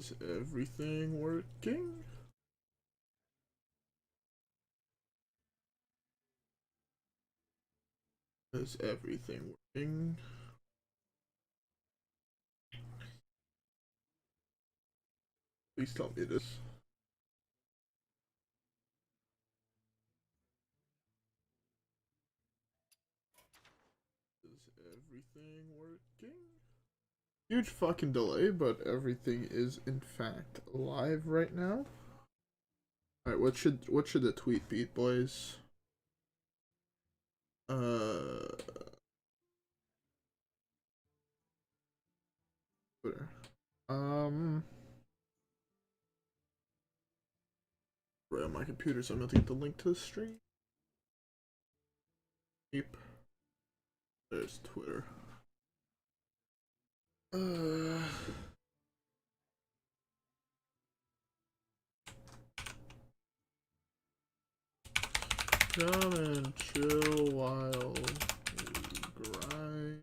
Is everything working? Is everything working? Please tell me this. Is everything working? Huge fucking delay, but everything is in fact live right now. Alright, what should the tweet beat, boys? Twitter. Right on my computer, so I'm about to get the link to the stream. Yep. There's Twitter. Come and chill while we grind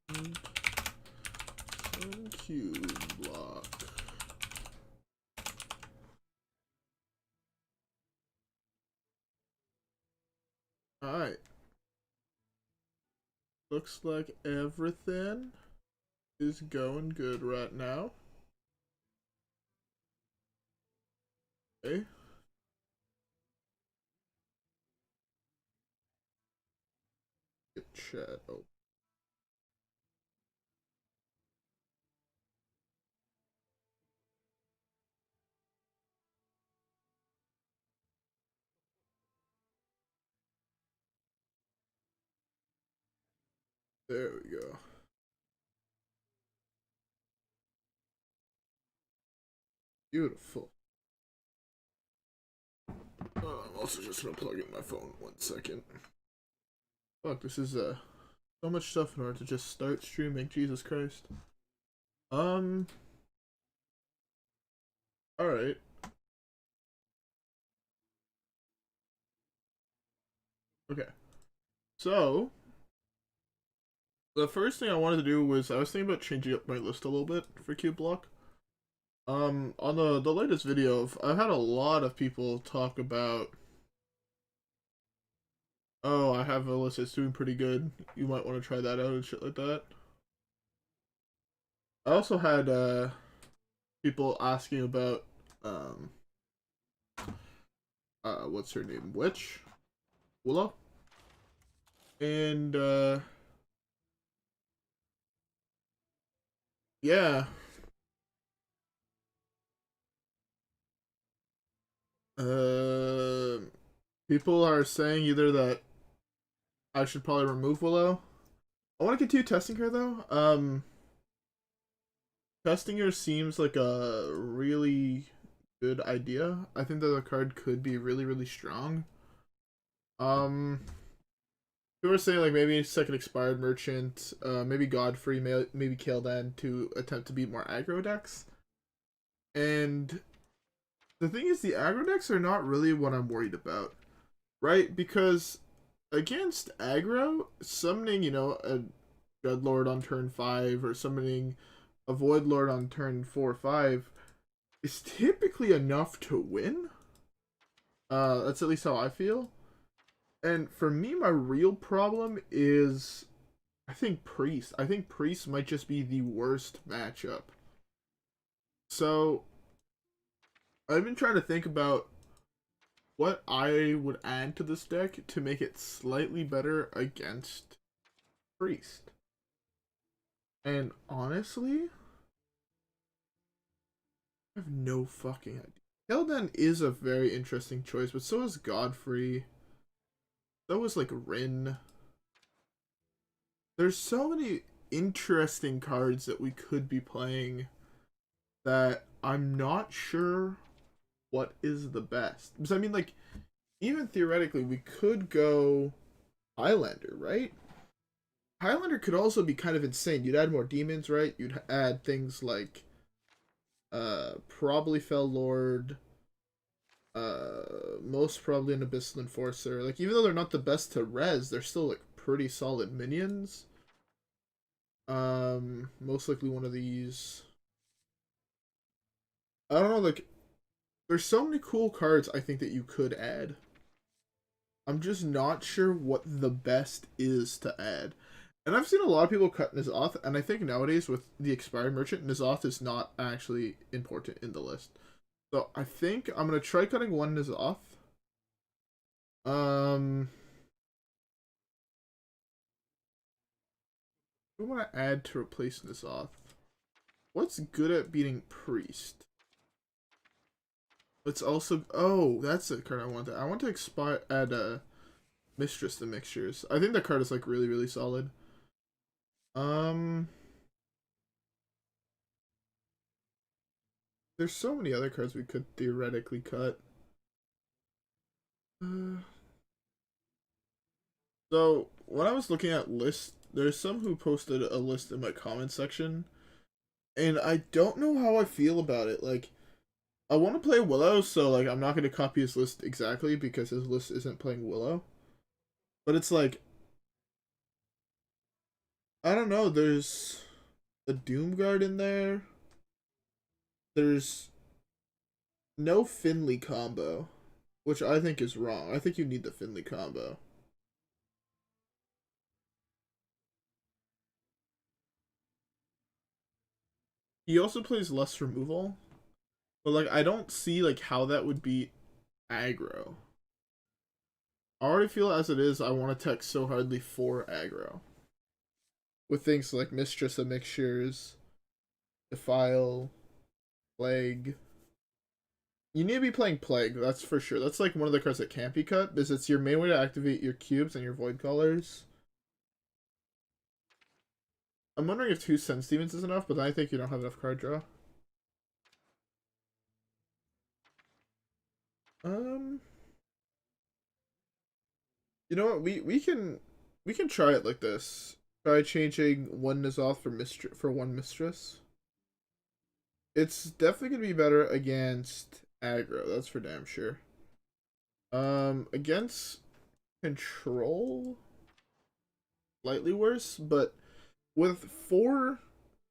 some cube block. Alright. Looks like everything is going good right now. Okay. Get chat open. There we go. Beautiful. I'm also just gonna plug in my phone 1 second. Fuck, this is so much stuff in order to just start streaming. Jesus Christ. Alright. Okay. So the first thing I wanted to do was I was thinking about changing up my list a little bit for Cube Block. On the latest video, I've had a lot of people talk about, oh, I have a list that's doing pretty good. You might want to try that out and shit like that. I also had people asking about what's her name? Witch? Willow? And yeah. Uh People are saying either that I should probably remove Willow. I want to continue testing her though. Testing her seems like a really good idea. I think that the card could be really, really strong. We were saying like maybe second expired merchant, maybe Godfrey, maybe Kael'dan to attempt to beat more aggro decks. And the thing is, the aggro decks are not really what I'm worried about, right? Because against aggro, summoning, a Dreadlord on turn 5 or summoning a Void Lord on turn 4 or 5 is typically enough to win. That's at least how I feel. And for me, my real problem is I think Priest. I think Priest might just be the worst matchup. So I've been trying to think about what I would add to this deck to make it slightly better against Priest. And honestly, I have no fucking idea. Kael'dan is a very interesting choice, but so is Godfrey. So is like Rin. There's so many interesting cards that we could be playing that I'm not sure what is the best. Because I mean, like, even theoretically, we could go Highlander, right? Highlander could also be kind of insane. You'd add more demons, right? You'd add things like probably Fell Lord, most probably an Abyssal Enforcer. Like, even though they're not the best to res, they're still like pretty solid minions. Most likely one of these. I don't know, like, there's so many cool cards I think that you could add. I'm just not sure what the best is to add. And I've seen a lot of people cut N'Zoth, and I think nowadays with the expired merchant, N'Zoth is not actually important in the list. So I think I'm gonna try cutting one N'Zoth. Um, I want to add to replace N'Zoth. What's good at beating Priest? Let's also. Oh, that's the card I want. I want to add Mistress to Mixtures. I think that card is like really really solid. Um, there's so many other cards we could theoretically cut. So when I was looking at lists, there's some who posted a list in my comment section, and I don't know how I feel about it. Like, I want to play Willow, so like I'm not going to copy his list exactly because his list isn't playing Willow. But it's like, I don't know. There's a Doomguard in there. There's no Finley combo, which I think is wrong. I think you need the Finley combo. He also plays less removal, but like I don't see like how that would be aggro. I already feel as it is, I want to tech so hardly for aggro. With things like Mistress of Mixtures, Defile, Plague. You need to be playing Plague, that's for sure. That's like one of the cards that can't be cut, because it's your main way to activate your cubes and your Void Callers. I'm wondering if 2 Sense Demons is enough, but then I think you don't have enough card draw. Um, you know what? We can try it like this. Try changing one N'Zoth for one Mistress. It's definitely gonna be better against aggro. That's for damn sure. Against control, slightly worse, but with 4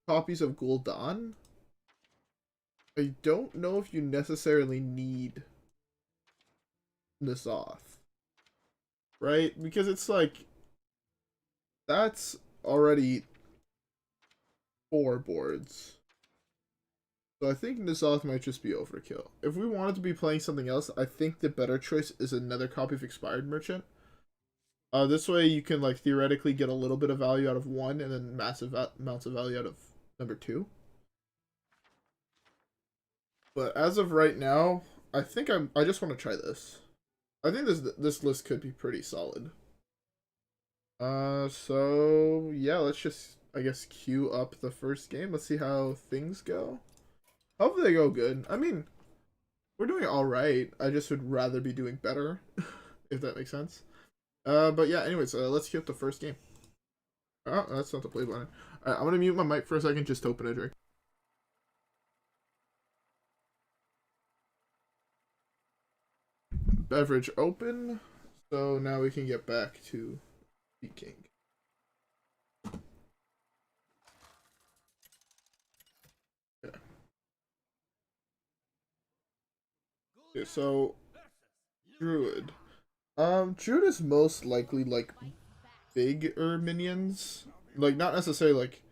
copies of Gul'dan, I don't know if you necessarily need N'Zoth, right? Because it's like that's already 4 boards. So I think N'Zoth might just be overkill. If we wanted to be playing something else, I think the better choice is another copy of Expired Merchant. This way you can like theoretically get a little bit of value out of one, and then massive amounts of value out of number 2. But as of right now, I think I just want to try this. I think this list could be pretty solid. So yeah, let's just I guess queue up the first game. Let's see how things go. Hopefully they go good. I mean, we're doing all right. I just would rather be doing better, if that makes sense. But yeah. Anyways, let's queue up the first game. Oh, that's not the play button. All right, I'm gonna mute my mic for a second just to open a drink. Beverage open. So now we can get back to speaking. Okay. Okay, so Druid. Druid is most likely like bigger minions. Like not necessarily like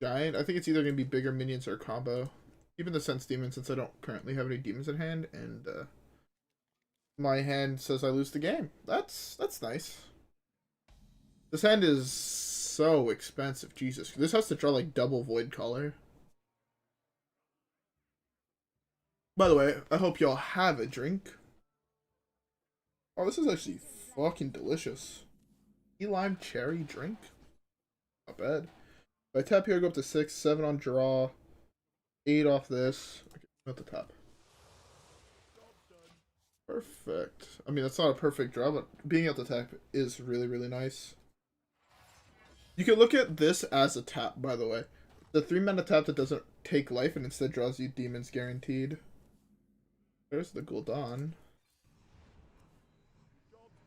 giant. I think it's either gonna be bigger minions or combo. Even the Sense Demon, since I don't currently have any demons in hand, and my hand says I lose the game. That's nice. This hand is so expensive, Jesus. This has to draw like double Void Caller. By the way, I hope y'all have a drink. Oh, this is actually fucking delicious. Key lime cherry drink? Not bad. If I tap here, I go up to 6, 7 on draw, 8 off this. Okay, at the top. Perfect. I mean, that's not a perfect draw, but being at the tap is really, really nice. You can look at this as a tap, by the way. The 3-mana tap that doesn't take life and instead draws you demons guaranteed. There's the Gul'dan.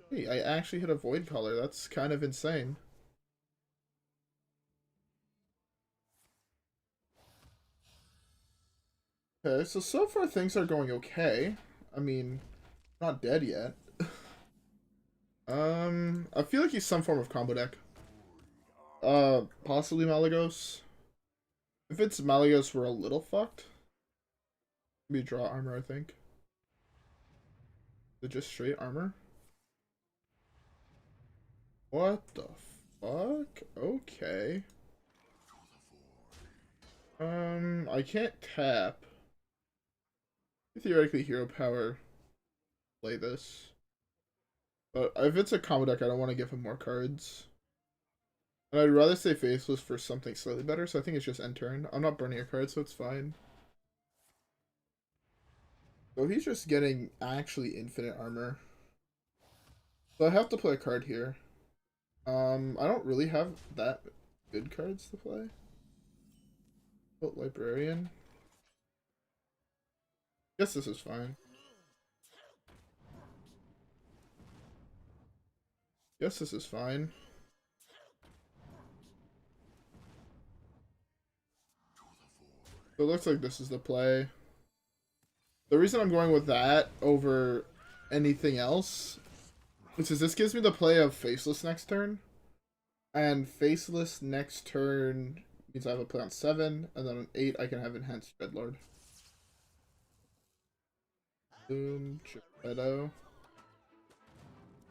Hey, I actually hit a Void Caller. That's kind of insane. Okay, so far things are going okay. I mean, not dead yet. I feel like he's some form of combo deck. Possibly Malagos. If it's Malagos, we're a little fucked. Maybe draw armor, I think. Is it just straight armor? What the fuck? Okay. I can't tap. Theoretically, hero power play this. But if it's a combo deck, I don't want to give him more cards. And I'd rather stay faceless for something slightly better, so I think it's just end turn. I'm not burning a card, so it's fine. So he's just getting actually infinite armor. So I have to play a card here. I don't really have that good cards to play. But Librarian. Guess this is fine. Guess this is fine. So it looks like this is the play. The reason I'm going with that over anything else is this gives me the play of Faceless next turn. And Faceless next turn means I have a play on 7, and then on 8 I can have Enhanced Dreadlord. Boom, Geppetto.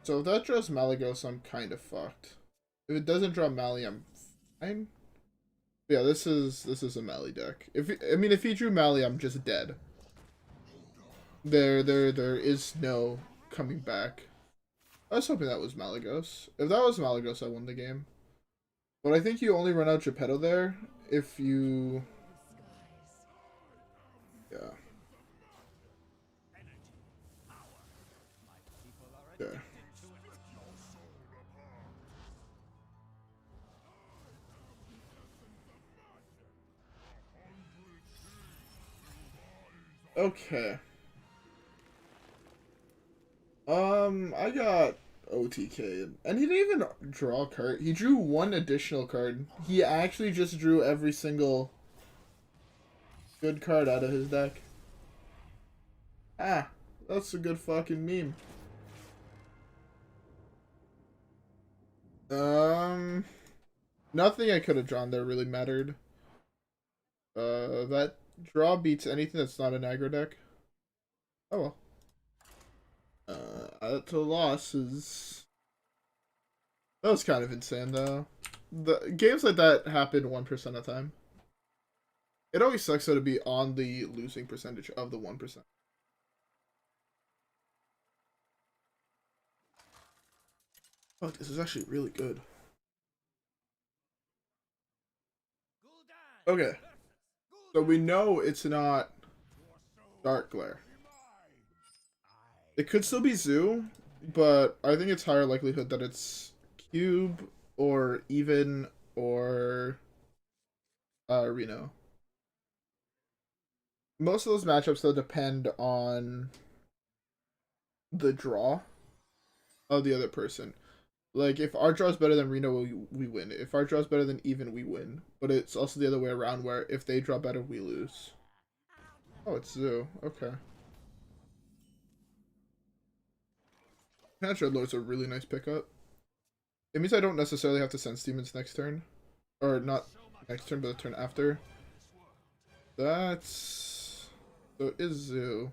So if that draws Malagos, I'm kind of fucked. If it doesn't draw Mali, I'm fine. Yeah, this is a Mali deck. If he drew Mali, I'm just dead. There is no coming back. I was hoping that was Malagos. If that was Malagos, I won the game. But I think you only run out Geppetto there if you... Yeah. Okay. Okay. I got OTK, and he didn't even draw a card. He drew one additional card. He actually just drew every single good card out of his deck. Ah, that's a good fucking meme. Nothing I could have drawn there really mattered. That draw beats anything that's not an aggro deck. Oh well. To losses. That was kind of insane though. The games like that happen 1% of the time. It always sucks though to be on the losing percentage of the 1%. Oh, this is actually really good. Okay. So we know it's not Dark Glare. It could still be Zoo, but I think it's higher likelihood that it's Cube or Even or Reno. Most of those matchups though depend on the draw of the other person. Like if our draw is better than Reno, we win. If our draw is better than Even, we win. But it's also the other way around where if they draw better, we lose. Oh, it's Zoo. Okay. Enhanced Dreadlord's a really nice pickup. It means I don't necessarily have to Sense Demons next turn. Or not next turn, but the turn after. That's... So it is Zoo.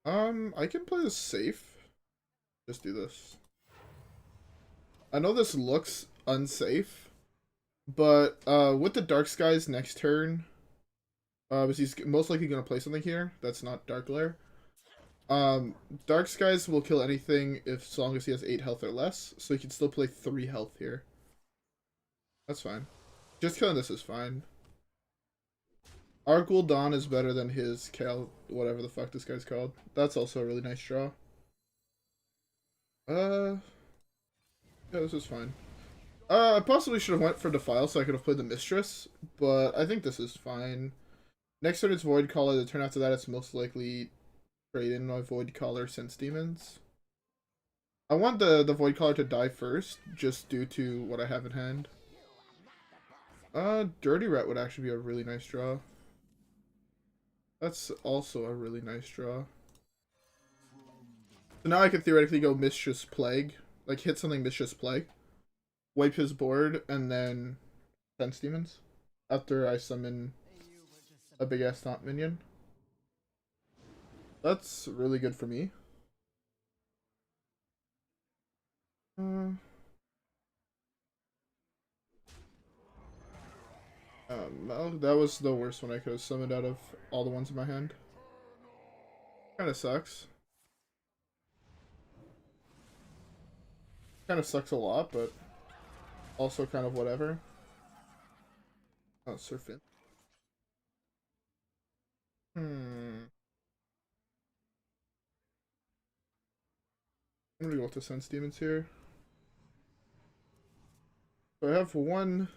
I can play this safe. Just do this. I know this looks unsafe, but with the Dark Skies next turn, because he's most likely going to play something here that's not Dark Glare. Dark Skies will kill anything as long as he has 8 health or less, so he can still play 3 health here. That's fine. Just killing this is fine. Our Gul'dan is better than his Kale, whatever the fuck this guy's called. That's also a really nice draw. Yeah, this is fine. I possibly should have went for Defile so I could have played the Mistress, but I think this is fine. Next turn it's Void Caller, the turn after that it's most likely trade in my Void Caller Sense Demons. I want the Void Caller to die first, just due to what I have in hand. Dirty Rat would actually be a really nice draw. That's also a really nice draw. So now I could theoretically go Mistress Plague. Like, hit something Mistress Plague. Wipe his board, and then Sense Demons. After I summon a big-ass taunt minion. That's really good for me. Well, that was the worst one I could have summoned out of all the ones in my hand. Kinda sucks. Kinda sucks a lot, but also kind of whatever. Oh, Surfing. I'm gonna go with the Sense Demons here. So I have one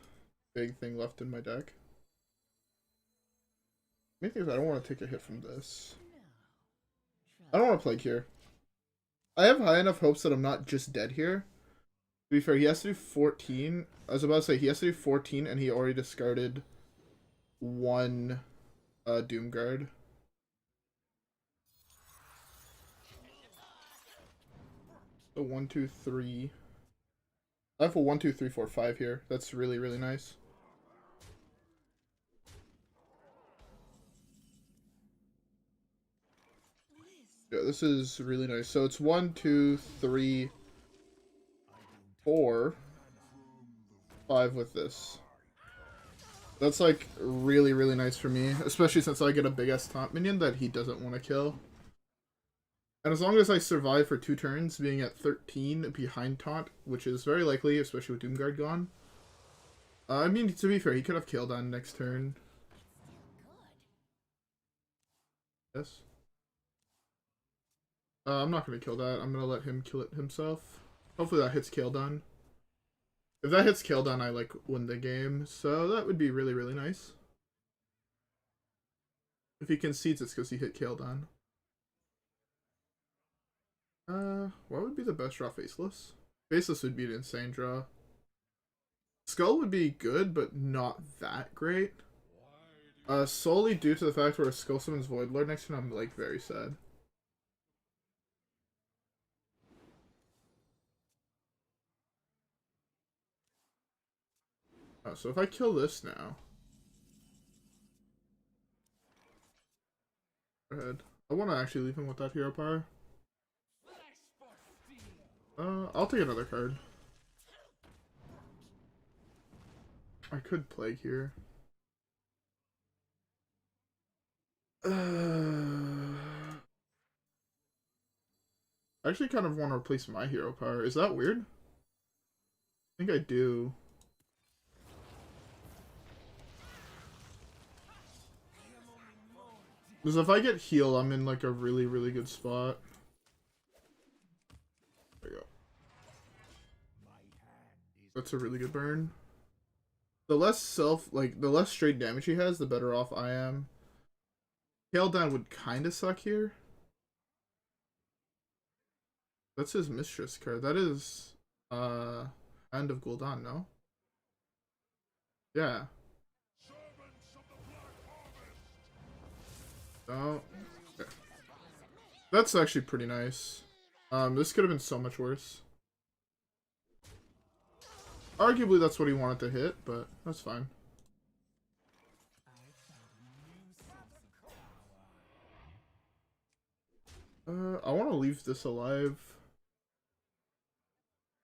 big thing left in my deck. Main thing is I don't want to take a hit from this. I don't want to Plague here. I have high enough hopes that I'm not just dead here. To be fair, he has to do 14. I was about to say, he has to do 14, and he already discarded one Doomguard. So 1, 2, 3. I have a 1, 2, 3, 4, 5 here. That's really, really nice. Yeah, this is really nice. So it's 1, 2, 3, 4, 5 with this. That's like really, really nice for me, especially since I get a big ass taunt minion that he doesn't want to kill. And as long as I survive for 2 turns, being at 13 behind taunt, which is very likely, especially with Doomguard gone. I mean, to be fair, he could have killed on next turn. Yes. I'm not going to kill that. I'm going to let him kill it himself. Hopefully that hits Kael'dan. If that hits Kael'dan, I, like, win the game. So that would be really, really nice. If he concedes, it's because he hit Kael'dan. What would be the best draw? Faceless? Faceless would be an insane draw. Skull would be good, but not that great. Solely due to the fact where Skull summons Voidlord next turn, I'm, like, very sad. Oh, so if I kill this now... Go ahead. I want to actually leave him with that hero power. I'll take another card. I could Plague here. I actually kind of want to replace my hero power. Is that weird? I think I do. Because if I get heal, I'm in like a really, really good spot. There we go. That's a really good burn. The less the less straight damage he has, the better off I am. Kael'dan would kind of suck here. That's his Mistress card. That is, Hand of Gul'dan, no? Yeah. Oh. Okay. That's actually pretty nice. This could have been so much worse. Arguably, that's what he wanted to hit, but that's fine. I want to leave this alive,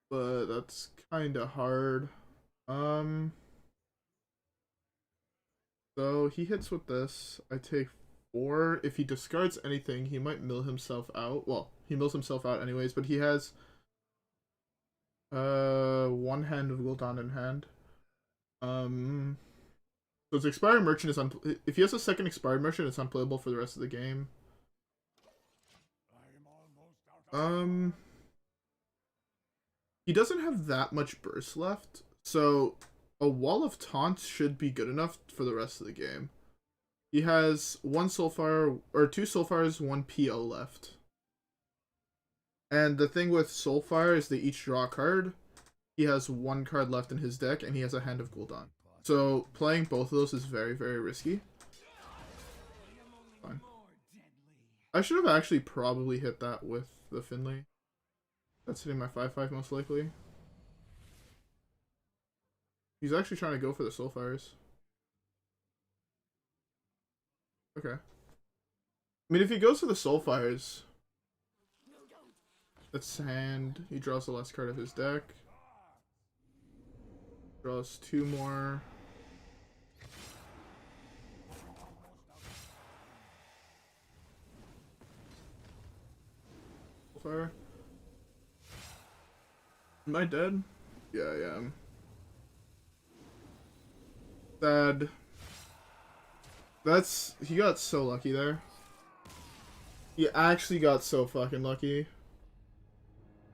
but that's kind of hard. So he hits with this. I take 4. If he discards anything, he might mill himself out. Well, he mills himself out anyways, but he has one Hand of Gul'dan in hand. So his Expired Merchant is if he has a second Expired Merchant, it's unplayable for the rest of the game. He doesn't have that much burst left, so a Wall of Taunts should be good enough for the rest of the game. He has 1 Soulfire, or 2 Soulfires, 1 PO left. And the thing with Soulfire is they each draw a card. He has 1 card left in his deck, and he has a Hand of Gul'dan. So playing both of those is very, very risky. Fine. I should have actually probably hit that with the Finley. That's hitting my 5/5 most likely. He's actually trying to go for the Soulfires. Okay. I mean, if he goes for the Soulfires, that's hand. He draws the last card of his deck. Draws 2 more. Soulfire. Am I dead? Yeah, I am. Sad. He got so lucky there. He actually got so fucking lucky.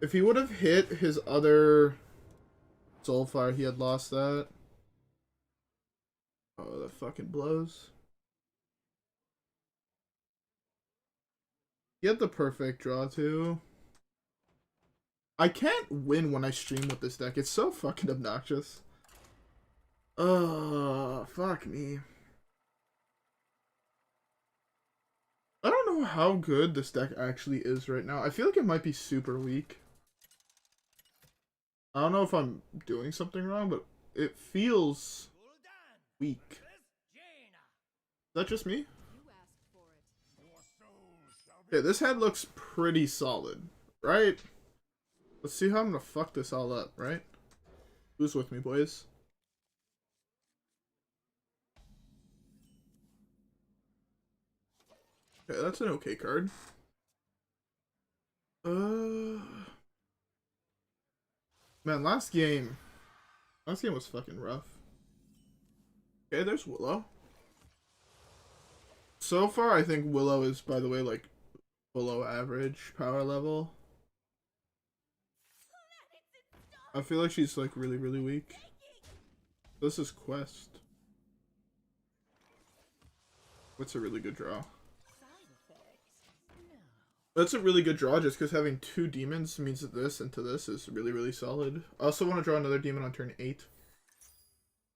If he would have hit his other Soulfire, he had lost that. Oh, that fucking blows. He had the perfect draw too. I can't win when I stream with this deck. It's so fucking obnoxious. Oh, fuck me. I don't know how good this deck actually is right now. I feel like it might be super weak. I don't know if I'm doing something wrong, but it feels weak. Is that just me? Okay, this hand looks pretty solid, right? Let's see how I'm gonna fuck this all up, right? Who's with me, boys? Okay, that's an okay card. Man, last game was fucking rough. Okay, there's Willow. So far, I think Willow is, by the way, like, below average power level. I feel like she's, like, really, really weak. This is Quest. What's a really good draw? That's a really good draw, just because having 2 demons means that this into this is really, really solid. I also want to draw another demon on turn 8.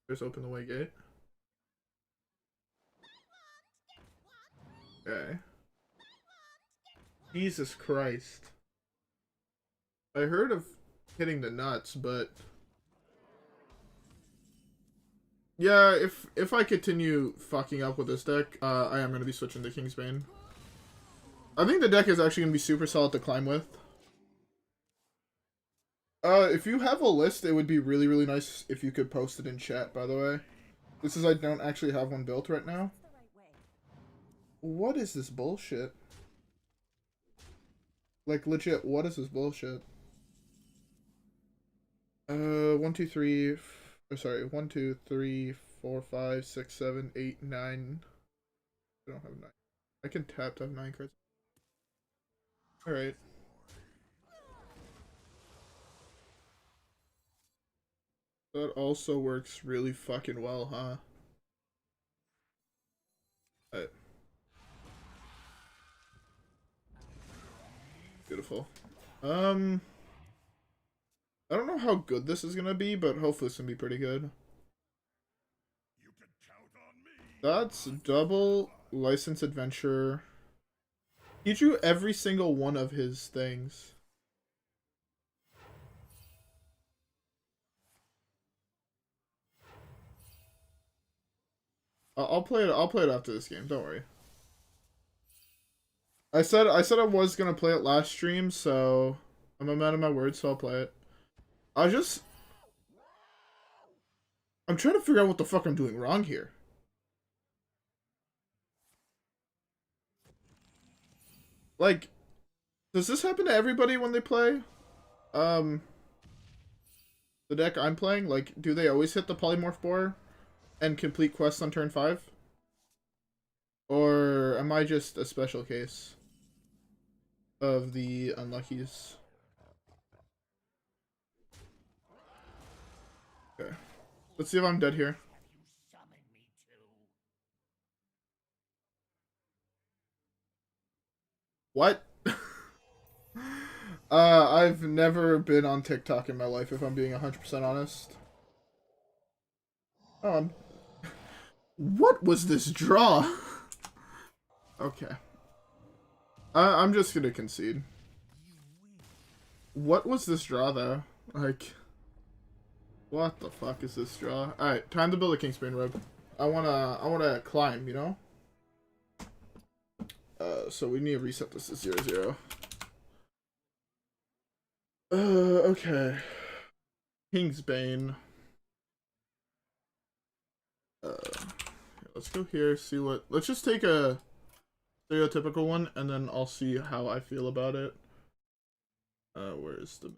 There's Open the Way Gate. Okay. Jesus Christ. I heard of hitting the nuts, but... yeah, if I continue fucking up with this deck, I am going to be switching to Kingsbane. I think the deck is actually going to be super solid to climb with. If you have a list, it would be really, really nice if you could post it in chat, by the way. This is, I don't actually have one built right now. What is this bullshit? Like, legit, what is this bullshit? 1, 2, 3... oh, sorry, 1, 2, 3, 4, 5, 6, 7, 8, 9. I don't have 9. I can tap to have 9 cards. Alright. That also works really fucking well, huh? Alright. Beautiful. I don't know how good this is gonna be, but hopefully it's gonna be pretty good. You can count on me. That's double License Adventure. He drew every single one of his things. I'll play it. I'll play it after this game. Don't worry. I said I was gonna play it last stream, so I'm a man of my word, so I'll play it. I'm trying to figure out what the fuck I'm doing wrong here. Like, does this happen to everybody when they play? The deck I'm playing, like, do they always hit the Polymorph Boar and complete quests on turn 5? Or am I just a special case of the unluckies? Okay. Let's see if I'm dead here. What? I've never been on TikTok in my life, if I'm being 100% honest. Oh, what was this draw? Okay. I'm just gonna concede. What was this draw though? Like, what the fuck is this draw? Alright, time to build a Kingsbane Rogue. I wanna climb, you know? So we need to reset this to 0-0. Okay. Kingsbane. Let's go here, see what... Let's just take a stereotypical one, and then I'll see how I feel about it. Where's the...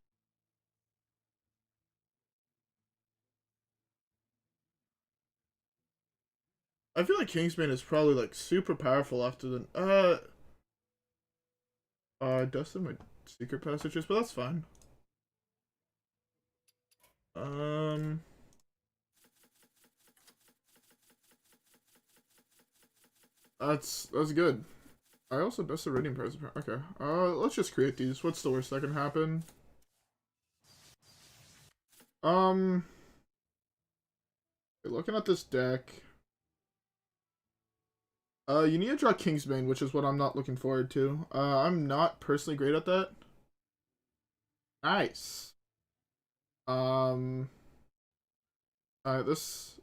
I feel like Kingsbane is probably, like, super powerful after the... I dusted my secret passages, but that's fine. That's good. I also dusted Radiant Powers. Okay. Let's just create these. What's the worst that can happen? Looking at this deck. You need to draw Kingsbane, which is what I'm not looking forward to. I'm not personally great at that. Nice. Alright, this...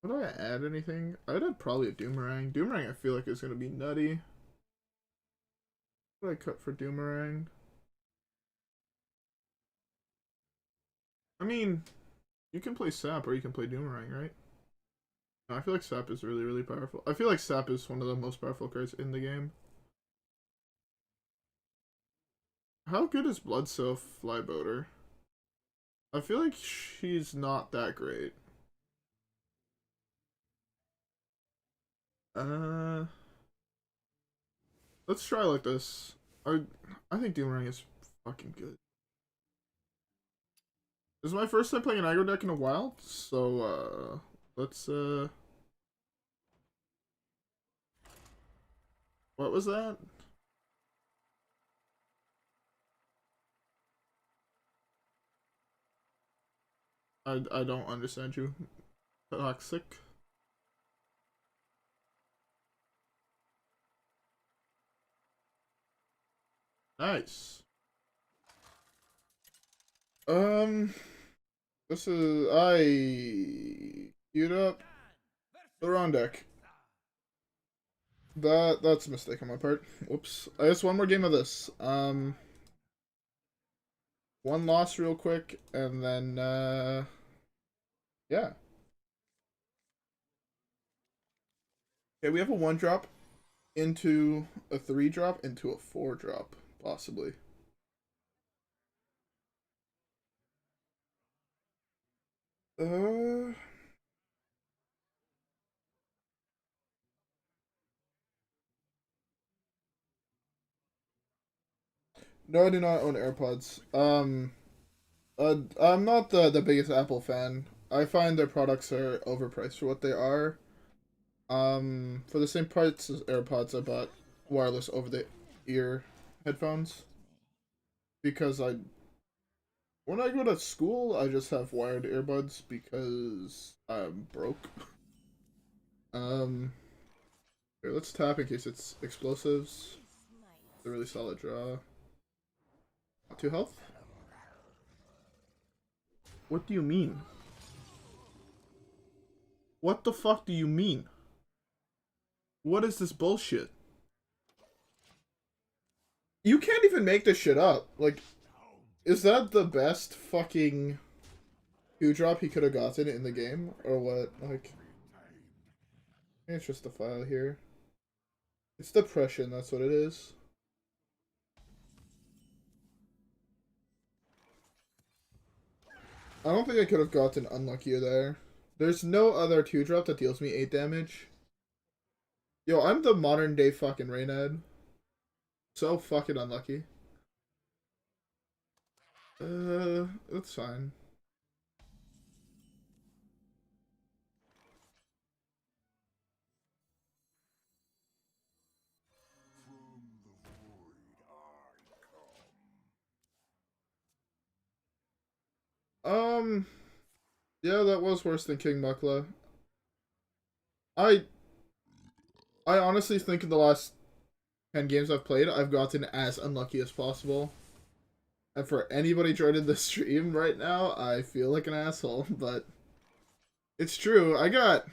Would I add anything? I'd add probably a Doomerang. Doomerang I feel like is going to be nutty. What would I cut for Doomerang? I mean, you can play Sap or you can play Doomerang, right? No, I feel like Sap is really, really powerful. I feel like Sap is one of the most powerful cards in the game. How good is Bloodsylph Flyboater? I feel like she's not that great. Let's try like this. I think Doomerang is fucking good. This is my first time playing an aggro deck in a while, so let's what was that? I don't understand you. Toxic. Nice. This is I queued up the wrong deck. That's a mistake on my part. Whoops. I guess one more game of this. One loss real quick, and then yeah. Okay, we have a 1-drop into a 3-drop into a 4-drop, possibly. Uh, no, I do not own AirPods. I'm not the biggest Apple fan. I find their products are overpriced for what they are. For the same price as AirPods, I bought wireless over-the-ear headphones because when I go to school, I just have wired earbuds because I'm broke. Here, let's tap in case it's explosives. It's a really solid draw. 2 health? What do you mean? What the fuck do you mean? What is this bullshit? You can't even make this shit up. Like, is that the best fucking 2-drop he could have gotten in the game? Or what? Like, it's just a file here. It's depression, that's what it is. I don't think I could have gotten unluckier there. There's no other 2-drop that deals me 8 damage. Yo, I'm the modern day fucking Reynad. So fucking unlucky. That's fine. Yeah, that was worse than King Mukla. I honestly think in the last 10 games I've played, I've gotten as unlucky as possible. And for anybody joining the stream right now, I feel like an asshole, but it's true. I got...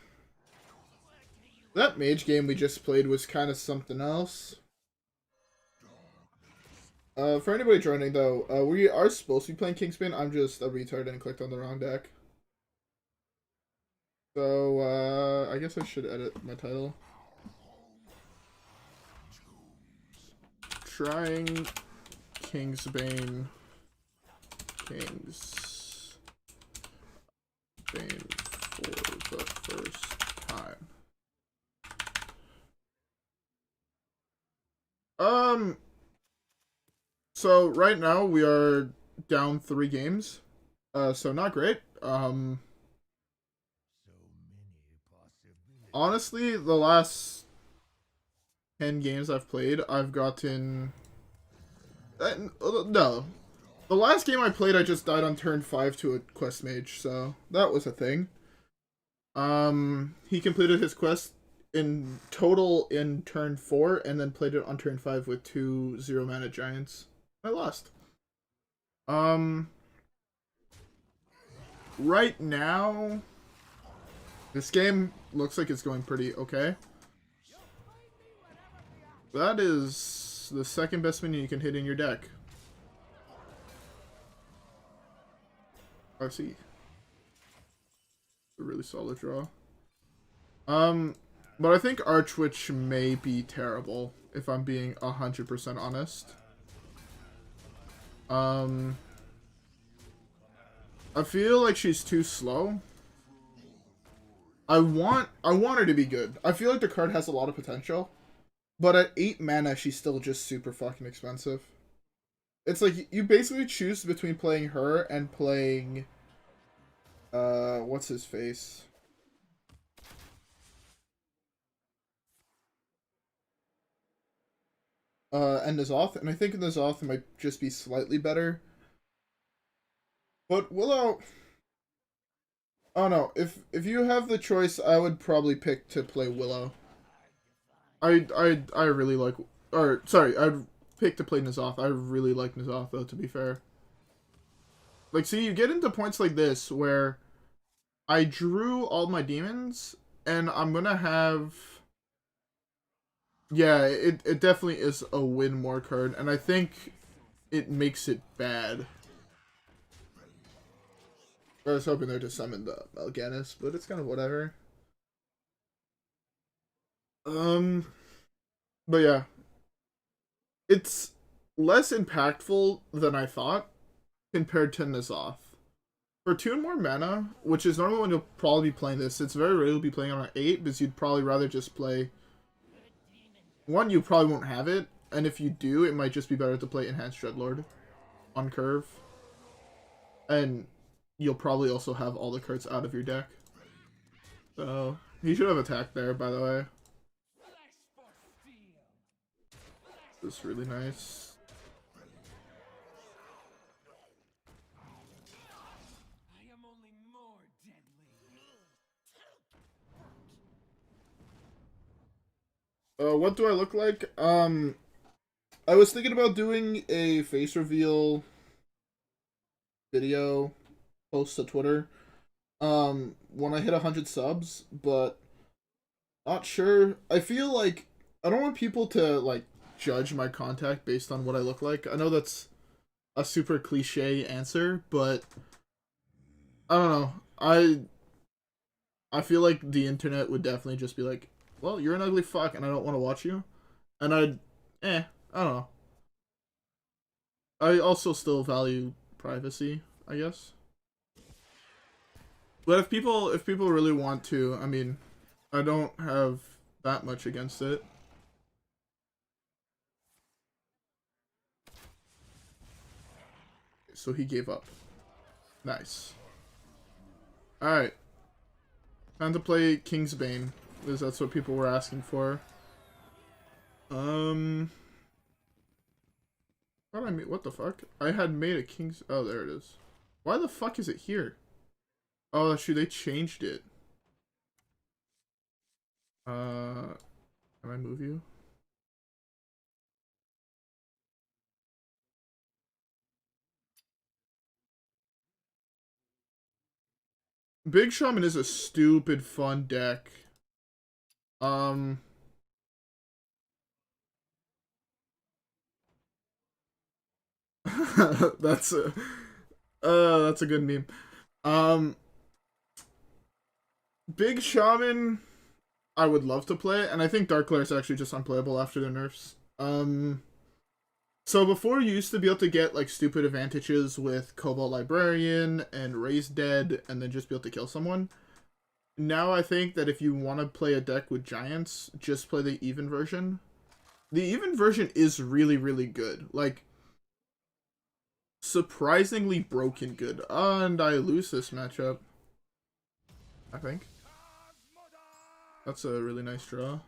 That mage game we just played was kind of something else. For anybody joining, though, we are supposed to be playing Kingsbane. I'm just a retard and clicked on the wrong deck. So, I guess I should edit my title. Trying Kingsbane. Kingsbane for the first time. So right now we are down 3 games. So not great. Honestly, the last 10 games I've played, I've gotten... no. The last game I played, I just died on turn 5 to a quest mage, so that was a thing. He completed his quest in total in turn 4, and then played it on turn 5 with 2 0-mana giants. I lost. Right now, this game looks like it's going pretty okay. That is the second best minion you can hit in your deck. I see. A really solid draw. But I think Archwitch may be terrible, if I'm being 100% honest. I feel like she's too slow. I want her to be good. I feel like the card has a lot of potential. But at 8 mana, she's still just super fucking expensive. It's like, you basically choose between playing her and playing... what's his face? And N'Zoth, and I think N'Zoth might just be slightly better. But Willow... Oh no, if you have the choice, I would probably pick to play Willow. I really like... Or, sorry, I'd pick to play N'Zoth. I really like N'Zoth, though, to be fair. Like, see, you get into points like this, where I drew all my demons, and I'm gonna have... Yeah, it definitely is a win more card, and I think it makes it bad. I was hoping they'd just summon the Mal'Ganis, but it's kind of whatever. But yeah. It's less impactful than I thought compared to N'Zoth. For 2 more mana, which is normally when you'll probably be playing this, it's very rare you'll be playing on an 8, because you'd probably rather just play... One, you probably won't have it, and if you do, it might just be better to play Enhanced Dreadlord on curve. And you'll probably also have all the cards out of your deck. So, he should have attacked there, by the way. This is really nice. What do I look like? I was thinking about doing a face reveal video post to Twitter when I hit 100 subs, but not sure. I feel like I don't want people to like judge my contact based on what I look like. I know that's a super cliche answer, but I don't know. I feel like the internet would definitely just be like, well, you're an ugly fuck and I don't want to watch you. And I don't know. I also still value privacy, I guess. But if people really want to, I mean, I don't have that much against it. So he gave up. Nice. Alright. Time to play Kingsbane, because that's what people were asking for. What the fuck? I had made a King's... Oh, there it is. Why the fuck is it here? Oh, shoot, they changed it. Can I move you? Big Shaman is a stupid fun deck. Um, that's that's a good meme. Um, Big Shaman, I would love to play, and I think Dark Glare is actually just unplayable after the nerfs. So before you used to be able to get like stupid advantages with Cobalt Librarian and Raised Dead, and then just be able to kill someone. Now I think that if you want to play a deck with giants, just play the even version. The even version is really, really good. Like, surprisingly broken good. And I lose this matchup, I think. That's a really nice draw.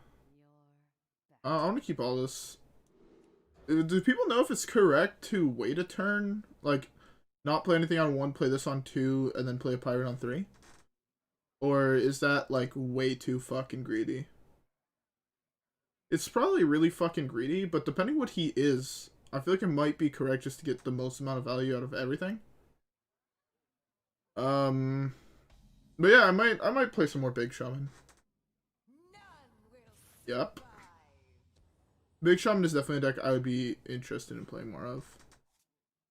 I want to keep all this. Do people know if it's correct to wait a turn? Like, not play anything on 1, play this on 2, and then play a pirate on 3? Or is that, like, way too fucking greedy? It's probably really fucking greedy, but depending what he is, I feel like it might be correct just to get the most amount of value out of everything. But yeah, I might play some more Big Shaman. Yep. Big Shaman is definitely a deck I would be interested in playing more of.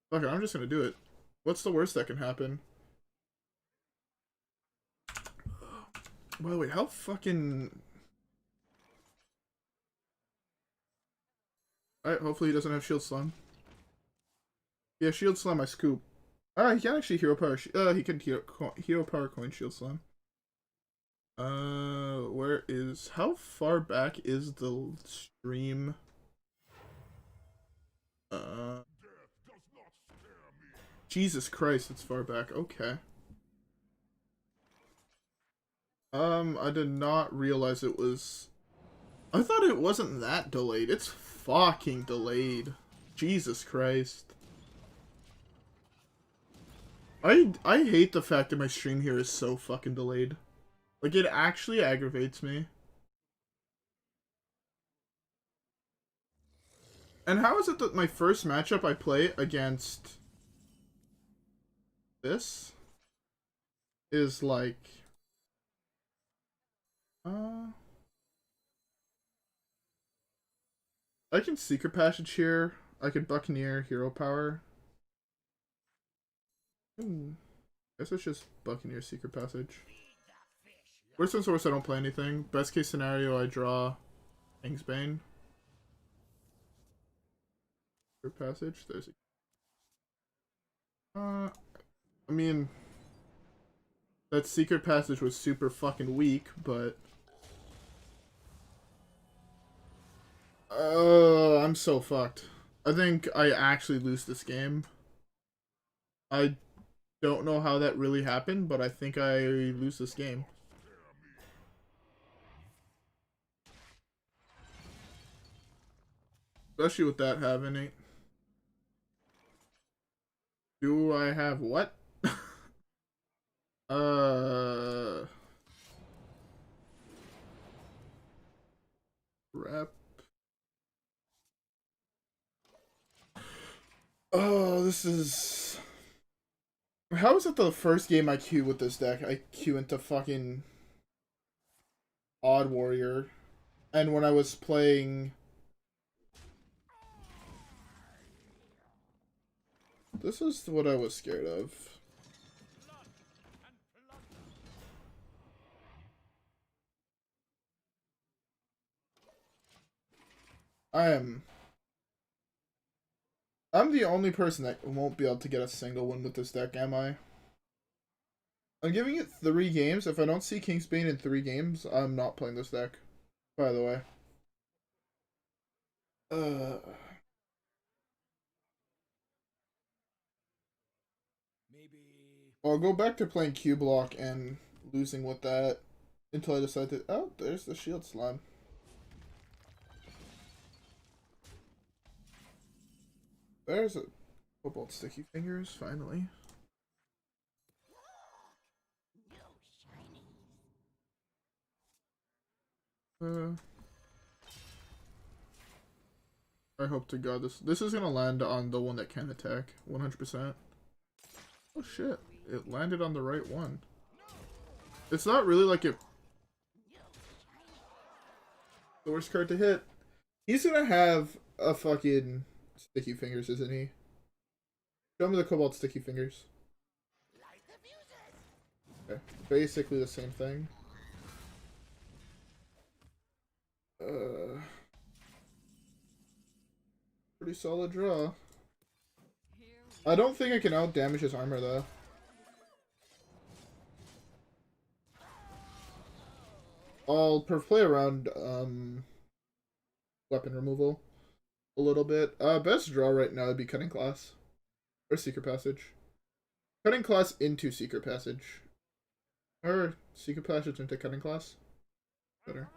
Fuck it, I'm just gonna do it. What's the worst that can happen? By the way, how fucking... Alright, hopefully he doesn't have Shield Slam. Yeah, Shield Slam, I scoop. He can actually Hero Power... he can Hero Power Coin Shield Slam. Where is... How far back is the stream? Jesus Christ, it's far back. Okay. I did not realize it was... I thought it wasn't that delayed. It's fucking delayed. Jesus Christ. I hate the fact that my stream here is so fucking delayed. Like, it actually aggravates me. And how is it that my first matchup I play against this is like... I can Secret Passage here. I could Buccaneer, Hero Power. Guess it's just Buccaneer, Secret Passage. Worst and worst, I don't play anything. Best case scenario, I draw Kingsbane. Secret Passage. There's a... I mean... That Secret Passage was super fucking weak, but... I'm so fucked. I think I actually lose this game. I don't know how that really happened, but I think I lose this game. Especially with that happening. Do I have what? Rep. Oh, this is... How is it the first game I queue with this deck? I queue into fucking Odd Warrior. And when I was playing... This is what I was scared of. I'm the only person that won't be able to get a single win with this deck, am I? I'm giving it 3 games. If I don't see Kingsbane in 3 games, I'm not playing this deck. By the way. I'll go back to playing Q-Block and losing with that until I decide to... Oh, there's the Shield Slime. There's a Cobalt Sticky Fingers, finally. I hope to God this is gonna land on the one that can attack, 100%. Oh shit, it landed on the right one. It's not really like the worst card to hit. He's gonna have a fucking sticky fingers, isn't he? Show me the Cobalt sticky fingers. Okay, basically the same thing. Pretty solid draw. I don't think I can out damage his armor though. I'll play around weapon removal a little bit. Best draw right now would be Cutting Class or Secret Passage. Cutting Class into Secret Passage, or Secret Passage into Cutting Class. Better.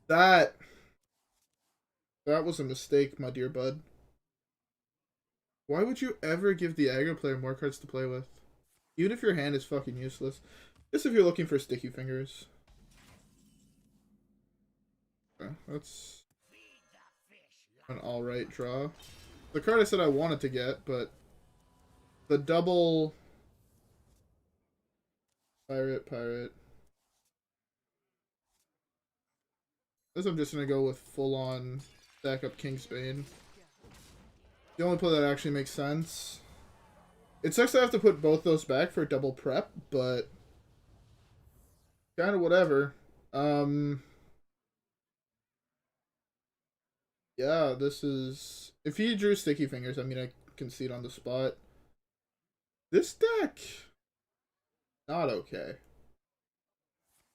That was a mistake, my dear bud. Why would you ever give the aggro player more cards to play with? Even if your hand is fucking useless. Just if you're looking for sticky fingers. Okay, that's an alright draw. The card I said I wanted to get, but the double pirate. I guess I'm just gonna go with full on stack up Kingsbane. The only play that actually makes sense. It sucks I have to put both those back for double prep, but kind of whatever. Yeah, this is... If he drew Sticky Fingers, I mean, I concede on the spot. This deck... Not okay.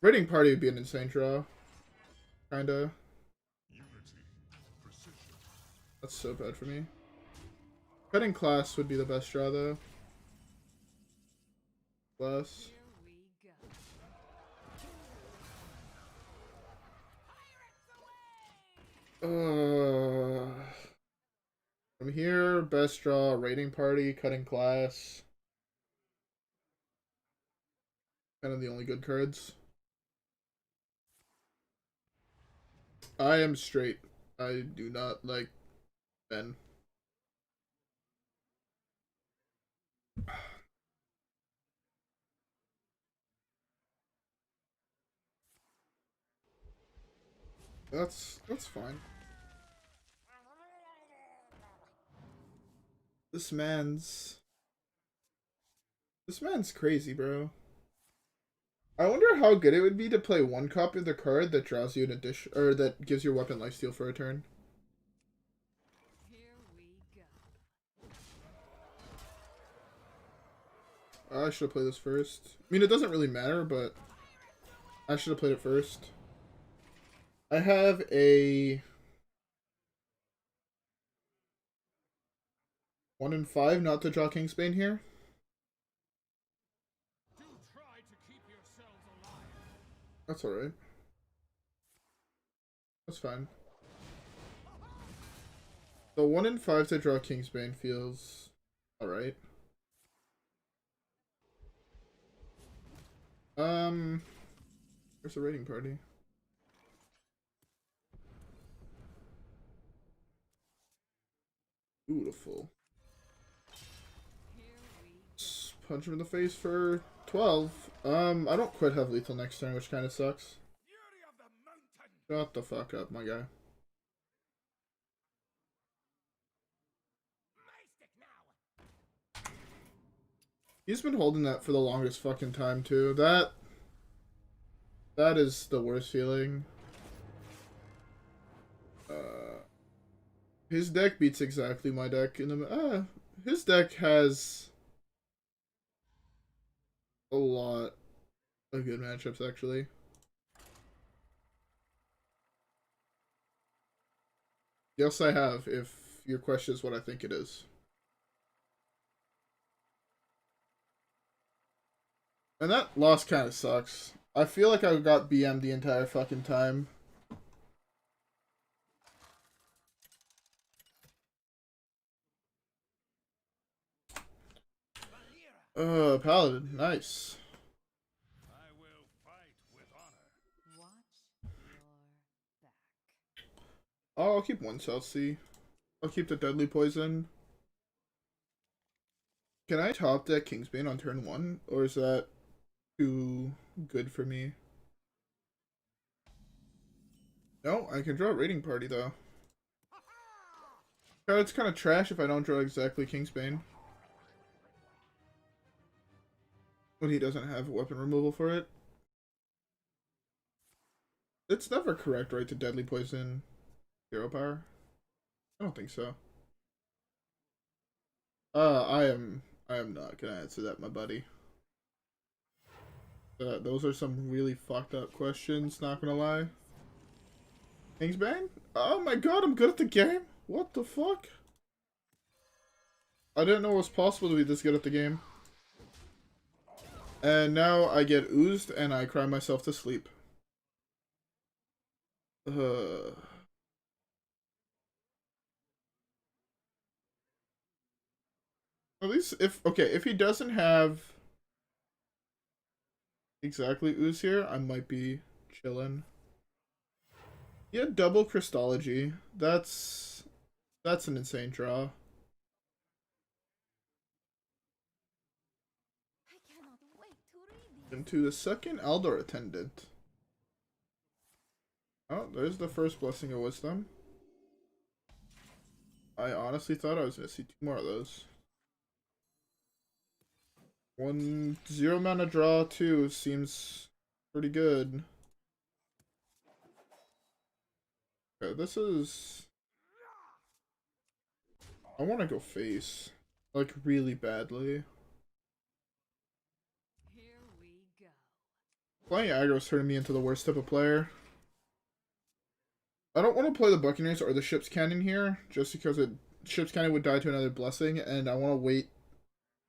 Raiding Party would be an insane draw. Kinda. That's so bad for me. Cutting Class would be the best draw, though. Class. From here, best draw, Raiding Party, Cutting Class. Kind of the only good cards. I am straight. I do not like Ben. That's fine. This man's crazy, bro. I wonder how good it would be to play one copy of the card that draws you an addition, or that gives your weapon lifesteal for a turn. I should have played this first. I mean, it doesn't really matter, but I should have played it first. I have a 1 in 5 not to draw Kingsbane here. That's alright. That's fine. The 1 in 5 to draw Kingsbane feels alright. Where's the Raiding Party? Beautiful. Punch him in the face for 12. I don't quit have lethal next turn, which kind of sucks. Shut the fuck up, my guy. He's been holding that for the longest fucking time, too. That is the worst feeling. His deck beats exactly my deck in the... his deck has a lot of good matchups, actually. Yes, I have, if your question is what I think it is. And that loss kind of sucks. I feel like I got BM'd the entire fucking time. Paladin, nice. I will fight with honor. Watch your back. Oh, I'll keep one South Sea. I'll keep the Deadly Poison. Can I top deck Kingsbane on turn 1? Or is that too good for me. No, I can draw Raiding Party though. It's kind of trash if I don't draw exactly Kingsbane. When he doesn't have weapon removal for it. It's never correct, right, to deadly poison hero power? I don't think so. I am not gonna answer that, my buddy. Those are some really fucked up questions, not gonna lie. Kingsbane? Oh my god, I'm good at the game? What the fuck? I didn't know it was possible to be this good at the game. And now I get oozed and I cry myself to sleep. At least if he doesn't have exactly ooze here, I might be chillin'. He had double Crystology. That's an insane draw. I cannot wait to read this. Into the second Aldor Attendant. Oh, there's the first Blessing of Wisdom. I honestly thought I was gonna see 2 more of those. 1-0 mana draw 2 seems pretty good. Okay, this is... I want to go face. Like, really badly. Here we go. Playing aggro is turning me into the worst type of player. I don't want to play the Buccaneers or the Ship's Cannon here, just because Ship's Cannon would die to another Blessing, and I want to wait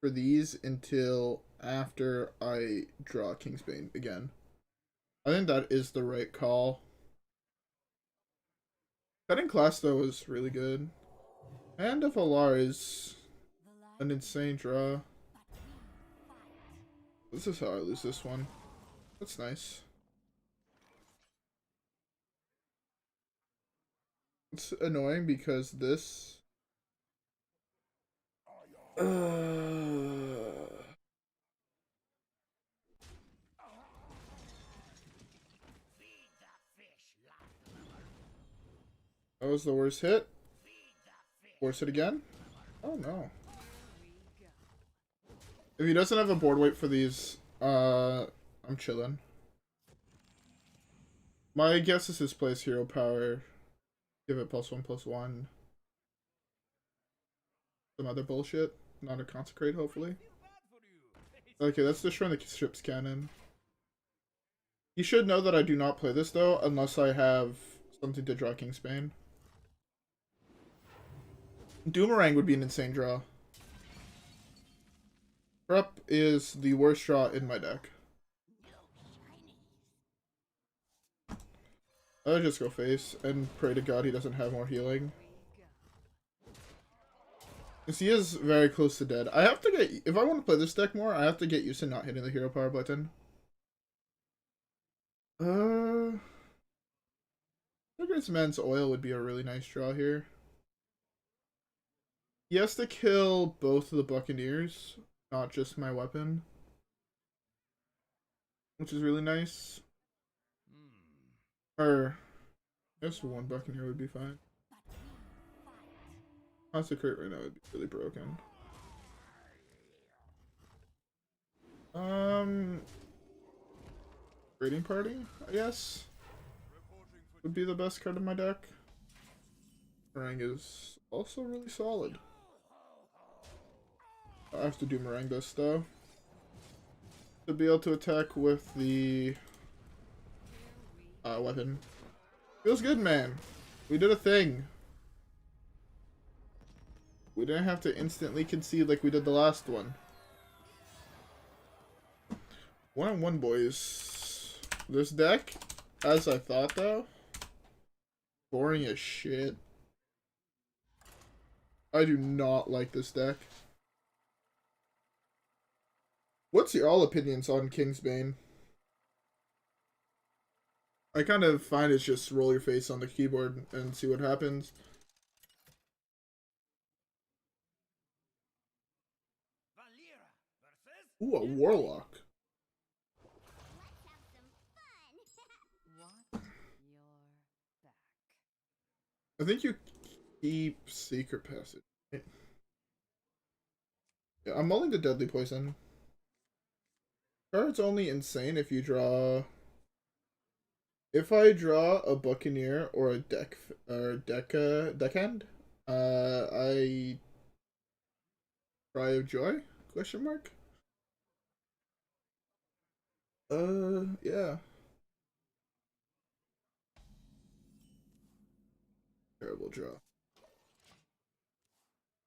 for these until after I draw Kingsbane again. I think that is the right call. Cutting Class, though, is really good. Hand of Alar is an insane draw. This is how I lose this one. That's nice. It's annoying because this... That was the worst hit. Force it again? Oh no. If he doesn't have a board weight for these, I'm chilling. My guess is his plays hero power. Give it +1/+1. Some other bullshit. Not a consecrate, hopefully. Okay, that's destroying the Ship's Cannon. You should know that I do not play this though, unless I have something to draw Kingsbane. Doomerang would be an insane draw. Prep is the worst draw in my deck. I just go face and pray to God he doesn't have more healing. Because he is very close to dead. I have to get... If I want to play this deck more, I have to get used to not hitting the hero power button. Fragrance Man's Oil would be a really nice draw here. He has to kill both of the Buccaneers, not just my weapon. Which is really nice. Or, I guess 1 Buccaneer would be fine. Consecrate right now would be really broken. Raiding Party, I guess, would be the best card in my deck. Meringue is also really solid. I have to do Meringue this though. To be able to attack with the weapon. Feels good, man. We did a thing. We didn't have to instantly concede like we did the last one. 1-on-1, boys. This deck, as I thought though, boring as shit. I do not like this deck. What's your all opinions on Kingsbane? I kind of find it's just roll your face on the keyboard and see what happens. Ooh, a Warlock. I think you keep Secret Passage. Right? Yeah, I'm mulling the Deadly Poison. Card's only insane if you draw. If I draw a Buccaneer or a deckhand, I Cry of Joy? Question mark. Yeah. Terrible draw.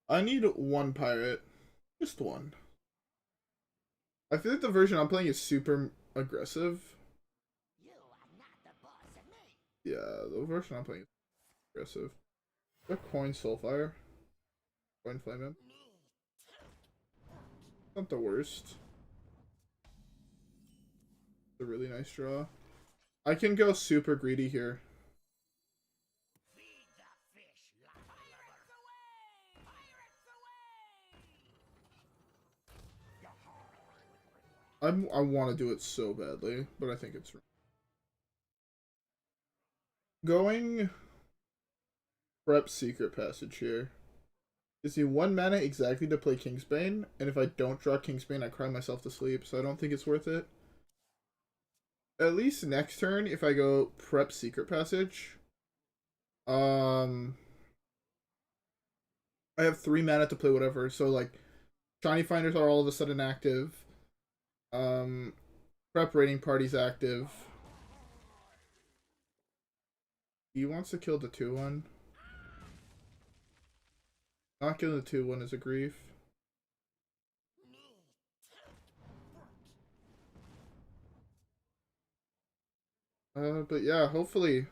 I need one pirate. Just one. I feel like the version I'm playing is super aggressive. Yeah, the version I'm playing is aggressive. The coin Soulfire. Coin Flame him. Not the worst. It's a really nice draw. I can go super greedy here. I want to do it so badly, but I think it's wrong. Going prep Secret Passage here. Gives me 1 mana exactly to play Kingsbane, and if I don't draw Kingsbane, I cry myself to sleep, so I don't think it's worth it. At least next turn, if I go prep Secret Passage, I have 3 mana to play whatever, so like Shiny Finders are all of a sudden active. Prep Raiding Party's active. He wants to kill the 2-1. Not killing the 2-1 is a grief. But yeah, hopefully.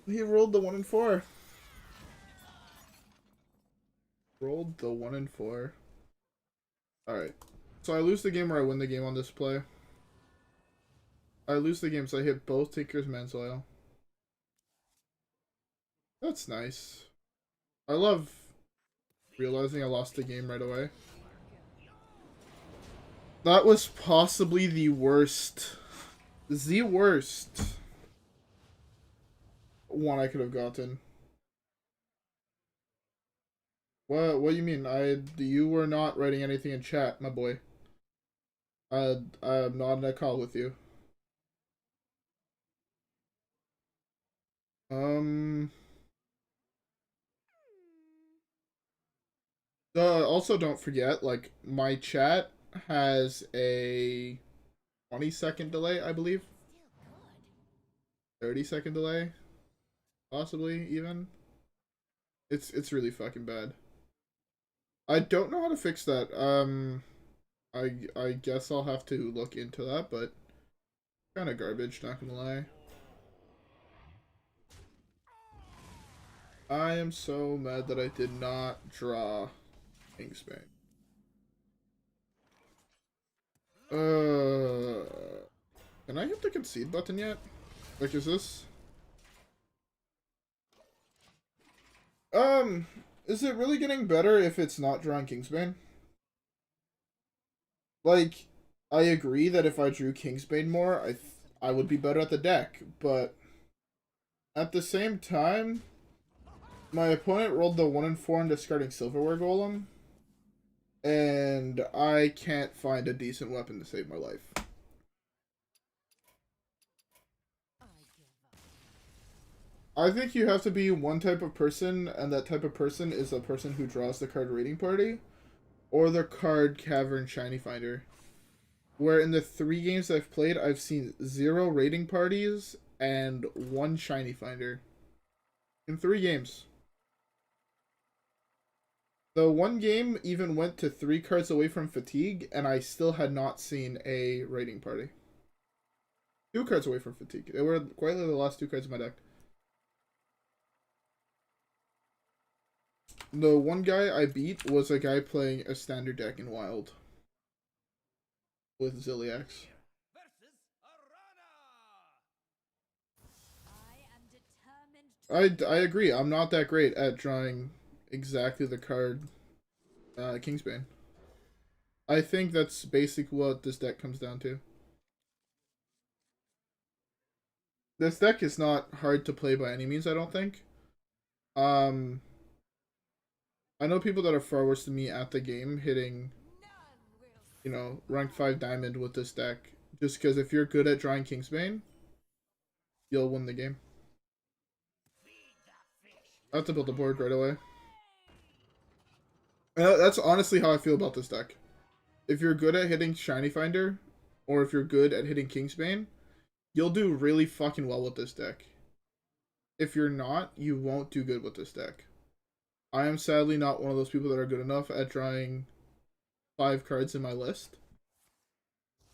He rolled the 1 and 4. Rolled the 1 and 4. Alright. So I lose the game or I win the game on this play. I lose the game, so I hit both Tinker's Mansoil. That's nice. I love realizing I lost the game right away. That was possibly the worst. The worst one I could have gotten. What do you mean? You were not writing anything in chat, my boy. I'm not in a call with you. Also don't forget, like, my chat has a 20-second delay, I believe. 30-second delay, possibly even. It's really fucking bad. I don't know how to fix that. I guess I'll have to look into that, but kind of garbage, not gonna lie. I am so mad that I did not draw Kingsbane. Can I hit the concede button yet? Like, is this? Is it really getting better if it's not drawing Kingsbane? Like, I agree that if I drew Kingsbane more, I would be better at the deck, but at the same time, my opponent rolled the 1 and 4 and discarding Silverware Golem, and I can't find a decent weapon to save my life. I think you have to be one type of person, and that type of person is the person who draws the card Raiding Party, or the card Cavern Shiny Finder. Where in the 3 games I've played, I've seen 0 Raiding Parties and 1 Shiny Finder. In 3 games. The 1 game even went to 3 cards away from Fatigue, and I still had not seen a Raiding Party. 2 cards away from Fatigue. They were quite literally the last 2 cards of my deck. The 1 guy I beat was a guy playing a standard deck in Wild. With Ziliax. I agree. I'm not that great at drawing exactly the card Kingsbane. I think that's basically what this deck comes down to. This deck is not hard to play by any means, I don't think. Um, I know people that are far worse than me at the game hitting, you know, rank 5 diamond with this deck. Just because if you're good at drawing Kingsbane, you'll win the game. I have to build the board right away. That's honestly how I feel about this deck. If you're good at hitting Shiny Finder, or if you're good at hitting Kingsbane, you'll do really fucking well with this deck. If you're not, you won't do good with this deck. I am sadly not one of those people that are good enough at drawing 5 cards in my list.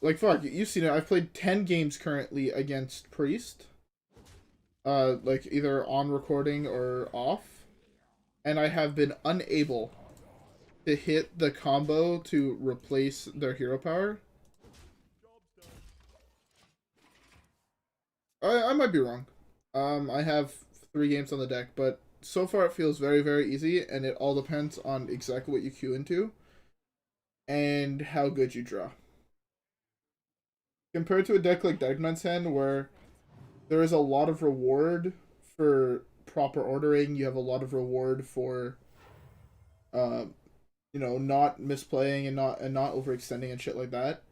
Like, fuck, you've seen it. I've played 10 games currently against Priest. Like, either on recording or off. And I have been unable to hit the combo to replace their hero power. I might be wrong. I have 3 games on the deck, but so far it feels very, very easy, and it all depends on exactly what you queue into and how good you draw. Compared to a deck like Deadman's Hand, where there is a lot of reward for proper ordering, you have a lot of reward for, you know, not misplaying and not overextending and shit like that.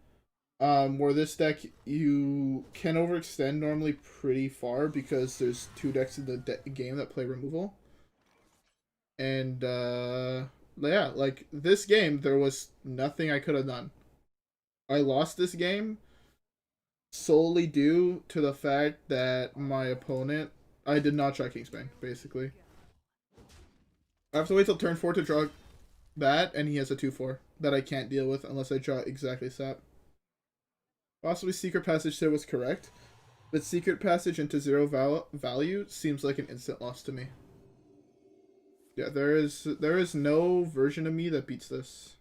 Where this deck, you can overextend normally pretty far because there's 2 decks in the game that play removal. And, yeah, like, this game, there was nothing I could have done. I lost this game solely due to the fact that my opponent, I did not try Kingsbane, basically. I have to wait till turn 4 to draw that, and he has a 2-4 that I can't deal with unless I draw exactly Sap. Possibly Secret Passage there was correct, but Secret Passage into 0 value seems like an instant loss to me. Yeah, there is no version of me that beats this.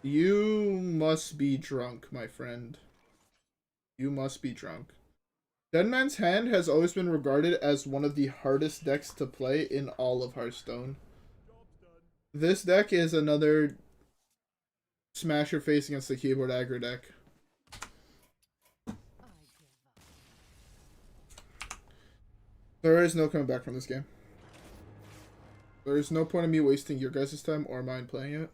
You must be drunk, my friend. You must be drunk. Deadman's Hand has always been regarded as one of the hardest decks to play in all of Hearthstone. This deck is another smash your face against the keyboard aggro deck. There is no coming back from this game. There is no point in me wasting your guys' time or mine playing it.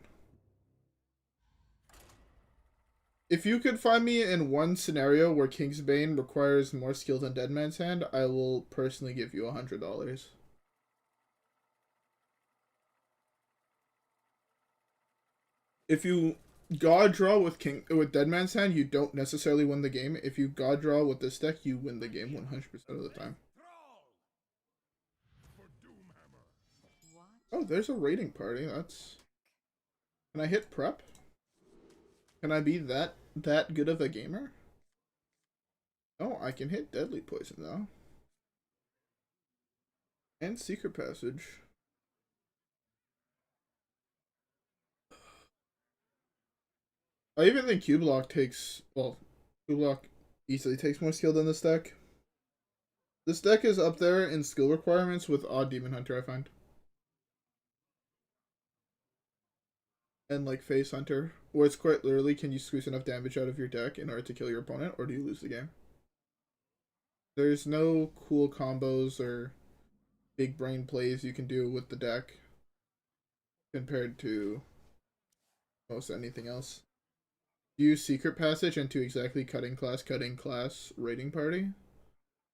If you could find me in one scenario where Kingsbane requires more skill than Deadman's Hand, I will personally give you $100. If you God draw with Deadman's Hand, you don't necessarily win the game. If you God draw with this deck, you win the game 100% of the time. Oh, there's a raiding party. That's. Can I hit prep? Can I be that good of a gamer? Oh, I can hit Deadly Poison though. And Secret Passage. I even think Q-Block takes, well, Q-Block easily takes more skill than this deck. This deck is up there in skill requirements with Odd Demon Hunter, I find. And like Face Hunter, where it's quite literally, can you squeeze enough damage out of your deck in order to kill your opponent, or do you lose the game? There's no cool combos or big brain plays you can do with the deck compared to most anything else. Use Secret Passage into exactly cutting class raiding party.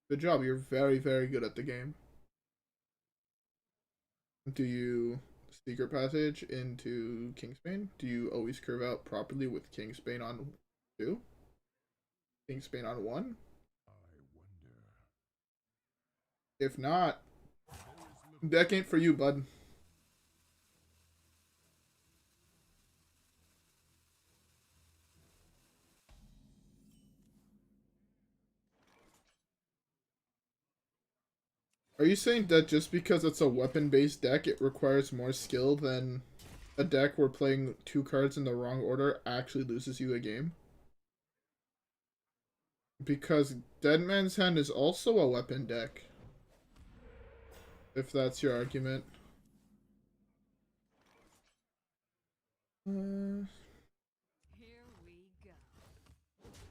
Good job, you're very, very good at the game. Do you Secret Passage into Kingsbane? Do you always curve out properly with Kingsbane on 2? Kingsbane on 1? If not, deck ain't for you, bud. Are you saying that just because it's a weapon-based deck, it requires more skill than a deck where playing 2 cards in the wrong order actually loses you a game? Because Deadman's Hand is also a weapon deck. If that's your argument. Here we go.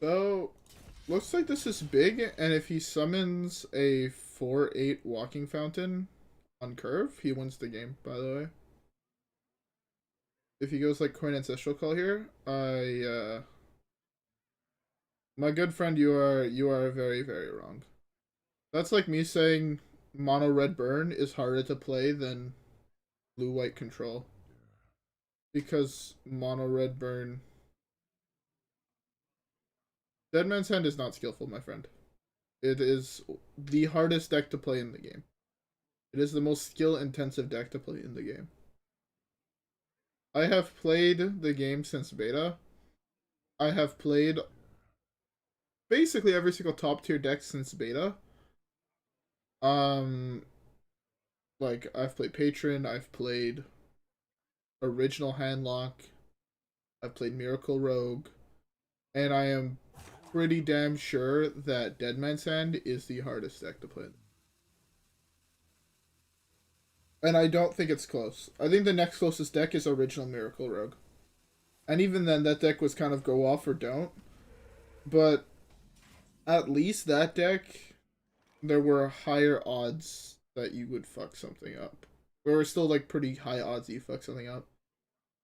So, looks like this is big, and if he summons a 4/8 walking fountain on curve, he wins the game, by the way. If he goes like Coin Ancestral Call here, my good friend, you are very, very wrong. That's like me saying mono red burn is harder to play than blue white control. Because mono red burn, Dead Man's Hand is not skillful, my friend. It is the hardest deck to play in the game. It is the most skill intensive deck to play in the game. I have played the game since beta. I have played basically every single top tier deck since beta. Like I've played Patron, I've played Original Handlock, I've played Miracle Rogue, and I am pretty damn sure that Dead Man's Hand is the hardest deck to play. And I don't think it's close. I think the next closest deck is Original Miracle Rogue. And even then, that deck was kind of go off or don't. But at least that deck, there were higher odds that you would fuck something up. There were still like pretty high odds that you fuck something up.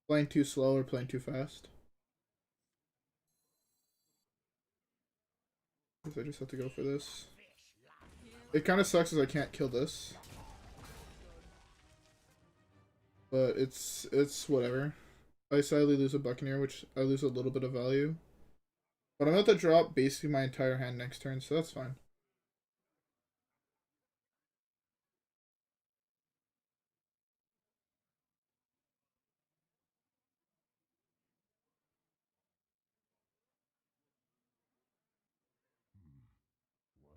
Playing too slow or playing too fast. I just have to go for this. It kind of sucks as I can't kill this. But it's whatever. I sadly lose a Buccaneer, which I lose a little bit of value. But I'm about to drop basically my entire hand next turn, so that's fine.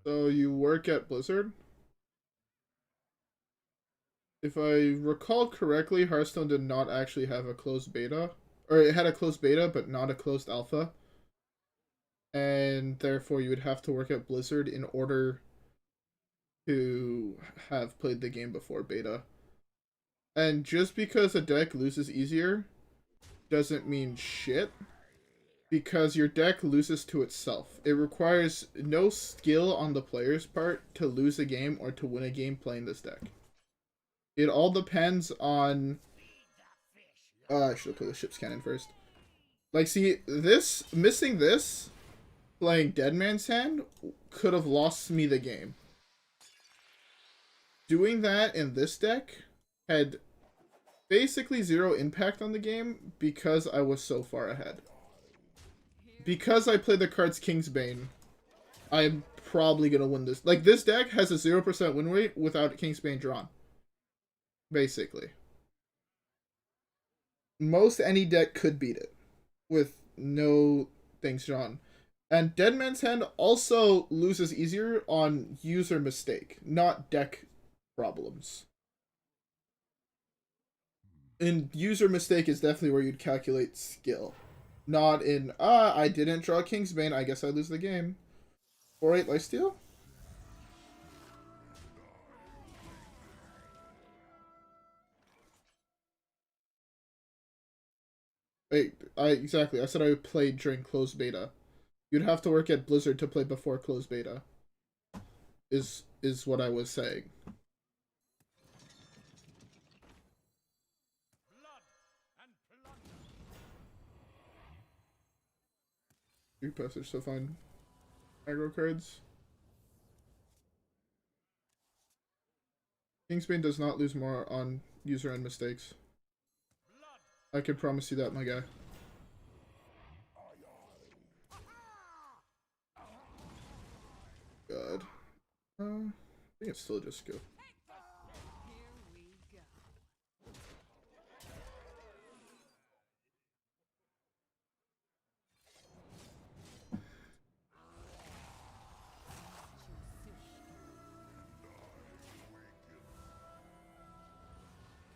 So you work at Blizzard? If I recall correctly, Hearthstone did not actually have a closed beta. Or it had a closed beta, but not a closed alpha. And therefore you would have to work at Blizzard in order to have played the game before beta. And just because a deck loses easier doesn't mean shit. Because your deck loses to itself. It requires no skill on the player's part to lose a game or to win a game playing this deck. It all depends on... I should have played the ship's cannon first. Like, see, this... Missing this, playing Dead Man's Hand, could have lost me the game. Doing that in this deck had basically zero impact on the game because I was so far ahead. Because I played the cards Kingsbane, I'm probably going to win this. Like, this deck has a 0% win rate without Kingsbane drawn. Basically. Most any deck could beat it with no things drawn. And Dead Man's Hand also loses easier on user mistake, not deck problems. And user mistake is definitely where you'd calculate skill. Not in, I didn't draw Kingsbane, I guess I lose the game. 4/8 lifesteal? Wait, exactly. I said I played during closed beta. You'd have to work at Blizzard to play before closed beta. Is what I was saying. New passage, so fine. Aggro cards. Kingsbane does not lose more on user end mistakes. I can promise you that, my guy. God. I think it's still just go. Here we go.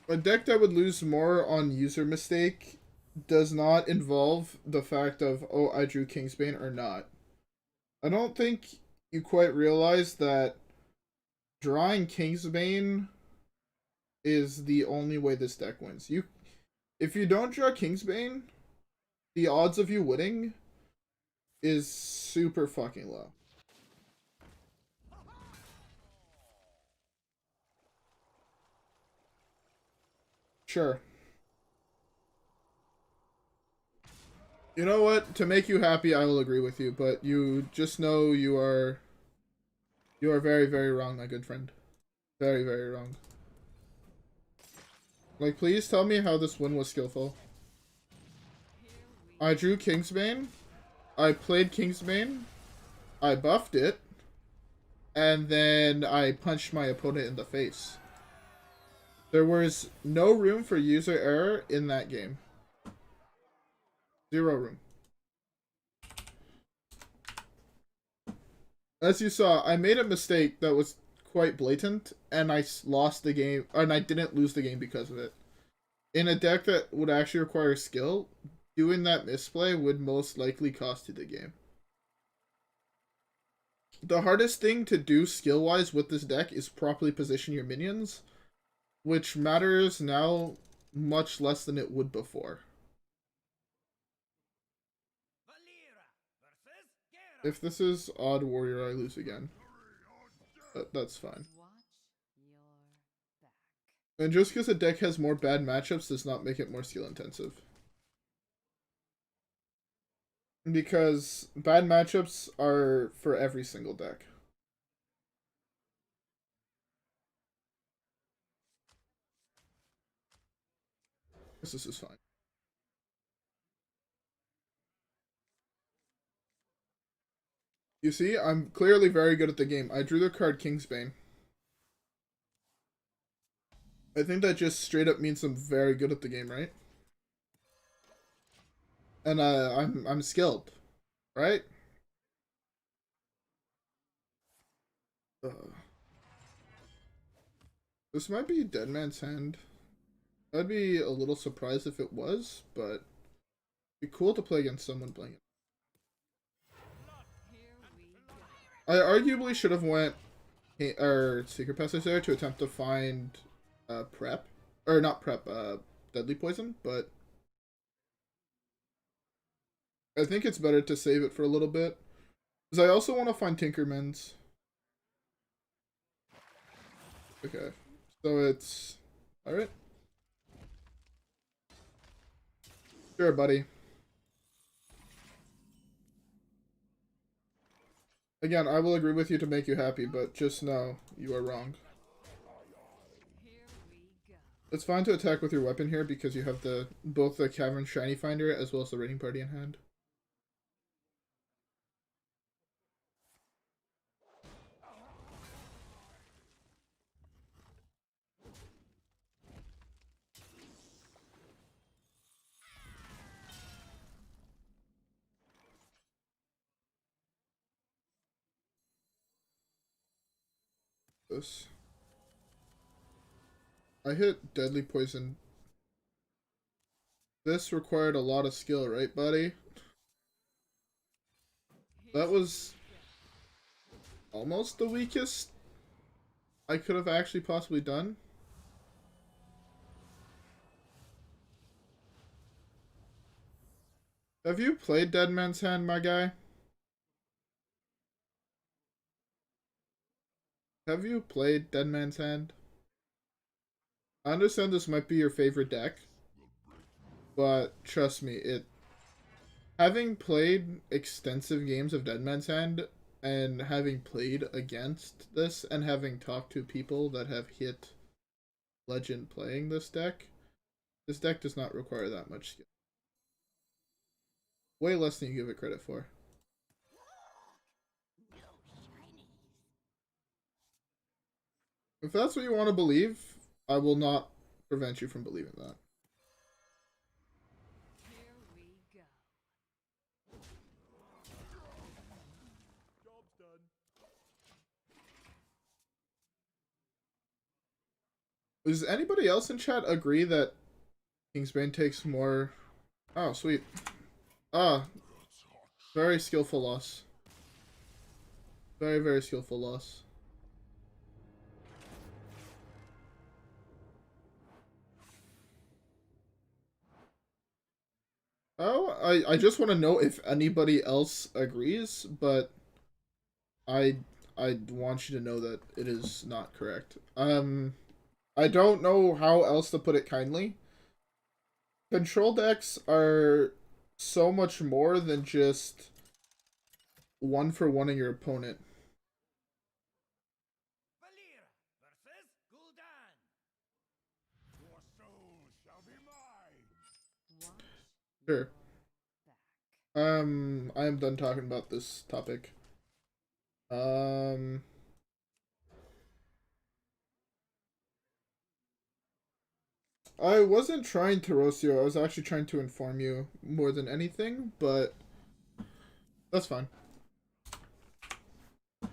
A deck that would lose more on user mistake does not involve the fact of, oh, I drew Kingsbane or not. I don't think you quite realize that drawing Kingsbane is the only way this deck wins. If you don't draw Kingsbane, the odds of you winning is super fucking low. Sure. You know what? To make you happy, I will agree with you, but you just know you are very, very wrong, my good friend. Very, very wrong. Like, please tell me how this win was skillful. I drew Kingsbane. I played Kingsbane. I buffed it. And then I punched my opponent in the face. There was no room for user error in that game. Zero room. As you saw, I made a mistake that was quite blatant, and I lost the game, and I didn't lose the game because of it. In a deck that would actually require skill, doing that misplay would most likely cost you the game. The hardest thing to do skill-wise with this deck is properly position your minions, which matters now much less than it would before. If this is Odd Warrior, I lose again. But that's fine. And just because a deck has more bad matchups does not make it more skill intensive. Because bad matchups are for every single deck. This is fine. You see, I'm clearly very good at the game. I drew the card Kingsbane. I think that just straight up means I'm very good at the game, right? And I'm skilled, right? This might be Dead Man's Hand. I'd be a little surprised if it was, but it'd be cool to play against someone playing it. I arguably should have went Secret Passage there to attempt to find prep. Or not prep, Deadly Poison, but I think it's better to save it for a little bit. Because I also want to find Tinkerman's. Okay. So it's... Alright. Sure, buddy. Again, I will agree with you to make you happy, but just know you are wrong. It's fine to attack with your weapon here because you have both the Cavern Shiny Finder as well as the Raiding Party in hand. This. I hit Deadly Poison. This required a lot of skill, right, buddy? That was almost the weakest I could have actually possibly done. Have you played Dead Man's Hand, my guy? Have you played Dead Man's Hand? I understand this might be your favorite deck, but trust me, having played extensive games of Dead Man's Hand and having played against this and having talked to people that have hit Legend playing this deck does not require that much skill. Way less than you give it credit for. If that's what you want to believe, I will not prevent you from believing that. Job's done. Does anybody else in chat agree that Kingsbane takes more... Oh, sweet. Ah, very skillful loss. Very, very skillful loss. Oh, I just want to know if anybody else agrees, but I I want you to know that it is not correct. I don't know how else to put it kindly. Control decks are so much more than just one for one in your opponent. Valera versus Gul'dan. Your soul shall be mine. Watch Sure. back. I am done talking about this topic. Um, I wasn't trying to roast you. I was actually trying to inform you more than anything, but that's fine. Here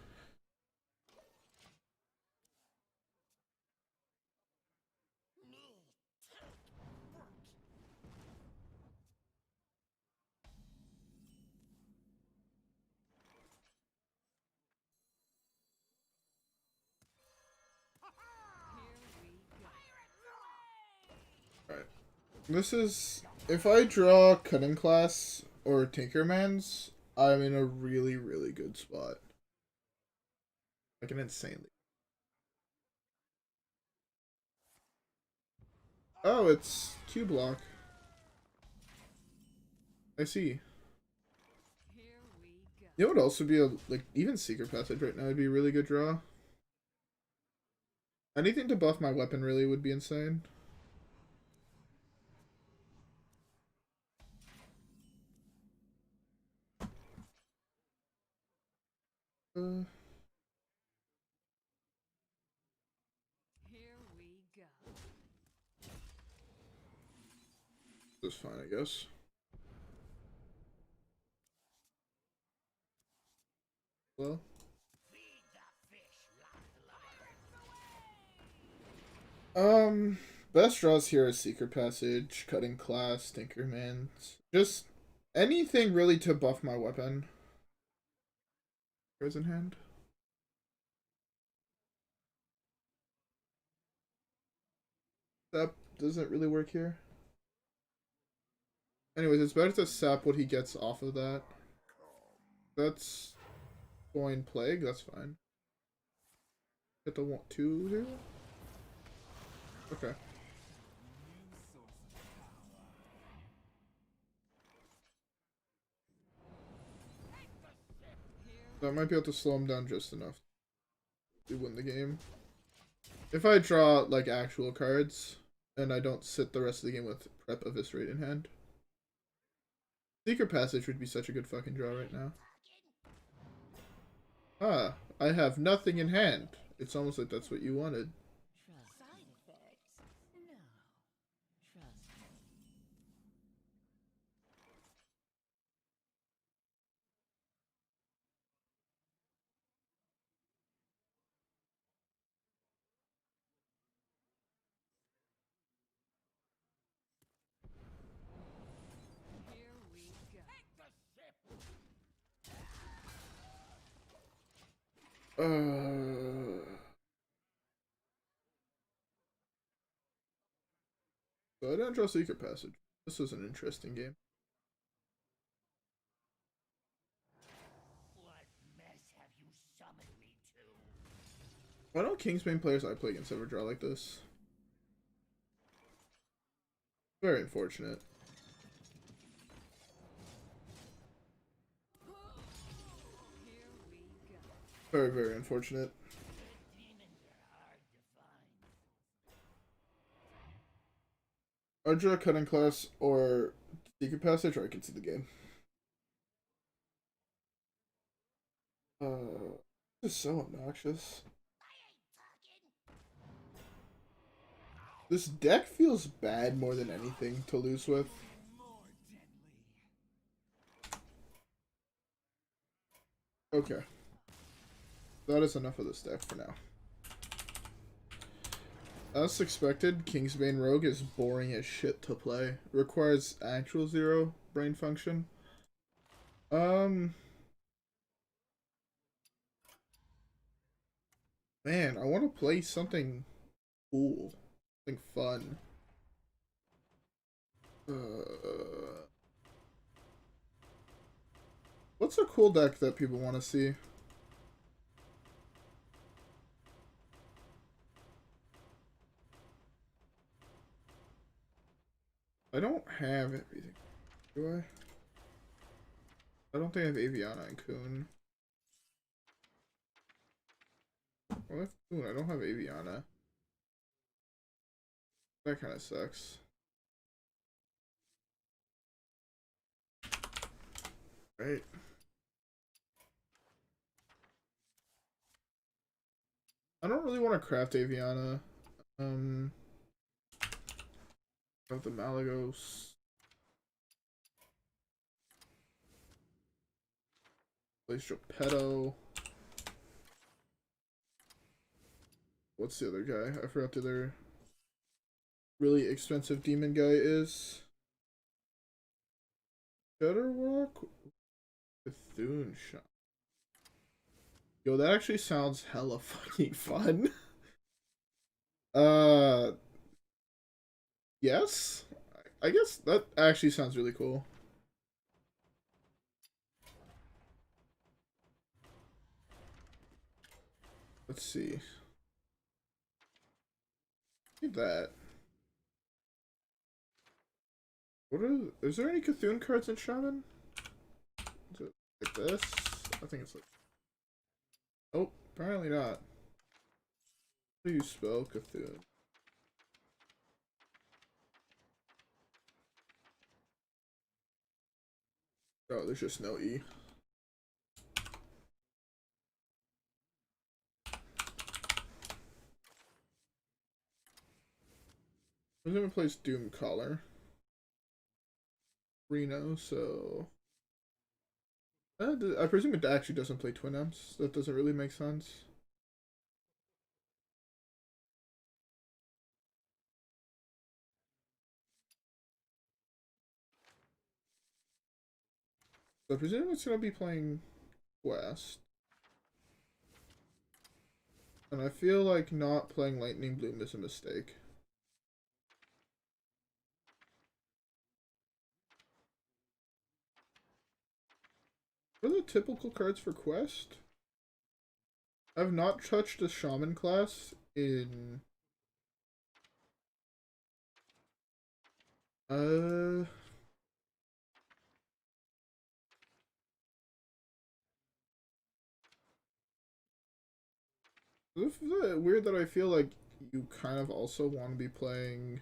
we go. Alright. This is... If I draw Cutting Class or Tinkerman's, I'm in a really, really good spot. Like an insanely... Oh, it's Q-Block. I see. Here we go. You know what else would be a... Like, even Secret Passage right now would be a really good draw. Anything to buff my weapon really would be insane. Uh... Here we go. That's fine, I guess. Well. Best draws here is Secret Passage, Cutting Class, Tinkerman. Just anything really to buff my weapon. Cards in hand. That doesn't really work here. Anyways, it's better to sap what he gets off of that. That's Void Plague, that's fine. Get the 2 here? Okay. So I might be able to slow him down just enough to win the game. If I draw, like, actual cards, and I don't sit the rest of the game with Prep Eviscerate in hand. Secret Passage would be such a good fucking draw right now. Ah, I have nothing in hand. It's almost like that's what you wanted. Side effects? No. Trust me. Here we go. So I didn't draw Secret Passage. This was an interesting game. What mess have you summoned me to? Why don't Kingsbane players I play against ever draw like this? Very unfortunate. Here we go. Very, very unfortunate. Demons are hard to find. I draw Cutting Class or Secret Passage, or I can see the game. This is so obnoxious. This deck feels bad more than anything to lose with. More deadly. Okay. That is enough of this deck for now. As expected, Kingsbane Rogue is boring as shit to play. Requires actual 0 brain function. Man, I want to play something cool. Something fun. What's a cool deck that people want to see? I don't have everything, do I? I don't think I have Aviana and Kun. Well, I have Kun. I don't have Aviana. That kind of sucks. Right. I don't really want to craft Aviana. Of the Malagos. Place Geppetto. What's the other guy? I forgot the other really expensive demon guy is. Shutterwalk? Bethune Shop. Yo, that actually sounds hella fucking fun. Uh, yes? I guess that actually sounds really cool. Let's see. Look at that. What is there any Cthulhu cards in Shaman? Is it like this? I think it's like. Oh, apparently not. How do you spell Cthulhu? Oh, there's just no E. I'm gonna place Doom Collar. Reno, so. I presume it actually doesn't play Twin Imps. That doesn't really make sense. So I presume it's gonna be playing West. And I feel like not playing Lightning Bloom is a mistake. What are the typical cards for Quest? I've not touched a Shaman class in... Uh... This is weird that I feel like you kind of also want to be playing...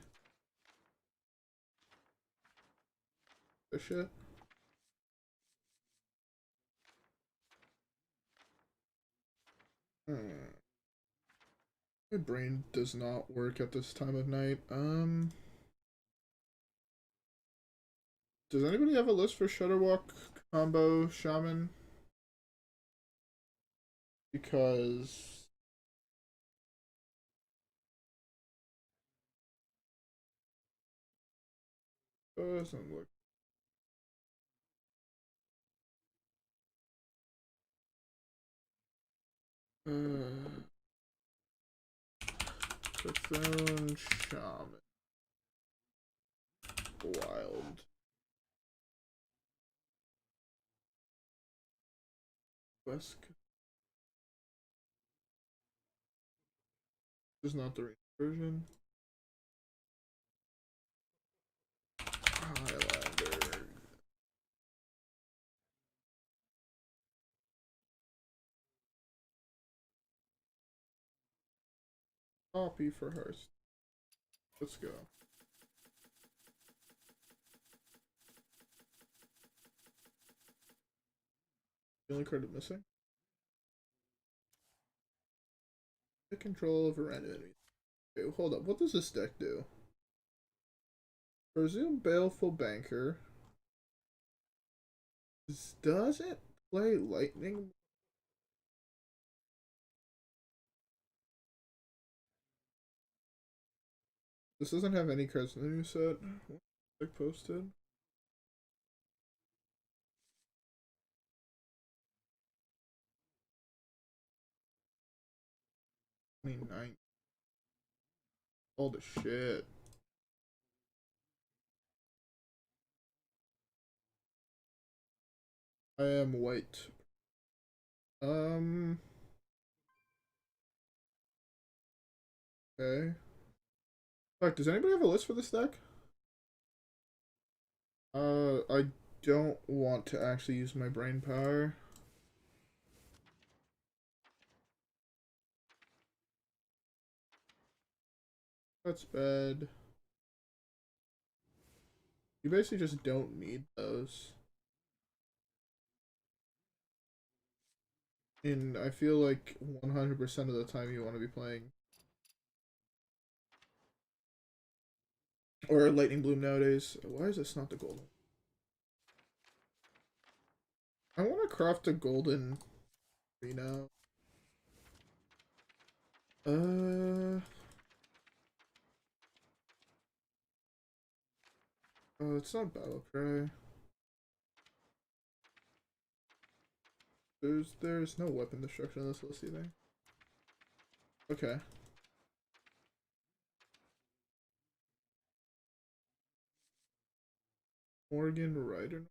this shit. My brain does not work at this time of night. Does anybody have a list for Shutterwalk combo Shaman? Because doesn't look. Cthulhu Shaman. Wild. West. This is not the version. Highlander. Copy for Hearth. Let's go. The only card I'm missing. Take control over random enemies. Okay, hold up. What does this deck do? Presume Baleful Banker. Does it play Lightning? This doesn't have any cards in the new set. Like posted. 29. All the shit. I am white. Okay. Fuck, does anybody have a list for this deck? I don't want to actually use my brain power. That's bad. You basically just don't need those. And I feel like 100% of the time you want to be playing. Or Lightning Bloom nowadays. Why is this not the golden? I want to craft a golden tree now. Oh, it's not Battle Cry. There's no weapon destruction on this list either. Okay. Morgan Rider.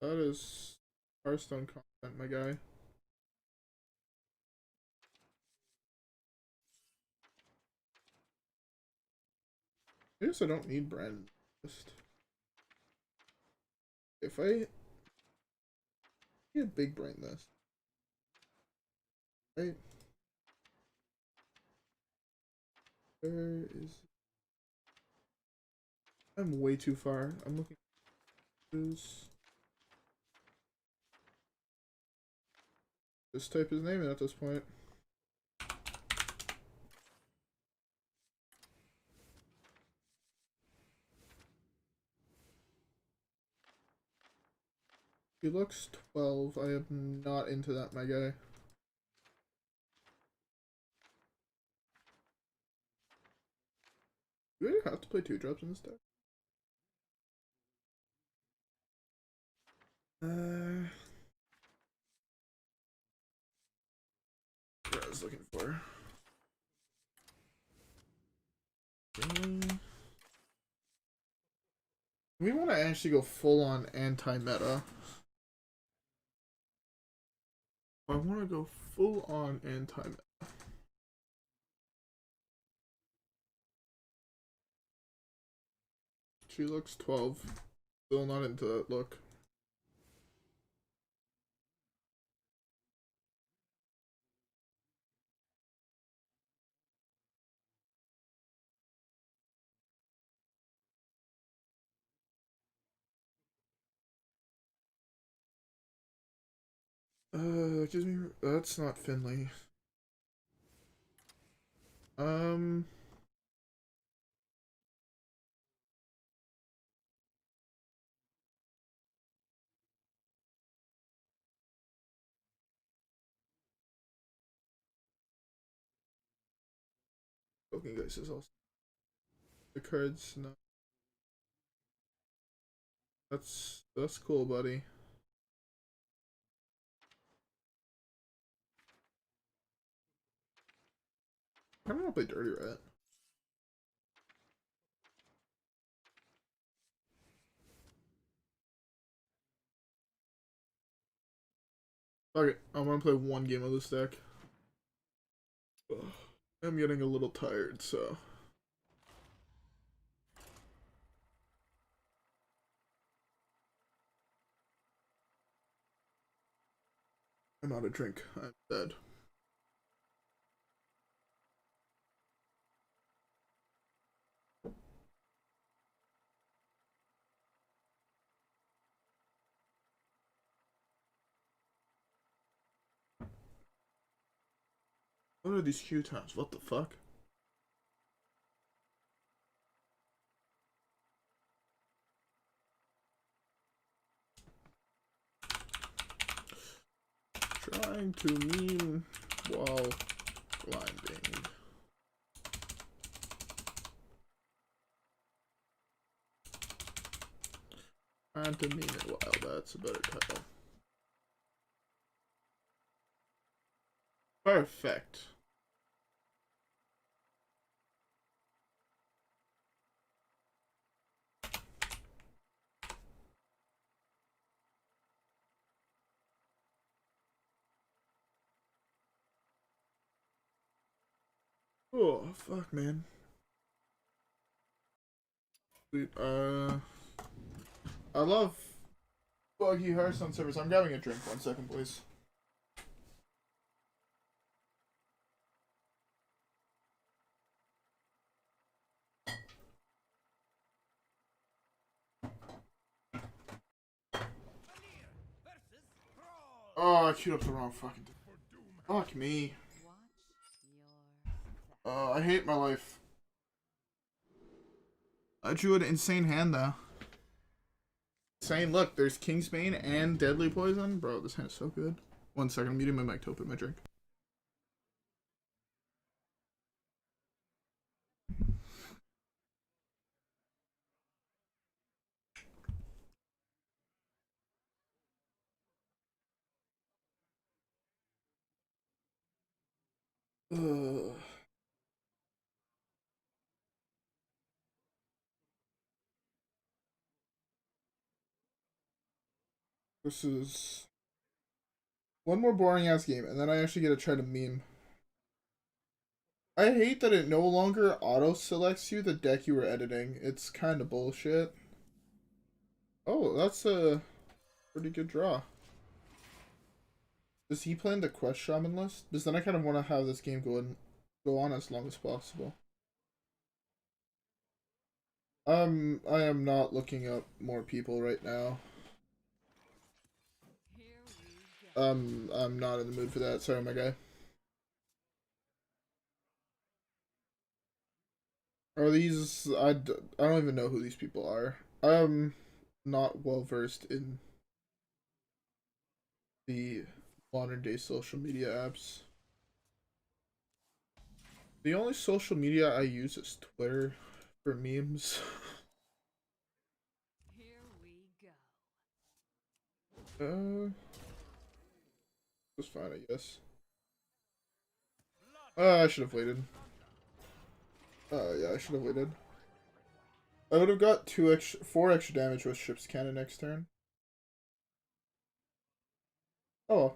That is Hearthstone content, my guy. I guess I don't need brand. Just if I big brain this, right? Where is? I'm way too far. I'm looking. Just type his name in at this point. He looks 12. I am not into that, my guy. Do we have to play 2-drops in this deck? What I was looking for. We want to actually go full on anti-meta. I want to go full on anti-meta. She looks 12. Still not into that look. Gives me. That's not Finley. Um. Broken Guys is also. The cards, no. That's cool, buddy. I don't want to play Dirty Rat. Okay, I want to play one game of this deck. Ugh. I'm getting a little tired, so. I'm out of drink. I'm dead. What are these Q times? What the fuck? Trying to meme while blinding. Trying to meme it while. That's a better title. Perfect. Oh, fuck, man. Sweet. I love buggy Hearthstone servers. I'm grabbing a drink. 1 second, please. Valir versus Thrall. Oh, I queued up the wrong fucking thing. Fuck me. Watch your I hate my life. I drew an insane hand, though. Insane. Look, there's Kingsbane and Deadly Poison. Bro, this hand is so good. 1 second, I'm muting my mic to open my drink. Ugh. This is one more boring ass game, and then I actually get to try to meme. I hate that it no longer auto selects you the deck you were editing. It's kind of bullshit. Oh, that's a pretty good draw. Does he play in the Quest Shaman list? Because then I kind of want to have this game go on as long as possible. I am not looking up more people right now. here we go. I'm not in the mood for that. Sorry, my guy. Are these... I don't even know who these people are. I'm not well versed in the modern day social media apps. The only social media I use is Twitter for memes. Here we go. That's fine, I guess. I should have waited. Yeah, I should have waited. I would have got 4 extra damage with Ship's Cannon next turn. Oh,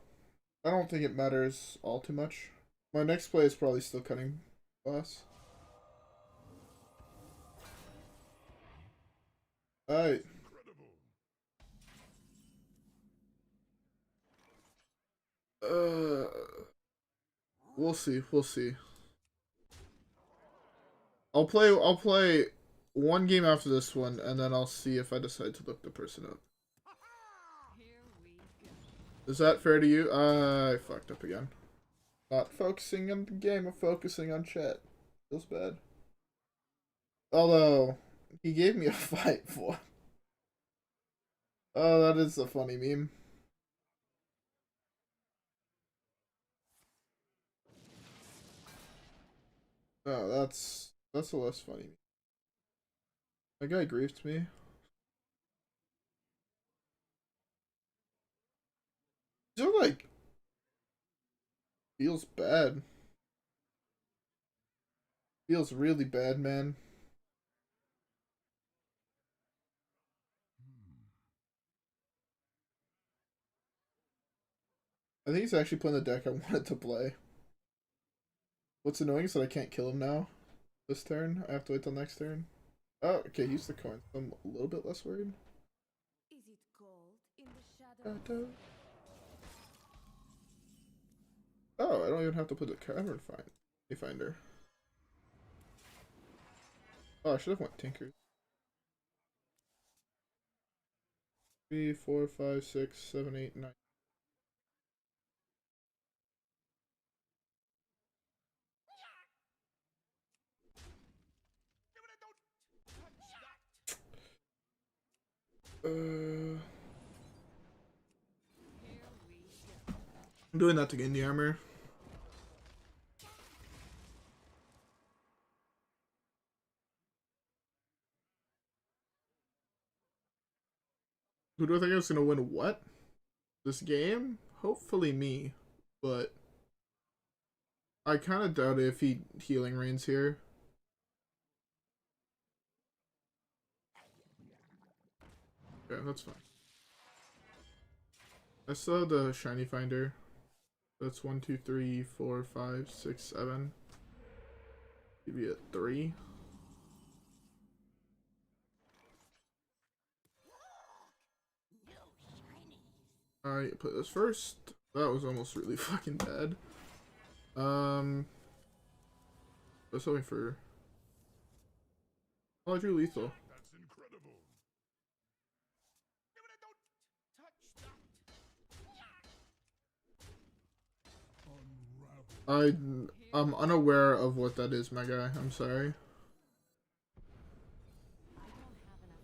I don't think it matters all too much. My next play is probably still Cutting Glass. Alright. We'll see. We'll see. I'll play one game after this one, and then I'll see if I decide to look the person up. Here we go. Is that fair to you? I fucked up again. Not focusing on the game, I'm focusing on chat. Feels bad. Although, he gave me a fight for. Oh, that is a funny meme. Oh, that's a less funny meme. That guy griefed me. Still, like, feels bad. Feels really bad, man. I think he's actually playing the deck I wanted to play. What's annoying is that I can't kill him now. This turn. I have to wait till next turn. Oh, okay, use the coin. I'm a little bit less worried. Is it cold in the shadow? Oh, I don't even have to put the cavern finder. Oh, I should have went Tinker. 3, 4, 5, 6, 7, 8, 9. Here we go. I'm doing that to gain the armor. Who do I think is gonna win what? This game? Hopefully me, but I kind of doubt it if he healing rains here. Okay, that's fine. I still have the shiny finder. That's 1, 2, 3, 4, 5, 6, 7. Give you a 3. Alright, play this first. That was almost really fucking bad. I was hoping for. Oh, I drew lethal. That's incredible. I'm unaware of what that is, my guy. I'm sorry. I don't have enough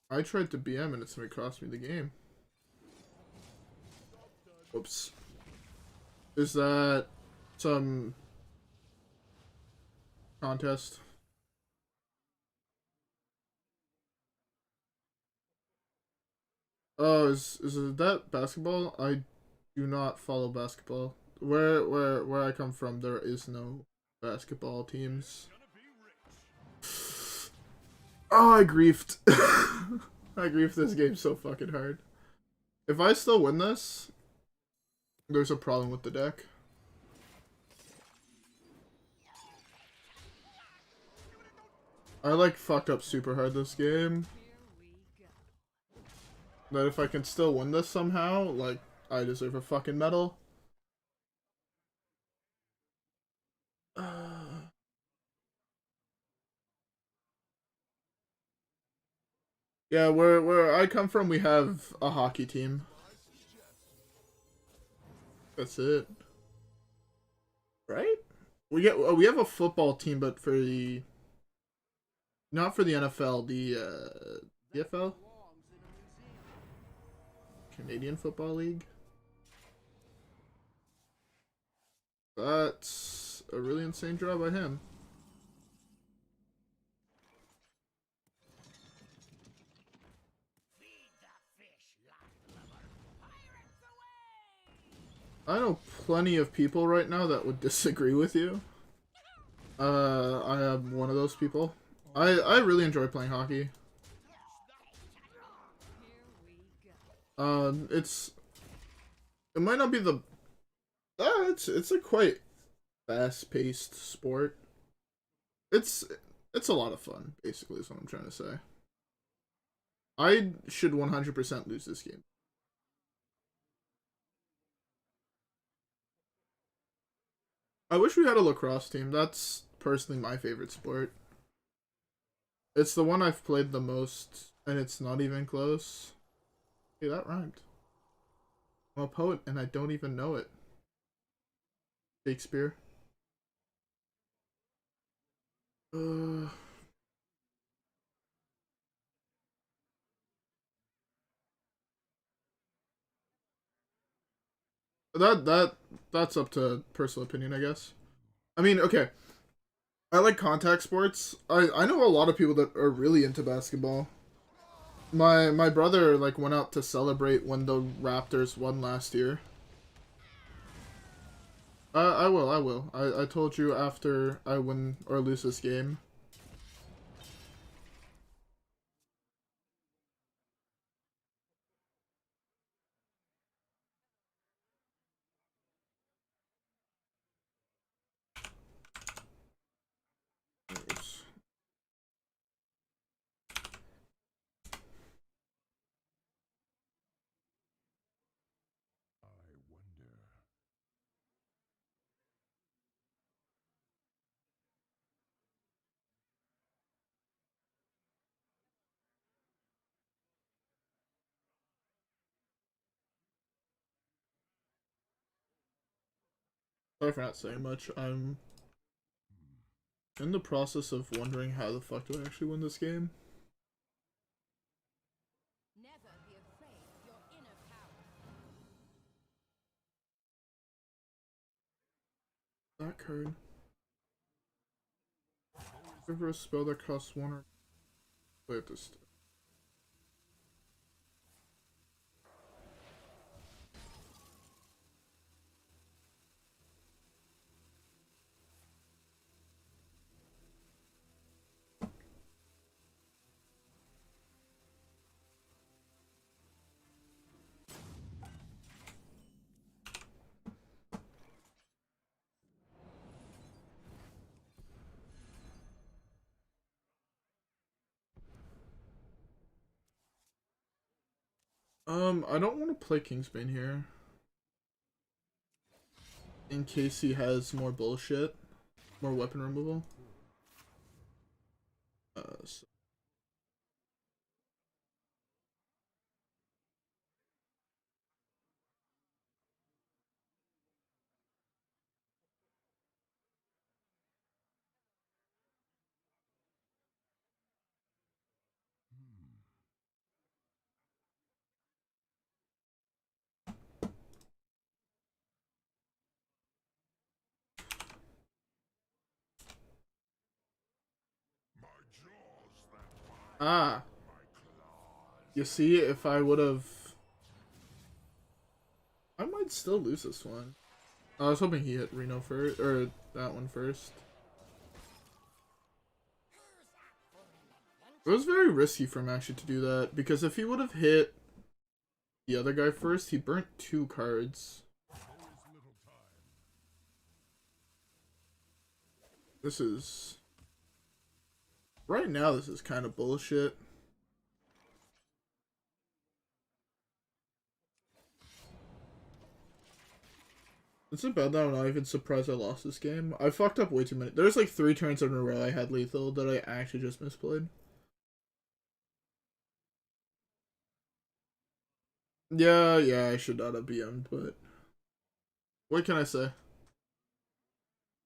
mana. I tried to BM and it's gonna cost me the game. Oops. Is that some contest? Oh, is it that basketball? I do not follow basketball. Where I come from, there is no basketball teams. Oh, I griefed. I griefed this game so fucking hard. If I still win this, there's a problem with the deck. I like fucked up super hard this game. That if I can still win this somehow, like, I deserve a fucking medal. Yeah, where I come from, we have a hockey team. That's it. Right? We have a football team, but for the not for the NFL, the DFL, Canadian Football League. That's a really insane draw by him. I know plenty of people right now that would disagree with you. I am one of those people. I really enjoy playing hockey. It might not be the it's a quite fast-paced sport. It's a lot of fun, basically is what I'm trying to say. I should 100% lose this game. I wish we had a lacrosse team. That's personally my favorite sport. It's the one I've played the most, and it's not even close. Hey, that rhymed. I'm a poet, and I don't even know it. Shakespeare. Uh... That's up to personal opinion, I guess. I mean, okay. I like contact sports. I know a lot of people that are really into basketball. My brother like went out to celebrate when the Raptors won last year. I will. I told you after I win or lose this game. Oops. I wonder. Sorry for not saying much. I'm in the process of wondering how the fuck do I actually win this game. Never be afraid of your inner power. That card. Ever a spell that costs 1 or play at this. I don't want to play Kingsbane here. In case he has more bullshit. More weapon removal. So ah, you see, if I would have, I might still lose this one. I was hoping he hit Reno first, or that one first. It was very risky for him actually to do that, because if he would have hit the other guy first, he burnt 2 cards. This is... Right now, this is kind of bullshit. It's a bad that I'm not even surprised I lost this game. I fucked up way too many. There's like 3 turns in a row I had lethal that I actually just misplayed. Yeah, I should not have BM'd, but what can I say?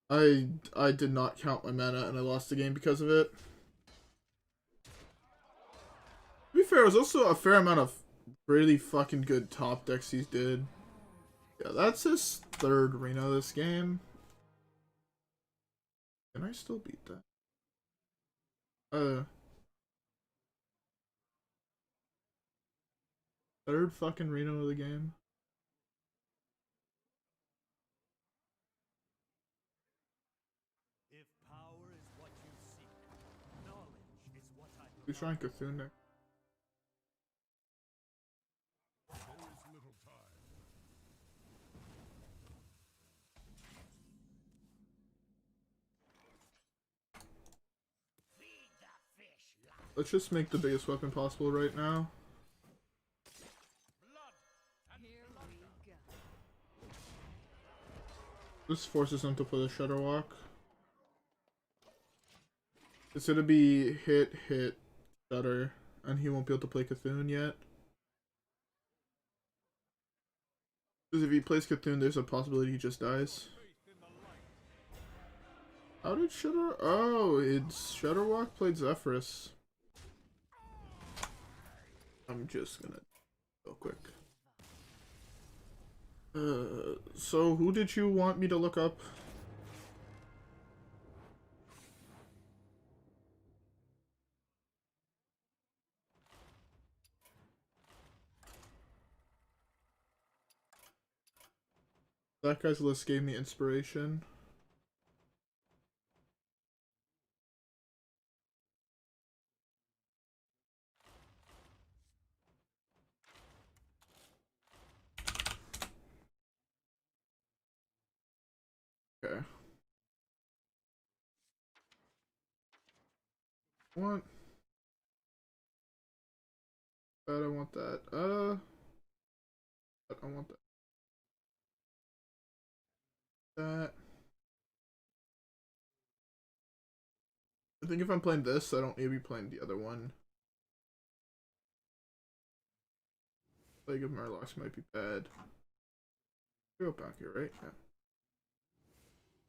I did not count my mana and I lost the game because of it. To be fair, it was also a fair amount of really fucking good top decks he did. Yeah, that's his 3rd Reno this game. Can I still beat that? 3rd fucking Reno of the game. If power is what you seek, knowledge is what I Who's trying Cthulhu next? Let's just make the biggest weapon possible right now. This forces him to play the Shudderwalk. It's gonna be hit, Shudder, and he won't be able to play Cthulhu yet. Because if he plays Cthulhu, there's a possibility he just dies. How did Shudder... Oh, it's Shudderwalk played Zephyrus. I'm just gonna go quick. So who did you want me to look up? That guy's list gave me inspiration. Okay. What? That I want that. I want that. That. I think if I'm playing this, I don't need to be playing the other one. Plague of Murlocs might be bad. Go banker, right? Yeah.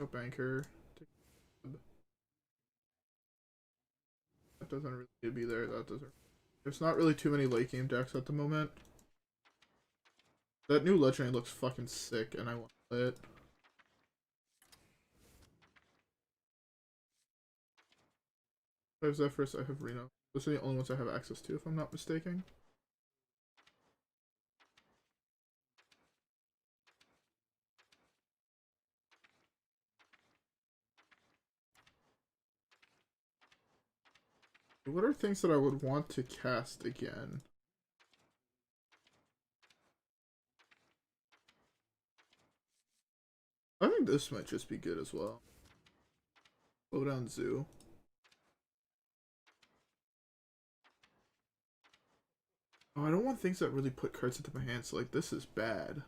Go banker. That doesn't really need to be there. That doesn't. There's not really too many late game decks at the moment. That new legendary looks fucking sick, and I want to play it. I have Zephyrus, I have Reno. Those are the only ones I have access to, if I'm not mistaken. What are things that I would want to cast again? I think this might just be good as well. Slow down Zoo. Oh, I don't want things that really put cards into my hand, so like this is bad.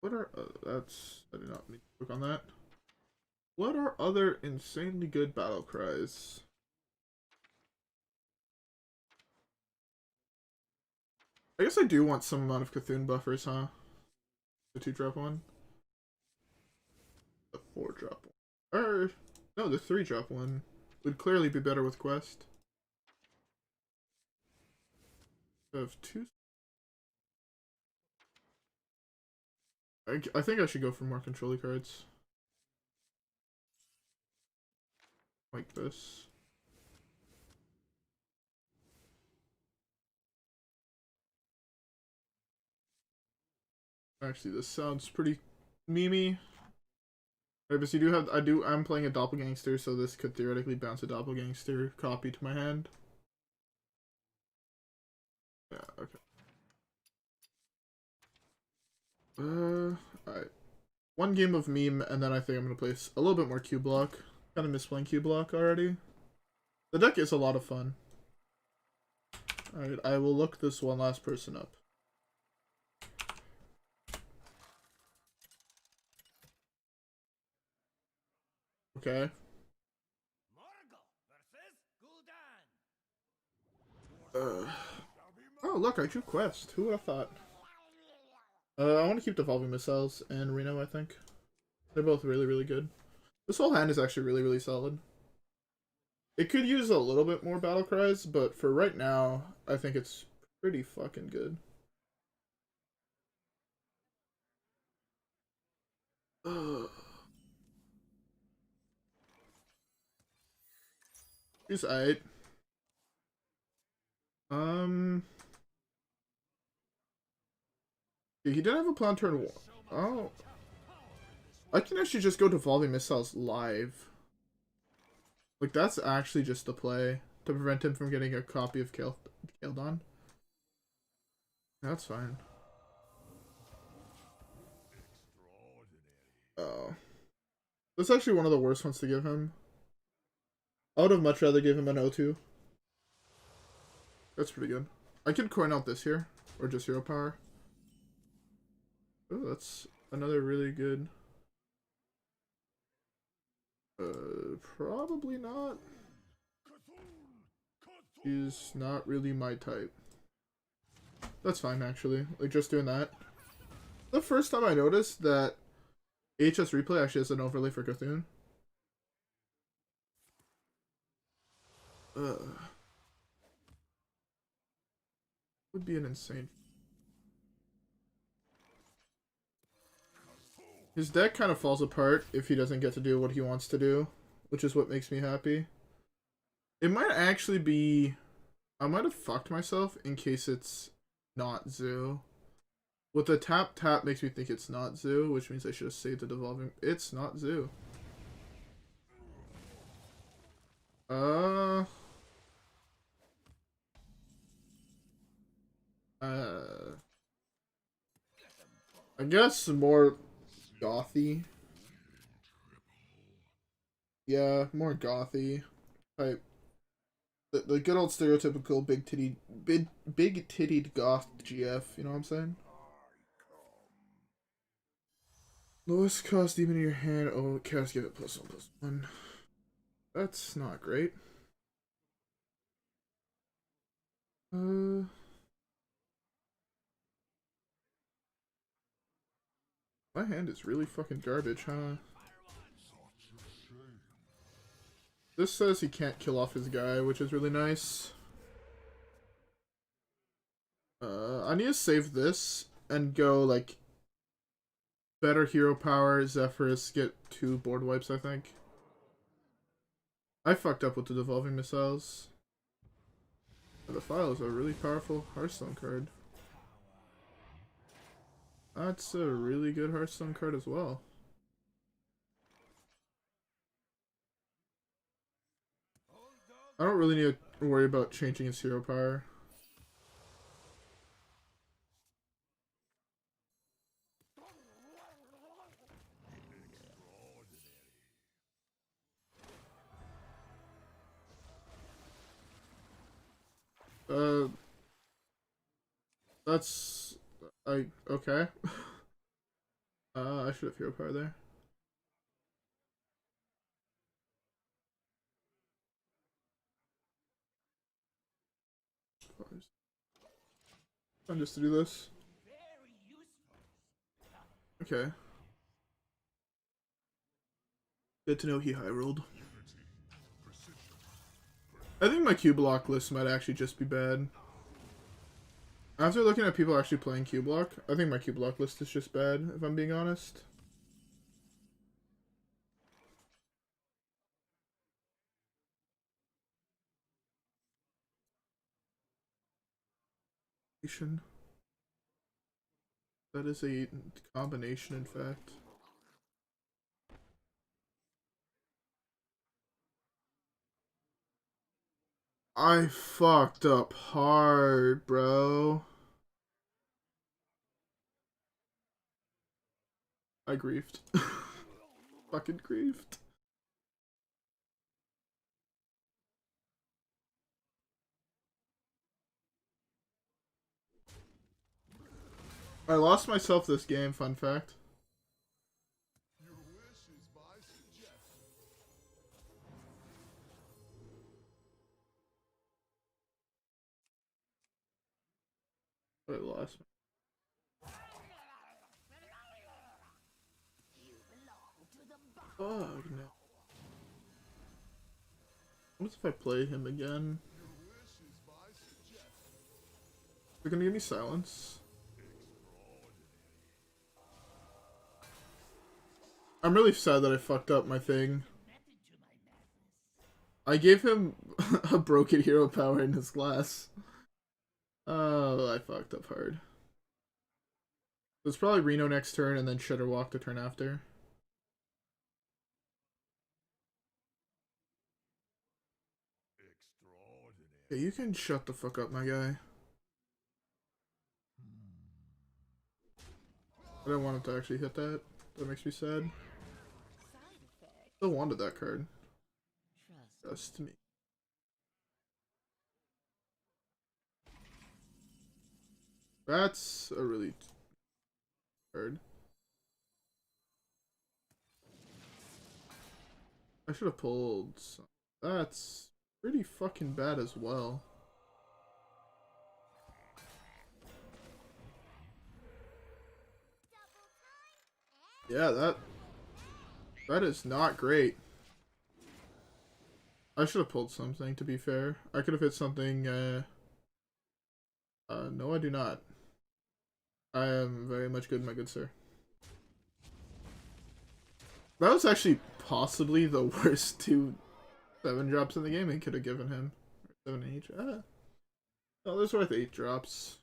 What are that's I did not need to click on that. What are other insanely good battle cries? I guess I do want some amount of Cthulhu buffers, huh? The 2-drop one? The 4-drop one. Or, no, the 3-drop one would clearly be better with Quest. I have 2. I think I should go for more controller cards. Like this. Actually, this sounds pretty memey. Right, but you do have I'm playing a doppelgangster, so this could theoretically bounce a doppelgangster copy to my hand. Yeah, okay. Alright. One game of meme, and then I think I'm gonna play a little bit more Q Block. Kinda miss playing Q Block already. The deck is a lot of fun. Alright, I will look this one last person up. Okay. Morgul versus Gul'dan. Oh, look, I drew Quest. Who would have thought? I want to keep Devolving Missiles and Reno, I think. They're both really, really good. This whole hand is actually really, really solid. It could use a little bit more battle cries, but for right now, I think it's pretty fucking good. He's aight. Yeah, he didn't have a plan turn 1. Oh. I can actually just go Devolving Missiles live. Like, that's actually just the play to prevent him from getting a copy of Kaeldon. That's fine. Oh. That's actually one of the worst ones to give him. I would have much rather give him an O2. That's pretty good. I can coin out this here. Or just Hero Power. Oh, that's another really good... probably not. He's not really my type. That's fine, actually. Like, just doing that. The first time I noticed that HS Replay actually has an overlay for Cthulhu. Would be an insane... His deck kind of falls apart if he doesn't get to do what he wants to do, which is what makes me happy. It might actually be... I might have fucked myself in case it's not Zoo. With the tap makes me think it's not Zoo, which means I should have saved the Devolving... It's not Zoo. I guess more gothy. Yeah, more gothy type. The good old stereotypical big tittied goth GF, you know what I'm saying? Lowest cost demon in your hand. Oh, cast give it +1/+1. That's not great. My hand is really fucking garbage, huh? This says he can't kill off his guy, which is really nice. I need to save this and go, like, better hero power, Zephyrus, get 2 board wipes, I think. I fucked up with the Devolving Missiles. The File is a really powerful Hearthstone card. That's a really good Hearthstone card as well. I don't really need to worry about changing his hero power. Uh, that's okay. I should have hero power there. Fine just to do this. Okay. Good to know he high rolled. I think my Q block list might actually just be bad. After looking at people actually playing Q block, I think my Q block list is just bad, if I'm being honest. That is a combination, in fact. I fucked up hard, bro. I griefed. Fucking griefed. I lost myself this game, fun fact. I lost. Oh no. What if I play him again? They're gonna give me silence. I'm really sad that I fucked up my thing. I gave him a broken hero power in his glass. Oh, I fucked up hard. It's probably Reno next turn and then Shudderwalk the turn after. Yeah, you can shut the fuck up, my guy. I didn't want him to actually hit that. That makes me sad. Still wanted that card. Just me. That's a really card. I should have pulled some. That's pretty fucking bad as well. Yeah, that is not great. I should have pulled something, to be fair. I could have hit something, no I do not. I am very much good, my good sir. That was actually possibly the worst 2 7 drops in the game he could have given him. 7 each. Oh, this worth 8 drops.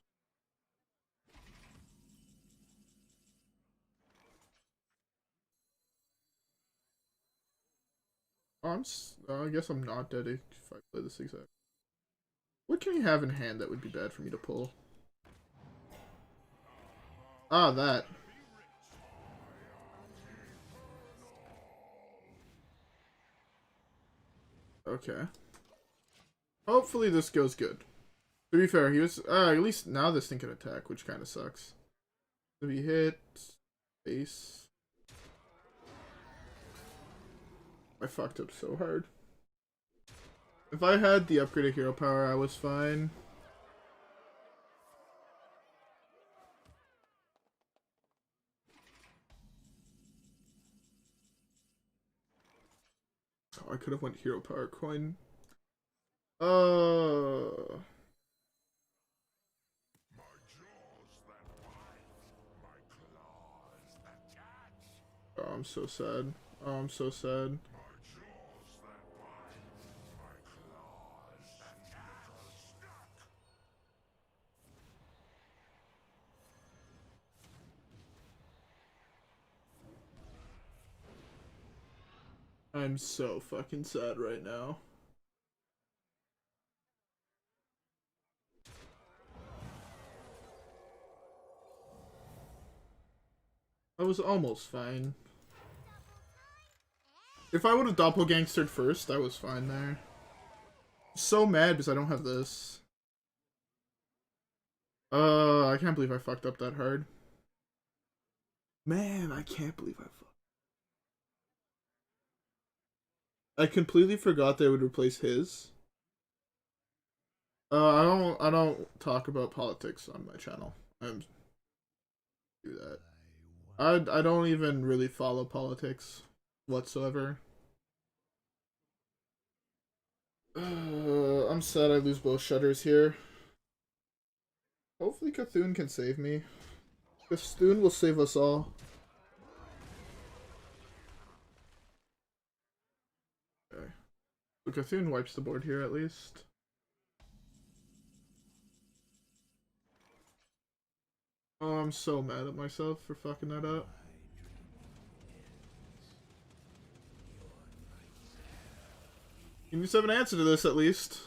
Oh, I guess I'm not dead if I play this exact. What can you have in hand that would be bad for me to pull? Ah, that. Okay. Hopefully this goes good. To be fair, he was at least now this thing can attack, which kind of sucks. If he hit base, I fucked up so hard. If I had the upgraded hero power, I was fine. Oh, I could have went hero power coin. Oh, I'm so sad. Oh, I'm so sad. I'm so fucking sad right now. I was almost fine. If I would have doppelgangstered first, I was fine there. So mad because I don't have this. I can't believe I fucked up that hard. Man, I can't believe I fucked. I completely forgot they would replace his. I don't talk about politics on my channel. I'm do that. I don't even really follow politics whatsoever. I'm sad I lose both shutters here. Hopefully Cthulhu can save me. Cthulhu will save us all. Okay. So Cthulhu wipes the board here at least. Oh, I'm so mad at myself for fucking that up. He needs to have an answer to this at least.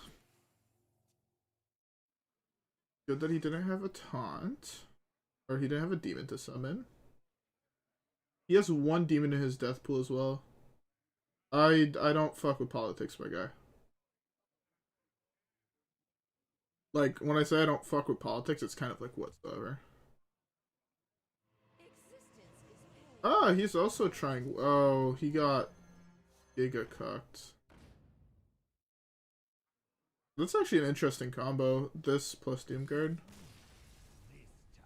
Good that he didn't have a taunt. Or he didn't have a demon to summon. He has one demon in his death pool as well. I don't fuck with politics, my guy. Like, when I say I don't fuck with politics, it's kind of like whatsoever. Ah, he's also trying... Oh, he got Giga cucked. That's actually an interesting combo. This plus Doomguard.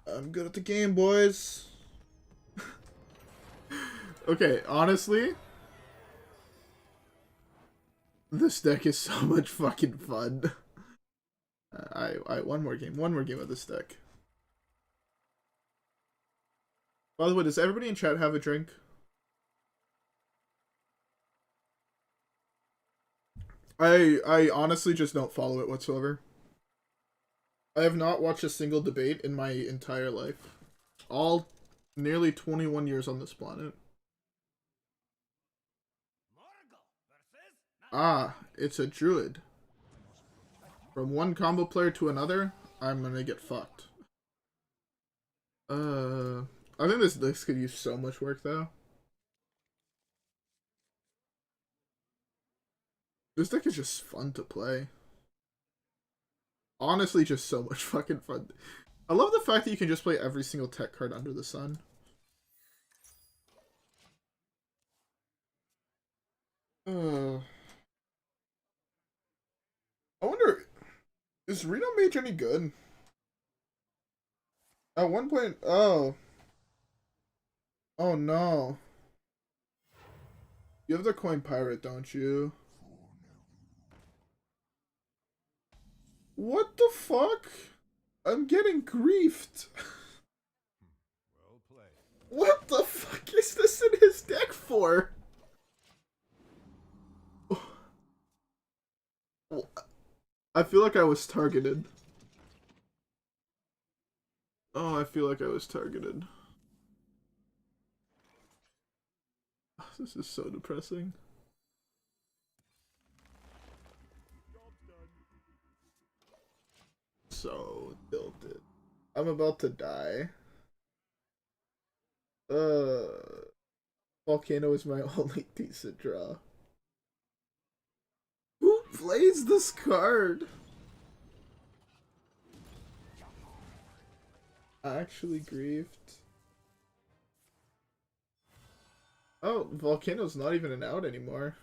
I'm good at the game, boys. Okay, honestly, this deck is so much fucking fun. I one more game of this deck. By the way, does everybody in chat have a drink? I honestly just don't follow it whatsoever. I have not watched a single debate in my entire life. All nearly 21 years on this planet. Ah, it's a druid. From one combo player to another, I'm gonna get fucked. I think this could use so much work though. This deck is just fun to play. Honestly, just so much fucking fun. I love the fact that you can just play every single tech card under the sun. I wonder, is Reno Mage any good? At one point, oh no. You have the coin pirate, don't you? What the fuck? I'm getting griefed. Well played. What the fuck is this in his deck for? I feel like I was targeted. Oh, I feel like I was targeted. This is so depressing. So tilted. I'm about to die. Volcano is my only decent draw. Who plays this card? Actually grieved. Oh, Volcano's not even an out anymore.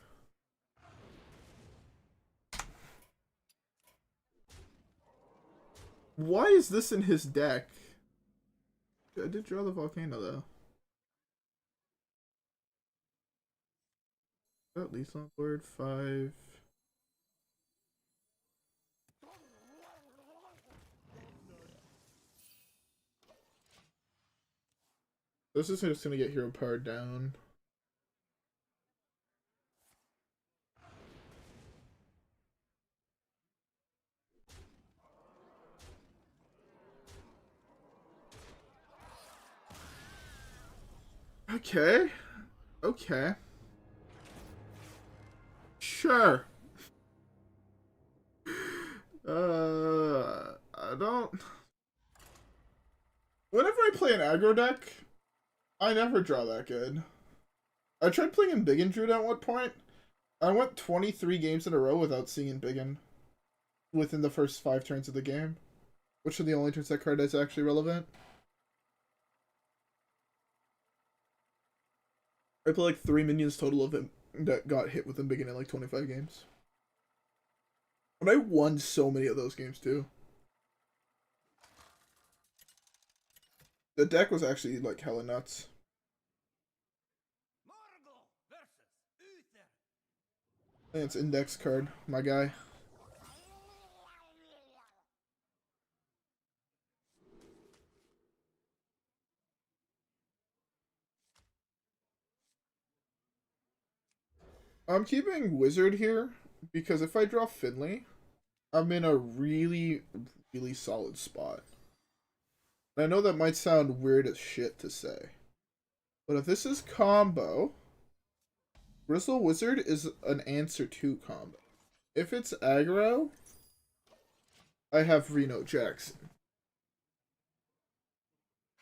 Why is this in his deck? I did draw the Volcano though. At least on board 5. This is just gonna get hero powered down. Okay. Okay. Sure. I don't... Whenever I play an aggro deck, I never draw that good. I tried playing in Biggin Druid at one point. I went 23 games in a row without seeing Biggin within the first 5 turns of the game. which are the only turns that card is actually relevant. I play like 3 minions total of him that got hit with him beginning like 25 games. And I won so many of those games too. The deck was actually like hella nuts. Morgul versus Uther. And it's index card, my guy. I'm keeping Wizard here because if I draw Finley, I'm in a really, really solid spot. And I know that might sound weird as shit to say, but if this is combo, Bristle Wizard is an answer to combo. If it's aggro, I have Reno Jackson.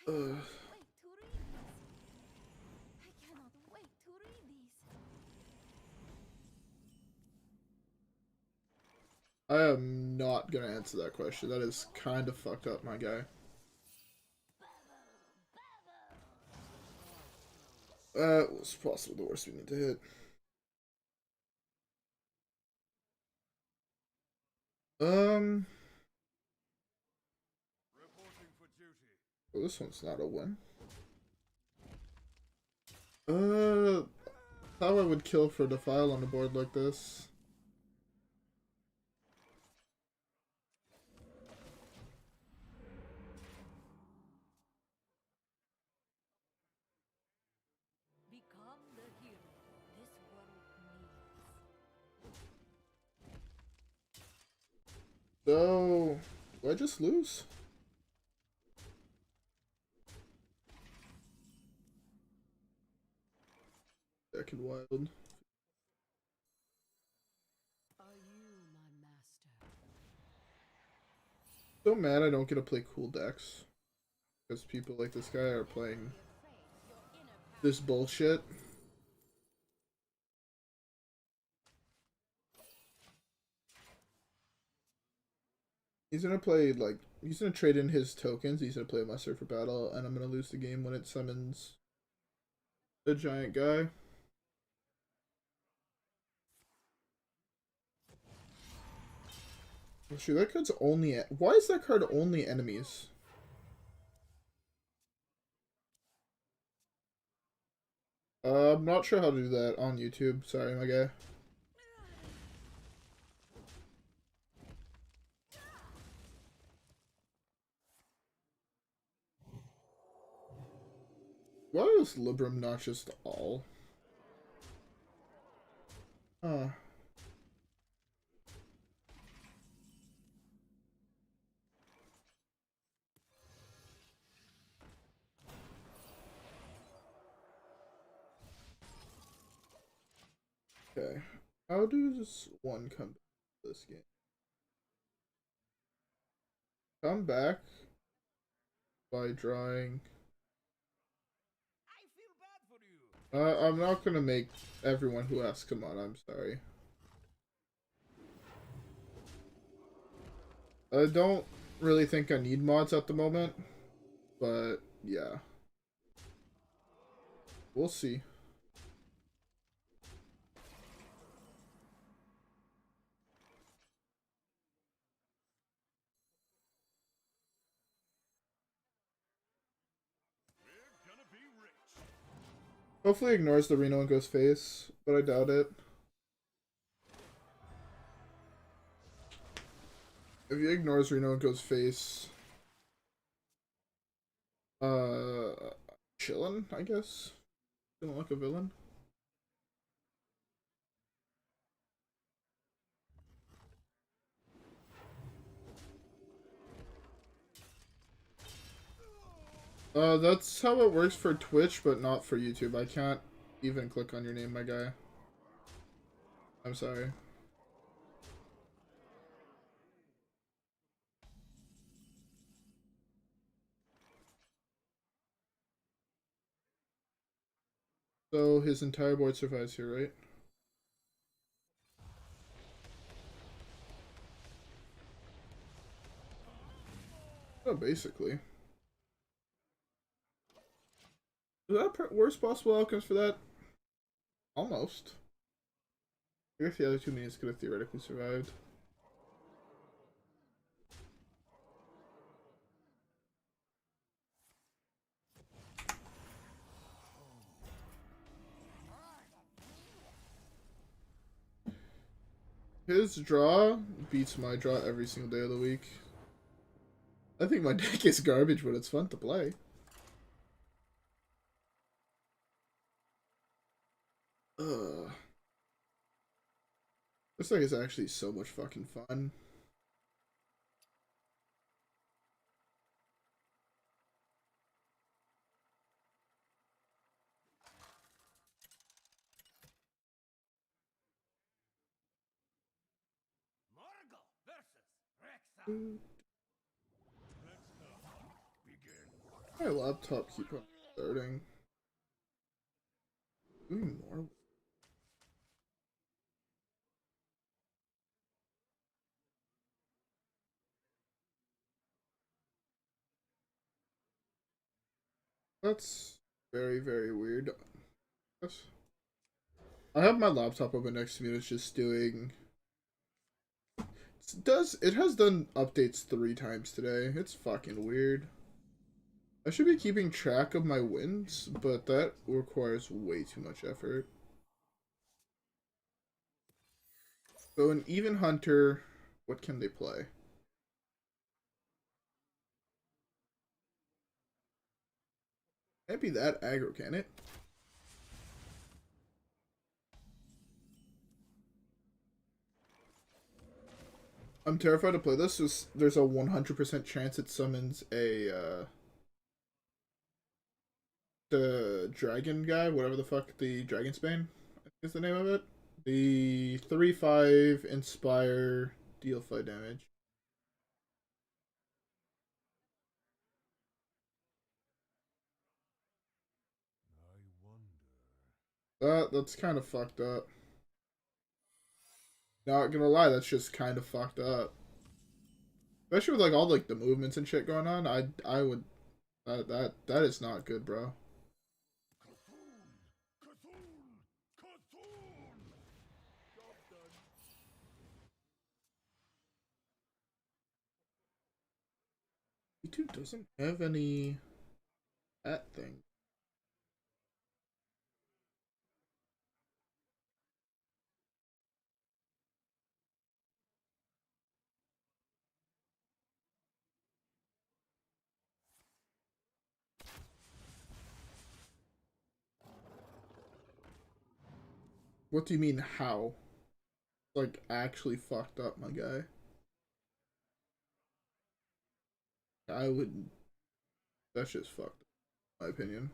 I cannot wait to read this. I cannot wait to read this. I am not gonna answer that question. That is kind of fucked up, my guy. It was possibly the worst we need to hit. Reporting for duty. Well, this one's not a win. How I would kill for Defile on a board like this. Become the hero this world needs. So, do I just lose? Second wild. Are you my master? So mad I don't get to play cool decks. Because people like this guy are playing this bullshit. He's gonna play, like, he's gonna trade in his tokens, he's gonna play a muster for battle, and I'm gonna lose the game when it summons the giant guy. Oh, shoot, that card's only... Why is that card only enemies? I'm not sure how to do that on YouTube. Sorry, my guy. Why is Libram not just all? Huh. Okay. How does one come to this game? Come back by drawing... I feel bad for you. I'm not gonna make everyone who asks come on, I'm sorry. I don't really think I need mods at the moment, but yeah. We'll see. We're gonna be rich. Hopefully ignores the Reno and goes face, but I doubt it. If he ignores Reno and goes face, chillin', I guess. Feeling like a villain. That's how it works for Twitch, but not for YouTube. I can't even click on your name, my guy. I'm sorry. So his entire board survives here, right? Oh, basically. Is that worst possible outcomes for that? Almost. I guess the other two minions could have theoretically survived. His draw beats my draw every single day of the week. I think my deck is garbage, but it's fun to play. Ugh. This deck is actually so much fucking fun. Morgul versus Rexa. My laptop keep on starting. Doing more. That's very, very weird. I have my laptop open next to me and it's just doing it has done updates 3 times today. It's fucking weird. I should be keeping track of my wins, but that requires way too much effort. So an even hunter, what can they play? Can't be that aggro, can it? I'm terrified to play this. There's a 100% chance it summons the dragon guy, whatever the fuck the Dragonsbane is the name of it. The 3/5 inspire deal 5 damage. That's kind of fucked up. Not gonna lie, that's just kind of fucked up. Especially with like all like the movements and shit going on, I would that is not good, bro. YouTube doesn't have any that thing. What do you mean how? Like actually fucked up, my guy. I would. That's just fucked up, in my opinion.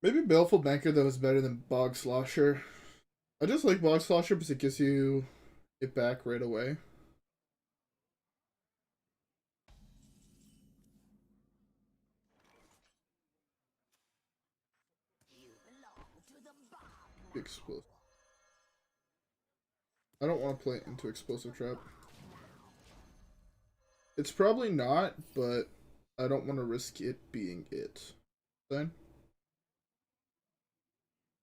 Maybe Baleful Banker though is better than Bog Slosher. I just like Bog Slosher because it gives you it back right away. Explosive. I don't want to play into Explosive Trap. It's probably not, but I don't want to risk it being it. Then,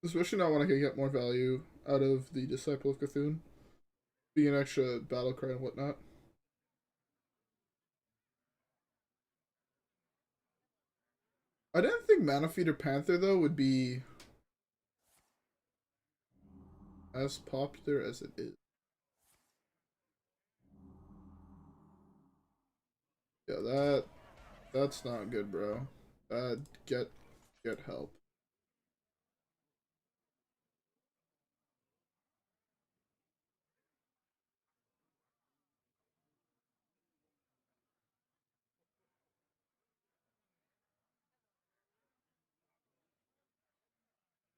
especially not when I can get more value out of the Disciple of Cthulhu, being an extra battle cry and whatnot. I didn't think Mana Feeder Panther though would be as popular as it is. Yeah, that's not good, bro. Get help.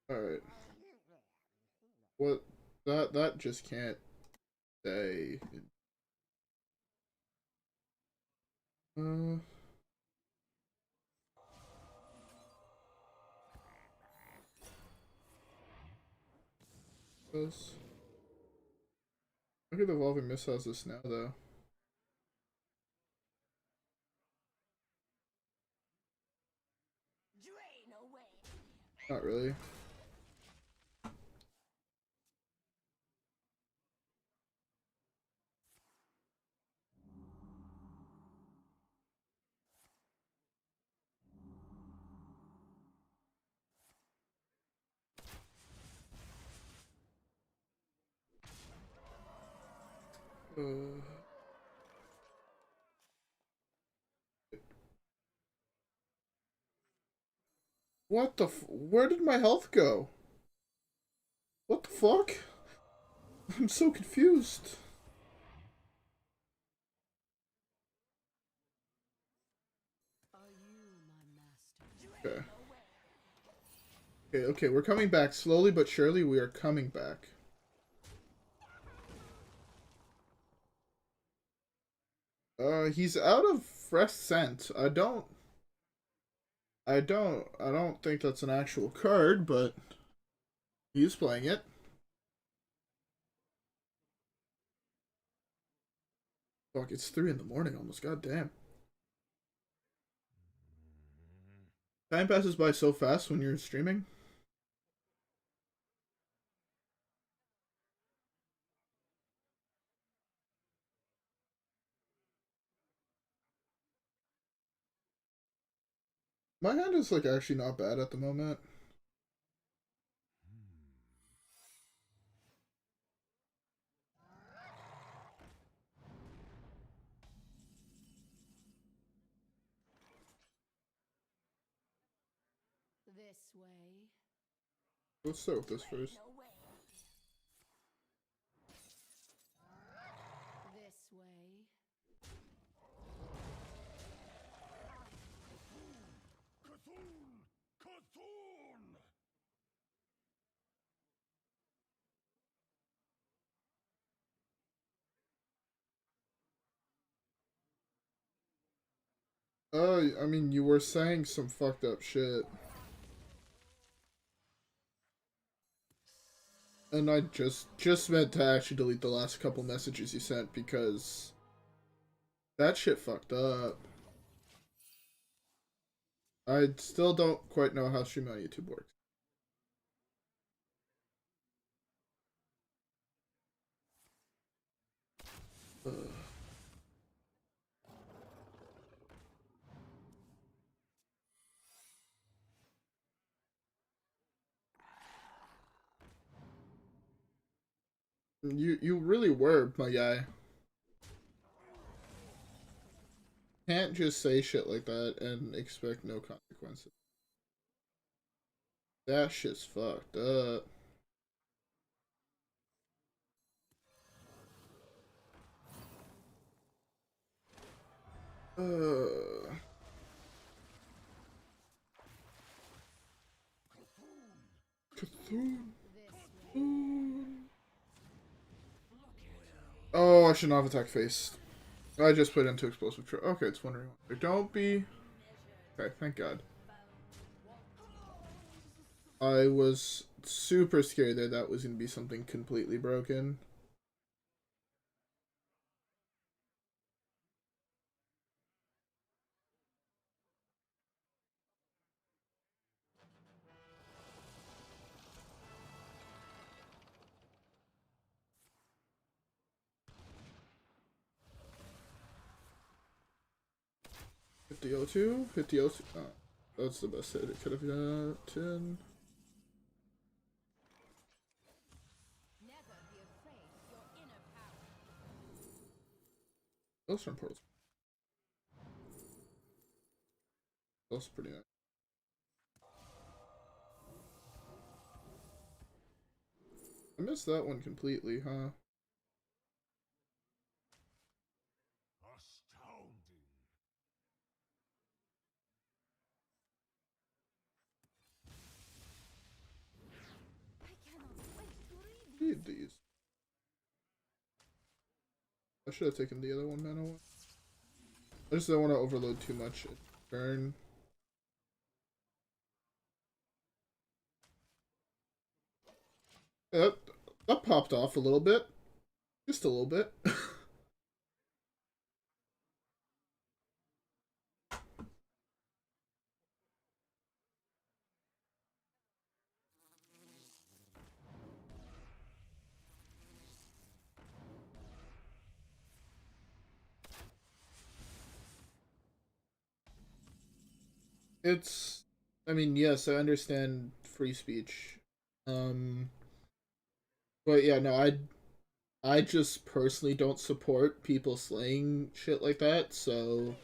All right. What that just can't stay. Uh, this. Look at the evolving missiles this now though. Drain away. Not really. Uh, what the where did my health go? What the fuck? I'm so confused. Are you my master? Okay. Okay, we're coming back slowly but surely. We are coming back. He's out of fresh scent. I don't think that's an actual card, but he's playing it. Fuck, it's 3 in the morning almost. God damn. Time passes by so fast when you're streaming. My hand is like actually not bad at the moment. This way. Let's start with this first. Away. This way. Cthulhu! Cthulhu! I mean, you were saying some fucked up shit. And I just meant to actually delete the last couple messages you sent because that shit fucked up. I still don't quite know how streaming on YouTube works. Ugh. You really were, my guy. Can't just say shit like that and expect no consequences. That shit's fucked up. Uh, Cthulhu. Oh, I should not have attacked face. I just put into explosive trip. Okay, it's wondering. Don't be. Okay, thank God. I was super scared that that was gonna be something completely broken. Hit the O2, hit the O2. Oh, that's the best hit it could have gotten. Never be afraid of your inner power. Those from portals. That's pretty nice. I missed that one completely, huh? Astounding! I cannot wait to read Read these. I should have taken the other one mana one. I just don't want to overload too much. Burn. That, that popped off a little bit. Just a little bit. It's, I mean, yes, I understand free speech. Um, but yeah, no, I just personally don't support people slaying shit like that, so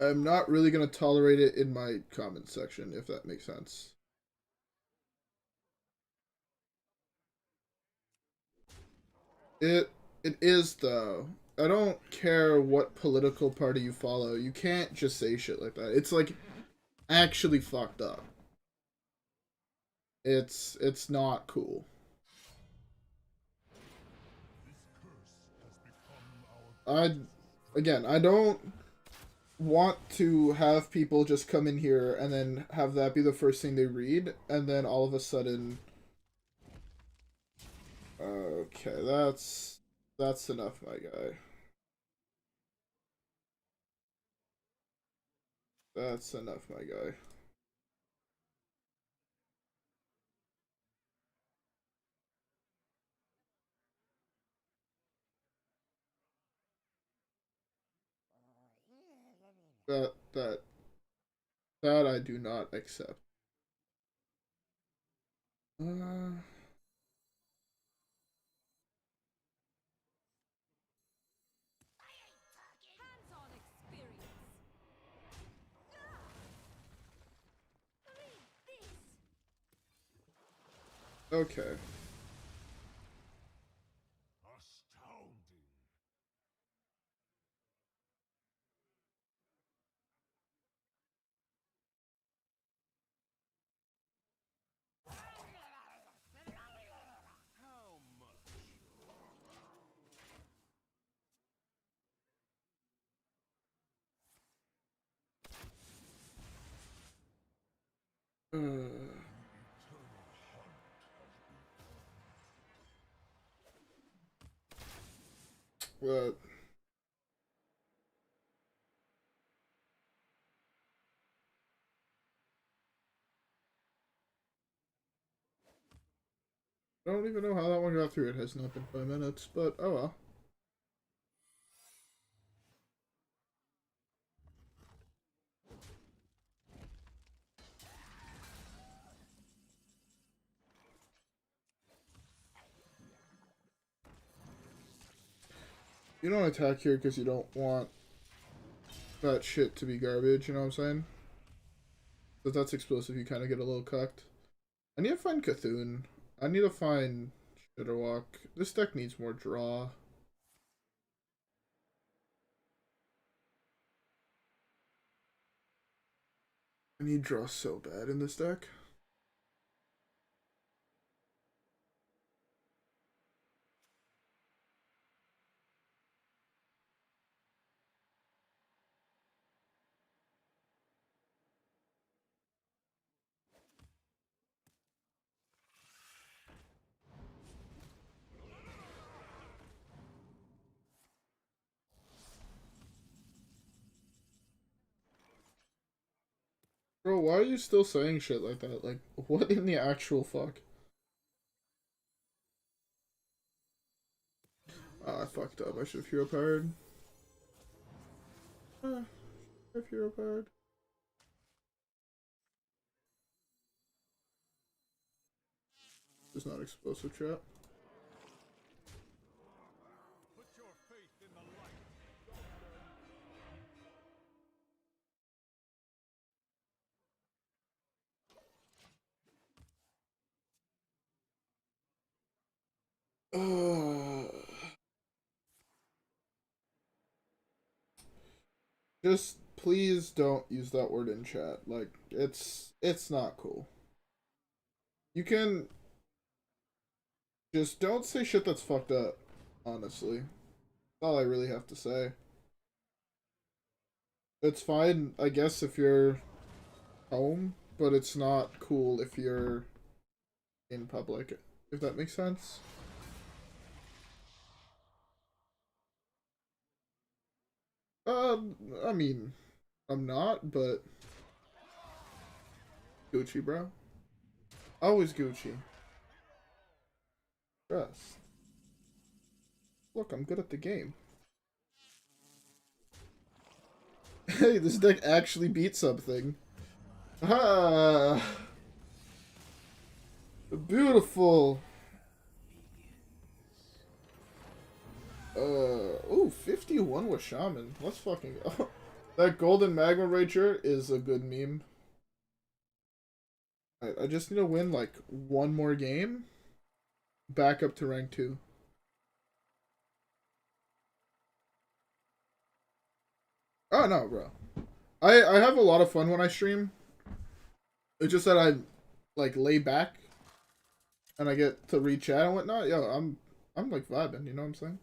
I'm not really gonna tolerate it in my comment section, if that makes sense. It it is though. I don't care what political party you follow. You can't just say shit like that. It's like actually fucked up. It's not cool. I again, I don't want to have people just come in here and then have that be the first thing they read and then all of a sudden okay, that's enough, my guy. That's enough, my guy. That that I do not accept. Uh, Hands-on experience. Read this. okay. Astounding. How much? But I don't even know how that one got through. It has not been 5 minutes, but oh well. You don't attack here because you don't want that shit to be garbage, you know what I'm saying? But that's explosive, you kind of get a little cucked. I need to find Cthulhu. I need to find Shitterwalk. This deck needs more draw. I need draw so bad in this deck. Bro, why are you still saying shit like that? Like, what in the actual fuck? Ah, I fucked up. I should have hero powered. Ah, I have hero powered. It's not explosive trap. Put your faith in the light. Just please don't use that word in chat. Like it's not cool. You can just don't say shit that's fucked up. Honestly, that's all I really have to say. It's fine, I guess, if you're home, but it's not cool if you're in public. If that makes sense. I mean, I'm not, but Gucci, bro. Always Gucci. Trust. Look, I'm good at the game. Hey, this deck actually beat something. Ah, beautiful. Ooh, 51 with Shaman. Let's fucking go. That Golden Magma Rager is a good meme. I just need to win like one more game. Back up to rank 2. Oh no, bro. I have a lot of fun when I stream. It's just that I like lay back and I get to read chat and whatnot. Yo, I'm like vibing, you know what I'm saying?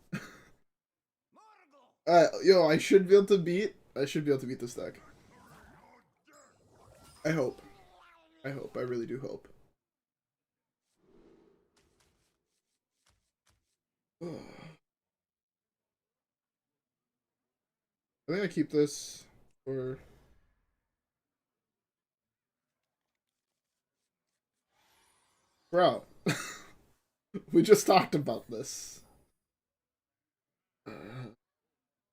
Yo, I should be able to beat this deck. I hope. I hope. I really do hope. I think I keep this for... Bro. We just talked about this.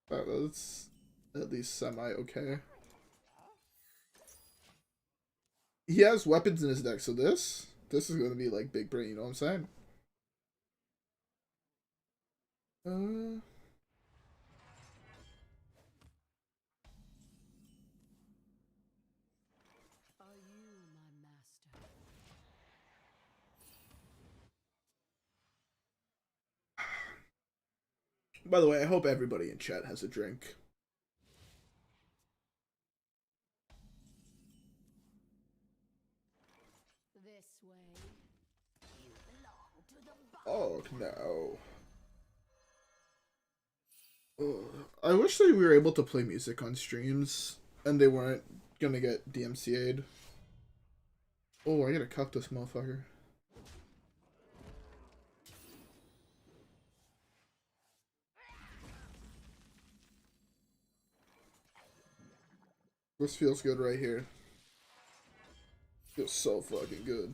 That's at least semi-okay. He has weapons in his deck, so this is going to be like big brain, you know what I'm saying? Are you my master? By the way, I hope everybody in chat has a drink. This way. You belong to the Oh, no. I wish that we were able to play music on streams and they weren't gonna get DMCA'd. Oh, I gotta cuck this motherfucker. This feels good right here. Feels so fucking good.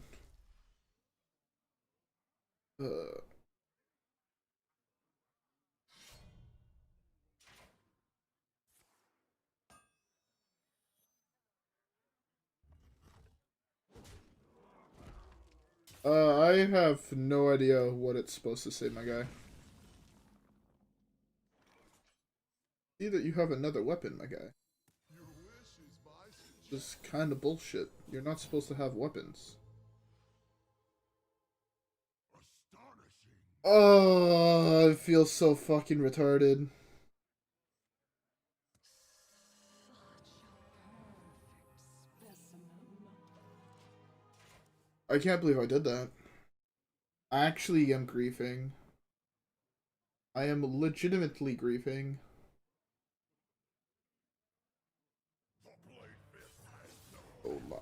I have no idea what it's supposed to say, my guy. See that you have another weapon, my guy. This is kind of bullshit. You're not supposed to have weapons. Oh, it feels so fucking retarded. I can't believe I did that. I actually am griefing. I am legitimately griefing. Oh my.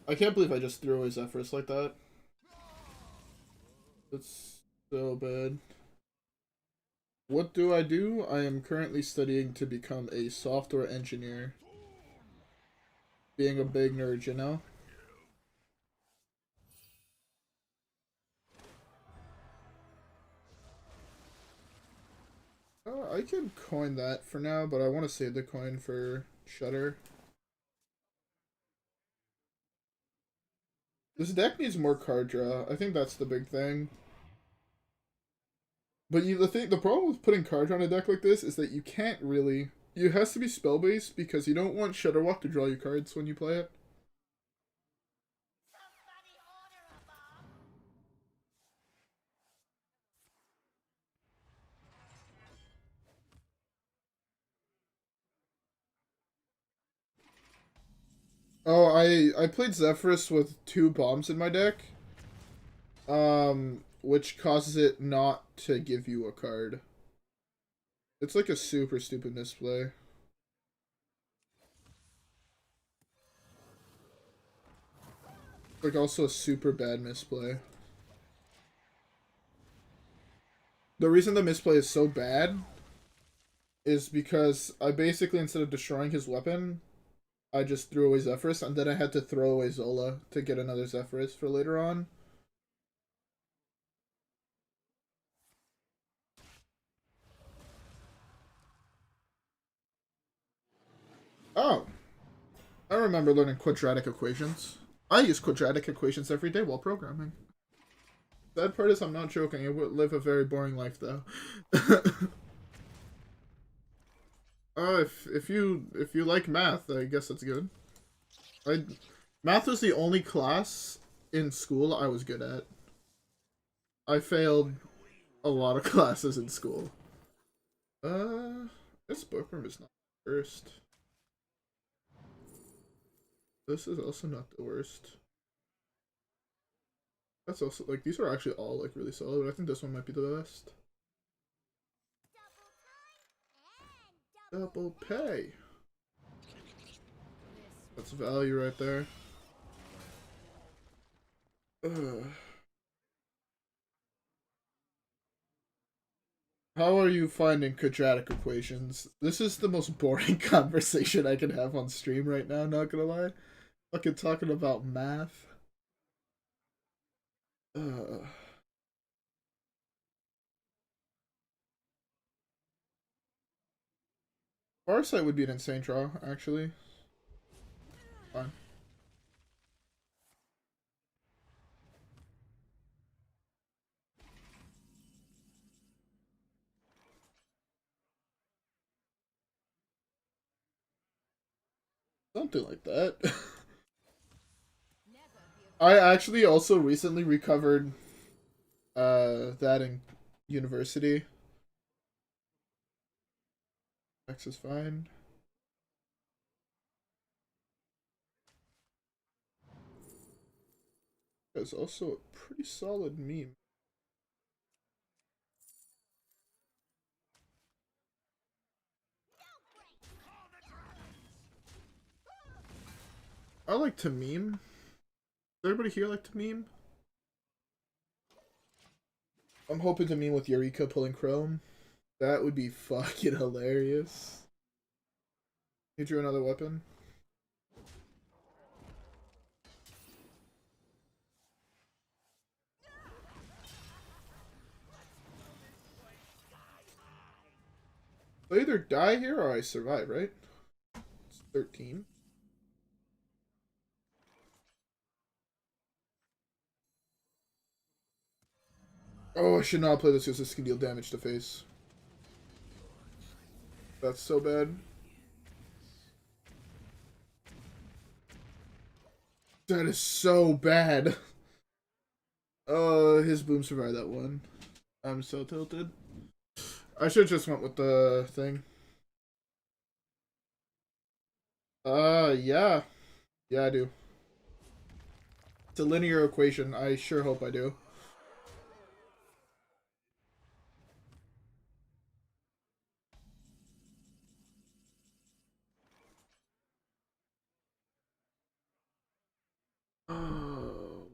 I can't believe I just threw away Zephyrus like that. That's so bad. What do? I am currently studying to become a software engineer. Being a big nerd, you know? I can coin that for now, but I want to save the coin for Shutter. This deck needs more card draw. I think that's the big thing. But the problem with putting card draw on a deck like this is that you can't really... It has to be spell based because you don't want Shutterwalk to draw you cards when you play it. Oh, I played Zephyrus with 2 bombs in my deck. Which causes it not to give you a card. It's like a super stupid misplay. Like also a super bad misplay. The reason the misplay is so bad is because I basically, instead of destroying his weapon, I just threw away Zephyrus, and then I had to throw away Zola to get another Zephyrus for later on. Oh, I remember learning quadratic equations. I use quadratic equations every day while programming. Bad part is I'm not joking. I would live a very boring life though. if you like math, I guess that's good. Math was the only class in school I was good at. I failed a lot of classes in school. This bookworm is not the worst. This is also not the worst. That's also, like, these are actually all, like, really solid, but I think this one might be the best. Double pay. That's value right there. Ugh. How are you finding quadratic equations? This is the most boring conversation I can have on stream right now, not gonna lie. Fucking talking about math. Farsight would be an insane draw, actually. Fine. Something like that. I actually also recently recovered that in university. X is fine. That's also a pretty solid meme. I like to meme. Does everybody here like to meme? I'm hoping to meme with Eureka pulling Chrome. That would be fucking hilarious. He drew another weapon. I either die here or I survive, right? It's 13. Oh, I should not play this because this can deal damage to face. That's so bad. That is so bad. His boom survived that one. I'm so tilted. I should just went with the thing. Yeah. Yeah, I do. It's a linear equation. I sure hope I do. Oh.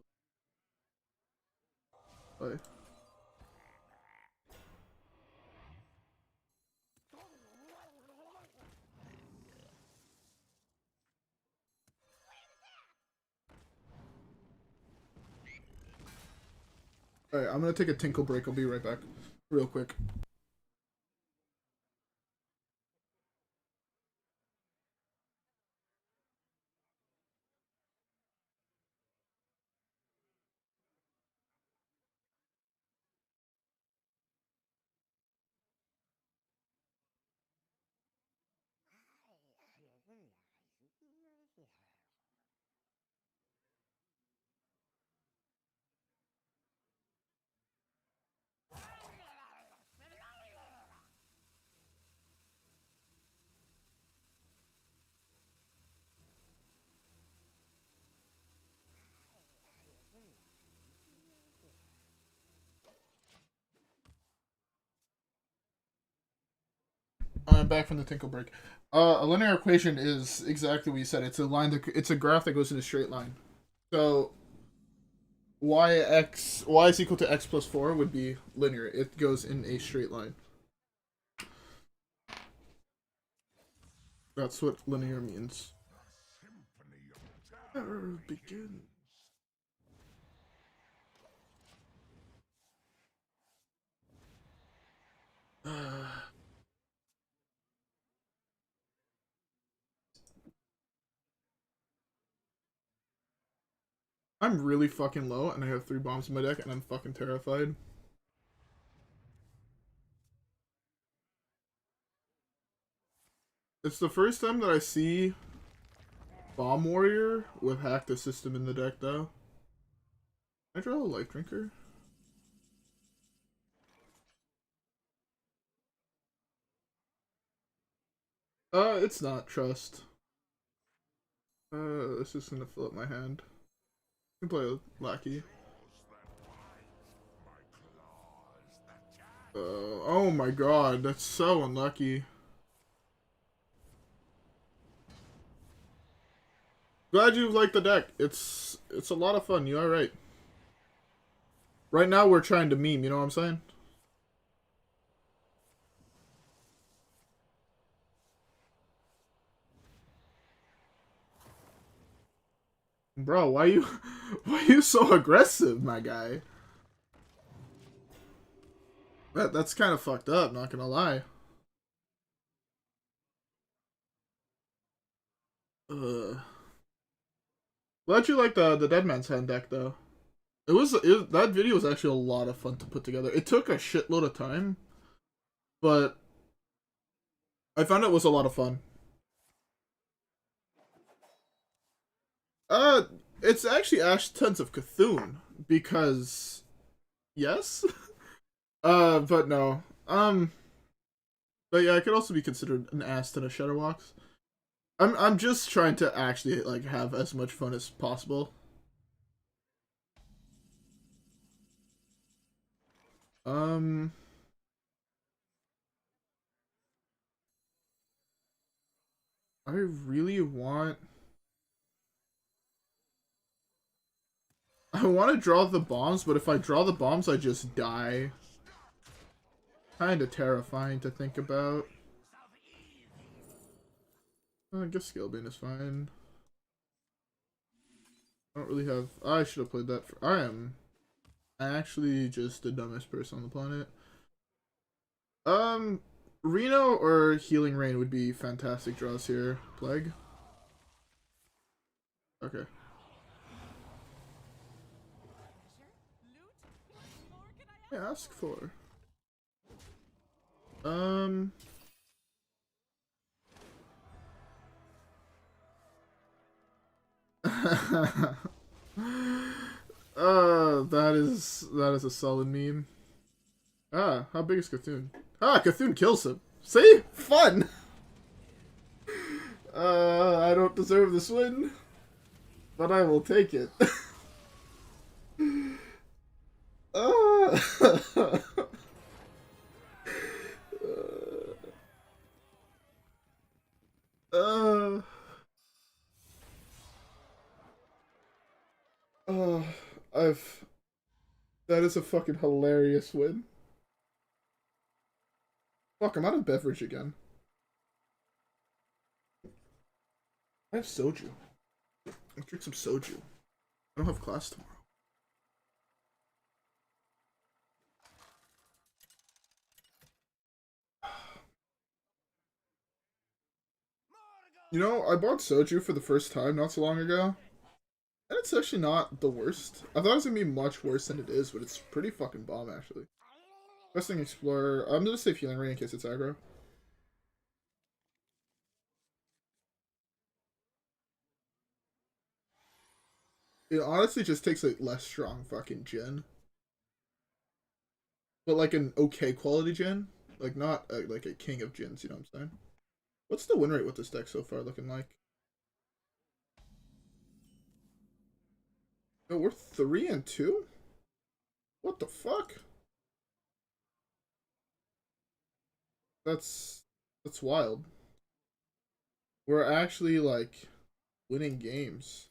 Bye. Alright, I'm gonna take a tinkle break. I'll be right back. Real quick. I'm back from the tinkle break. A linear equation is exactly what you said. It's a line that it's a graph that goes in a straight line. So y is equal to x plus 4 would be linear. It goes in a straight line. That's what linear means. Begin. I'm really fucking low, and I have 3 bombs in my deck, and I'm fucking terrified. It's the first time that I see Bomb Warrior with Hack the System in the deck, though. Can I draw a Life Drinker? It's not Trust. It's just gonna fill up my hand. I can play a Lackey. Oh my god, that's so unlucky. Glad you like the deck. It's a lot of fun. You are right. Right now we're trying to meme. You know what I'm saying? Bro, why you so aggressive, my guy? That's kind of fucked up. Not gonna lie. Glad you like the Dead Man's Hand deck though. That video was actually a lot of fun to put together. It took a shitload of time, but I found it was a lot of fun. It's actually Ash Tons of Cthulhu because yes. But no. But yeah, it could also be considered an Aston of Shadowwalks. I'm just trying to actually like have as much fun as possible. Um I really want I want to draw the bombs, but if I draw the bombs, I just die. Kind of terrifying to think about. I guess Scalebane is fine. I don't really have... I should have played that. I am actually just the dumbest person on the planet. Reno or Healing Rain would be fantastic draws here. Plague? Okay. Yeah, ask for. That is a solid meme. Ah, how big is Cthulhu? Ah, Cthulhu kills him. See? Fun! I don't deserve this win, but I will take it. uh, uh, uh, I've... That is a fucking hilarious win. Fuck, I'm out of beverage again. I have soju. I'll drink some soju. I don't have class tomorrow. You know, I bought soju for the first time not so long ago. And it's actually not the worst. I thought it was gonna be much worse than it is, but it's pretty fucking bomb, actually. Questing Explorer. I'm gonna save Healing Rain in case it's aggro. It honestly just takes a less strong fucking gen. But like an okay quality gen. Like not like a king of gens, you know what I'm saying? What's the win rate with this deck so far looking like? No, we're 3-2? What the fuck? That's wild. We're actually like winning games.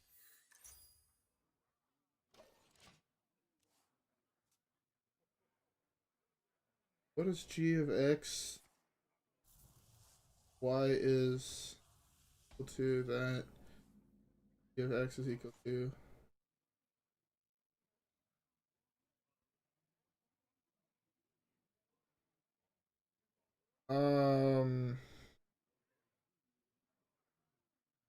What is g of x? Y is equal to that. G of x is equal to.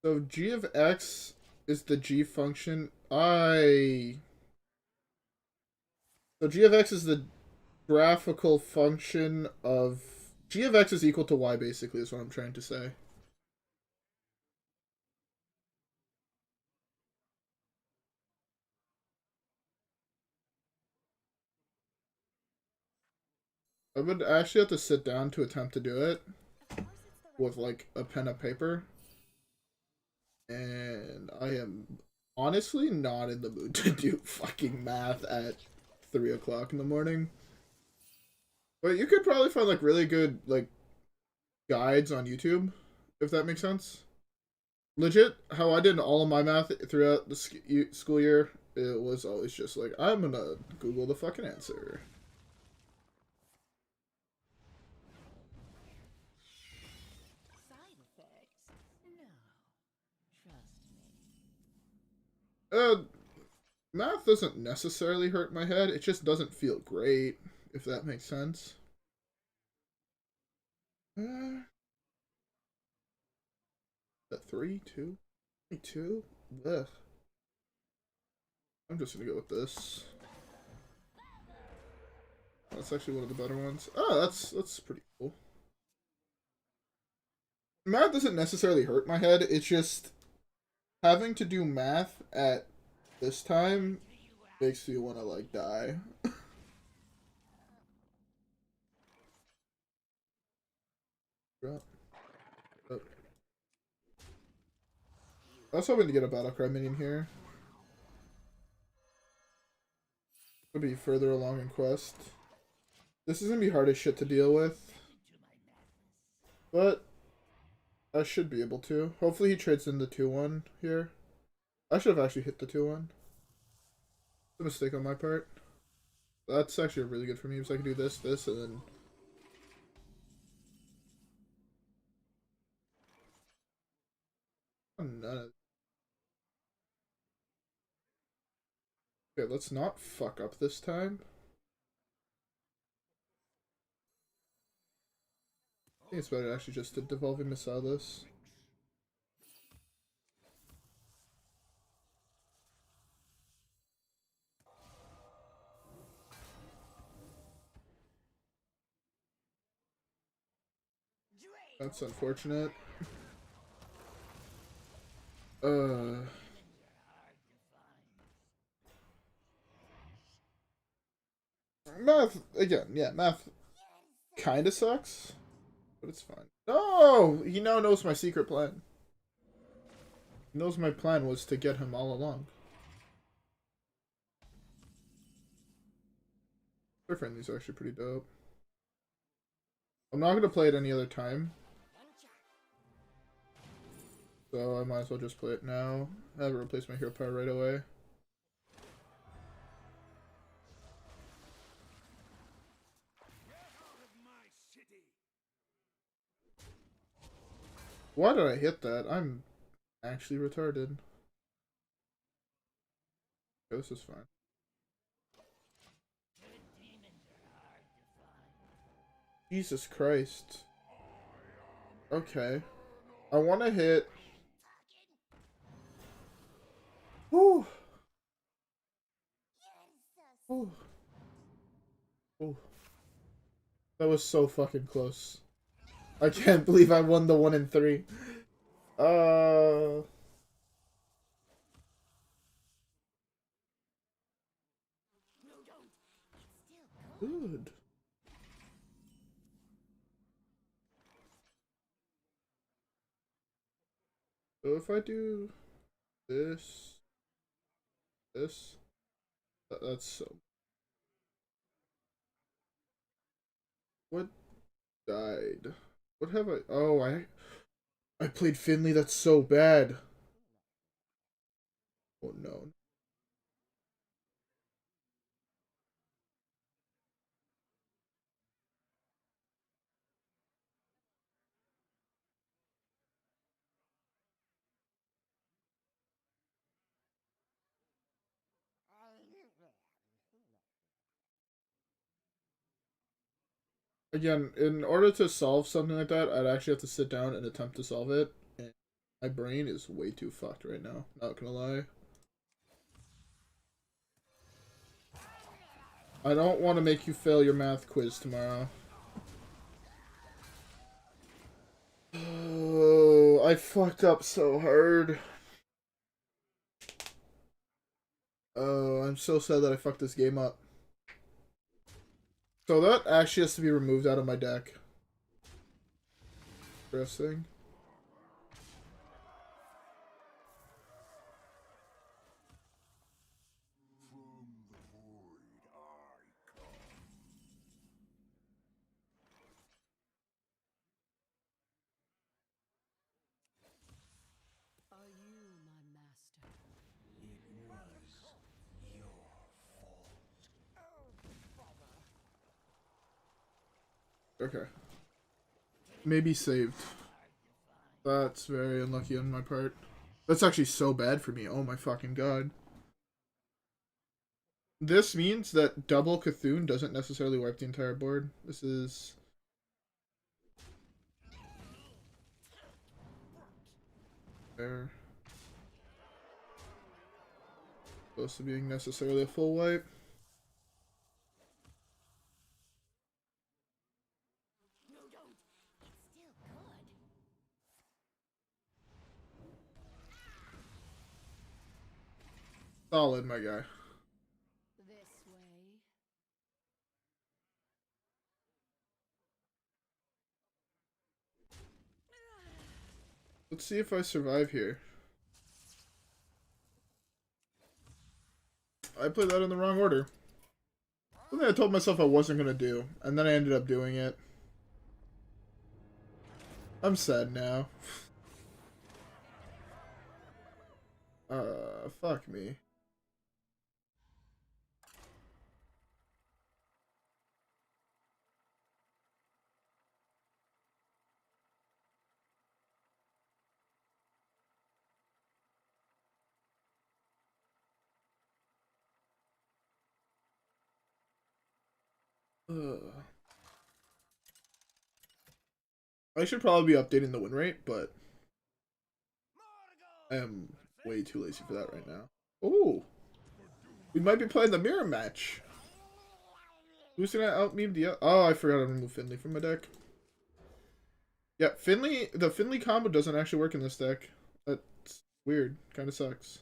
So g of x is the g function. So g of x is the graphical function of g of x is equal to y, basically, is what I'm trying to say. I would actually have to sit down to attempt to do it Of course it's the right with like a pen and paper, and I am honestly not in the mood to do fucking math at 3 o'clock in the morning. But you could probably find like really good like guides on YouTube, if that makes sense. Legit, how I did all of my math throughout the school year, it was always just like, I'm gonna Google the fucking answer. Side effects? No. Trust me. Math doesn't necessarily hurt my head, it just doesn't feel great, if that makes sense. That 3, 2, 2? Ugh. I'm just gonna go with this. That's actually one of the better ones. Oh, that's pretty cool. Math doesn't necessarily hurt my head, it's just having to do math at this time makes me want to like die. Drop. Up. I was hoping to get a Battlecry minion here. Could be further along in quest. This is gonna be hard as shit to deal with, but I should be able to. Hopefully he trades in the 2-1 here. I should have actually hit the 2-1. It's a mistake on my part. That's actually really good for me because I can do this, this, and then... None of... Okay, let's not fuck up this time. I think it's better actually just to Devolving Missile this. That's unfortunate. Math, again, yeah, math kinda sucks, but it's fine. No! He now knows my secret plan. He knows my plan was to get him all along. Their friendly's actually pretty dope. I'm not gonna play it any other time, so I might as well just play it now. Have it replace my hero power right away. Why did I hit that? I'm actually retarded. Okay, this is fine. Jesus Christ. Okay. I want to hit... Whew. Whew. Whew. That was so fucking close. I can't believe I won the 1 in 3. Good. So if I do this, that's so... What died? What have I... Oh, I played Finley, that's so bad. Oh no. again, in order to solve something like that, I'd actually have to sit down and attempt to solve it. And my brain is way too fucked right now. Not gonna lie. I don't want to make you fail your math quiz tomorrow. Oh, I fucked up so hard. Oh, I'm so sad that I fucked this game up. So that actually has to be removed out of my deck. Interesting. Are you my master? Okay. Maybe saved. That's very unlucky on my part. That's actually so bad for me. Oh my fucking god. This means that double Cthulhu doesn't necessarily wipe the entire board. This is... There. Close to being necessarily a full wipe. Solid, my guy. This way. Let's see if I survive here. I played that in the wrong order. Something I told myself I wasn't gonna do, and then I ended up doing it. I'm sad now. Fuck me. I should probably be updating the win rate, but I am way too lazy for that right now. Oh, we might be playing the mirror match. Who's gonna out meme the? Oh, I forgot to remove Finley from my deck. Yeah, Finley. The Finley combo doesn't actually work in this deck. That's weird. Kind of sucks.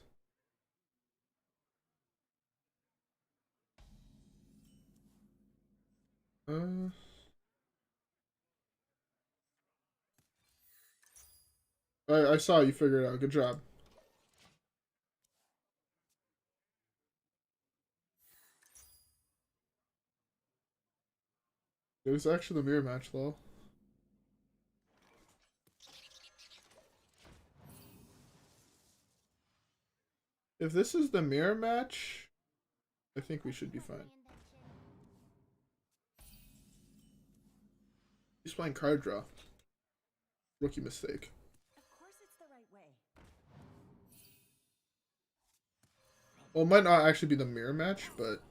I saw you figure it out. Good job. It was actually the mirror match, lol. If this is the mirror match, I think we should be fine. He's playing card draw. Rookie mistake. Of course it's the right way. Well, it might not actually be the mirror match, but...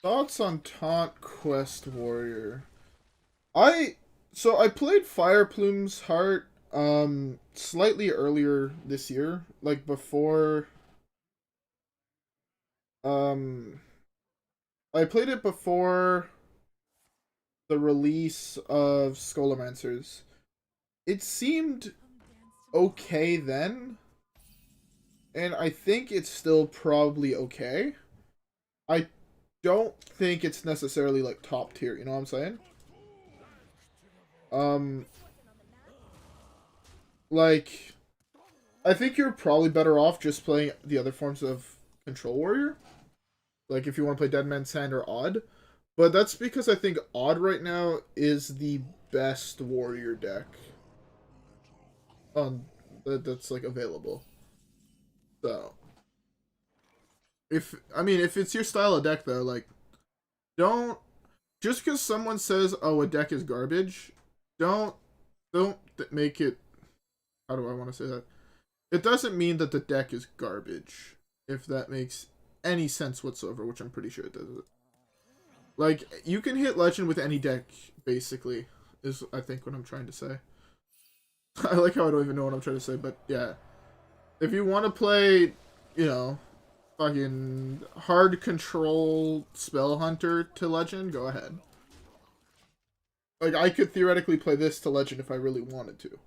Thoughts on Taunt Quest Warrior. So I played Fire Plume's Heart slightly earlier this year, like before I played it before the release of Scholamancers. It seemed okay then, and I think it's still probably okay. I don't think it's necessarily like top tier, you know what I'm saying? Like, I think you're probably better off just playing the other forms of Control Warrior. Like, if you want to play Dead Man's Hand or Odd. But that's because I think Odd right now is the best warrior deck that's like available. So, if it's your style of deck though, like, don't just because someone says, "Oh, a deck is garbage," don't make it. How do I want to say that? It doesn't mean that the deck is garbage. If that makes any sense whatsoever, which I'm pretty sure it does. Like, you can hit Legend with any deck, basically, is I think what I'm trying to say. I like how I don't even know what I'm trying to say, but yeah. If you want to play, you know, fucking hard control Spell Hunter to Legend, go ahead. Like, I could theoretically play this to Legend if I really wanted to.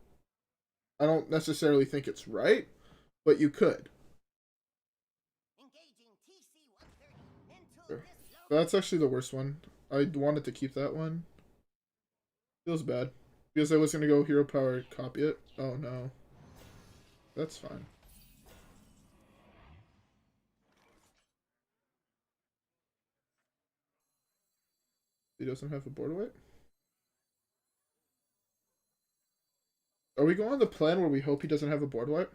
I don't necessarily think it's right, but you could. Sure. That's actually the worst one. I wanted to keep that one. Feels bad. Because I was going to go Hero Power copy it. Oh no. That's fine. He doesn't have a board wipe? Are we going on the plan where we hope he doesn't have a board wipe?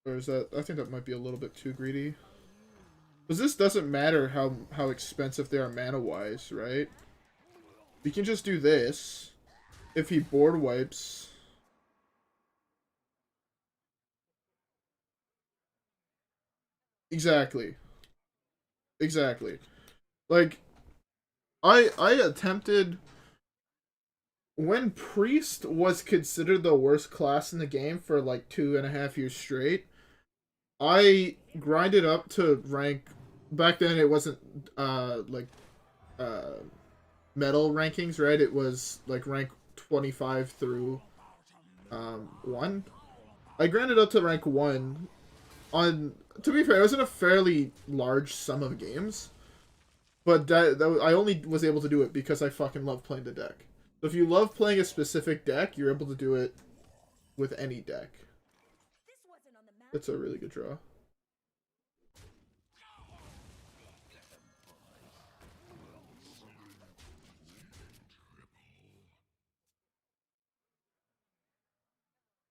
Or is that... I think that might be a little bit too greedy. Because this doesn't matter how expensive they are mana-wise, right? We can just do this. If he board wipes... Exactly. Exactly. Like, I attempted... When Priest was considered the worst class in the game for like 2.5 years straight, I grinded up to rank... Back then it wasn't, medal rankings, right? It was, like, rank 25 through, 1. I grinded up to rank 1 on... To be fair, it was in a fairly large sum of games. But I only was able to do it because I fucking love playing the deck. So if you love playing a specific deck, you're able to do it with any deck. That's a really good draw.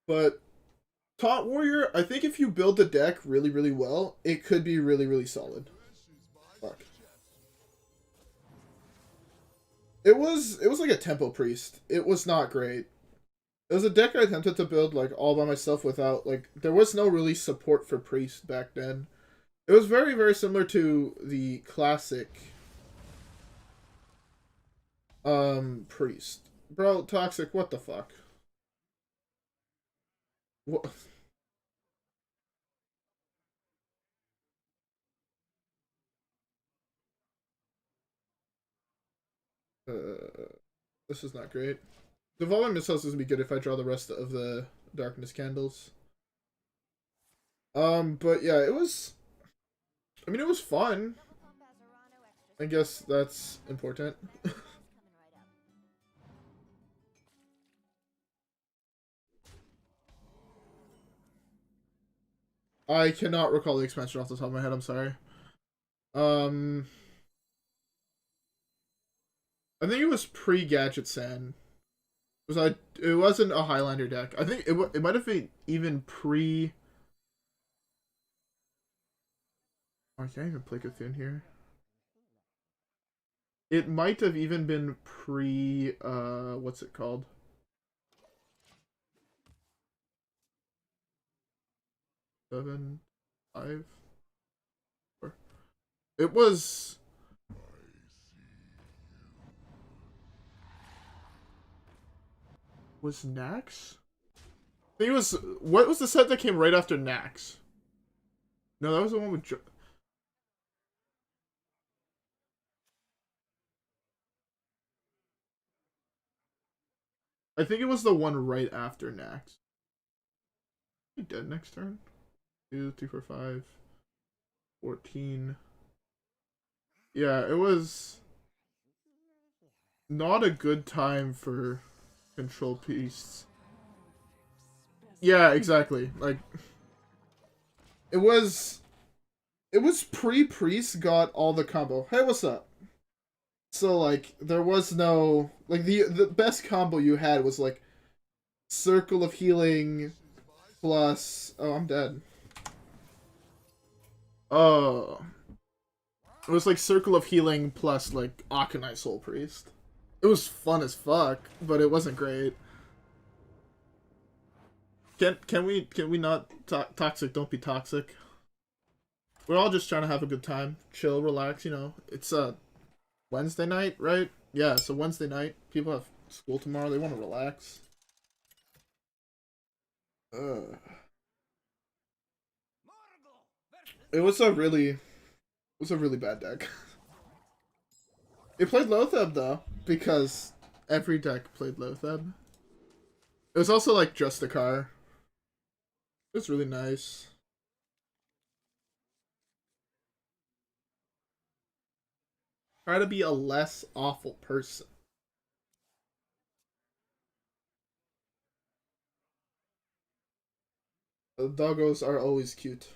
But Taunt Warrior, I think if you build the deck really, really well, it could be really, really solid. Fuck. It was like a Tempo Priest. It was not great. It was a deck I attempted to build like all by myself without like there was no really support for Priest back then. It was very, very similar to the classic Priest. Bro, Toxic, what the fuck? What? This is not great. Devolving Missiles is gonna be good if I draw the rest of the Darkness Candles. But yeah, it was... I mean, it was fun. I guess that's important. I cannot recall the expansion off the top of my head, I'm sorry. I think it was pre-Gadget Sand. It wasn't a Highlander deck. I think it might have been even pre... Oh, I can't even play Cthulhu here. It might have even been pre... what's it called? Seven, 5, 4. It was... Was Nax? I think it was... What was the set that came right after Nax? No, that was the one with... I think it was the one right after Nax. He dead next turn? 2, 2 for 5. 14. Yeah, it was... Not a good time for control priests. Yeah, exactly. Like... It was pre-priest got all the combo. Hey, what's up? So, like, there was no... Like, the best combo you had was, like, Circle of Healing plus... Oh, I'm dead. Oh. It was, like, Circle of Healing plus, like, Akanai Soul Priest. It was fun as fuck, but it wasn't great. Can we not toxic? Don't be toxic. We're all just trying to have a good time, chill, relax. You know, it's Wednesday night, right? Yeah, so Wednesday night. People have school tomorrow. They want to relax. It was a really bad deck. It played Lotheb though, because every deck played Lotheb. It was also like just a car. It was really nice. Try to be a less awful person. The doggos are always cute,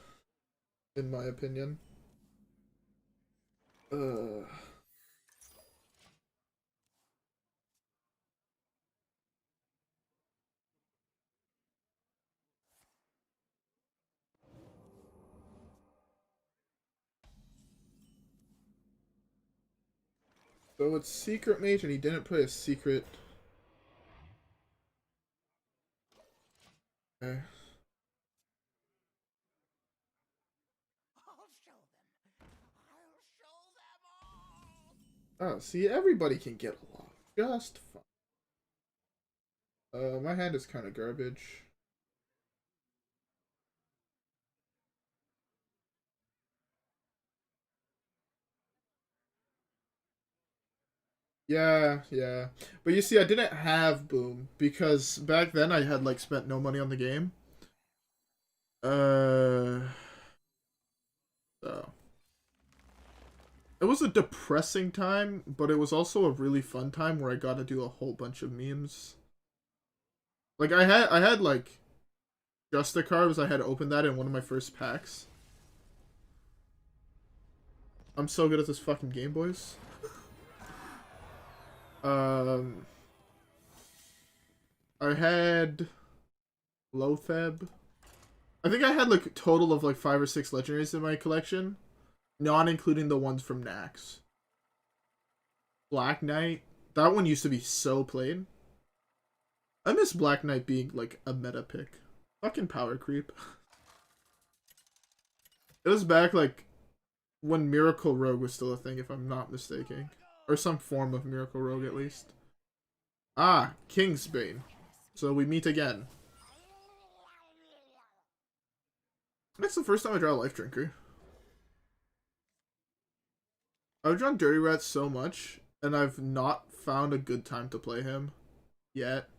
in my opinion. So it's Secret Mage, and he didn't put a secret. Okay. I'll show them. I'll show them all. Oh, see, everybody can get along. Just fine. My hand is kind of garbage. Yeah, yeah. But you see, I didn't have Boom because back then I had like spent no money on the game. So it was a depressing time, but it was also a really fun time where I got to do a whole bunch of memes. Like I had like just the cards. I had opened that in one of my first packs. I'm so good at this fucking game, boys. I had Lotheb. I think I had like a total of like 5 or 6 legendaries in my collection, not including the ones from Nax. Black Knight, that one used to be so played. I miss Black Knight being like a meta pick. Fucking power creep. It was back like when Miracle Rogue was still a thing, if I'm not mistaken. Or some form of Miracle Rogue, at least. Ah, Kingsbane. So we meet again. That's the first time I draw a Life Drinker. I've drawn Dirty Rat so much, and I've not found a good time to play him yet.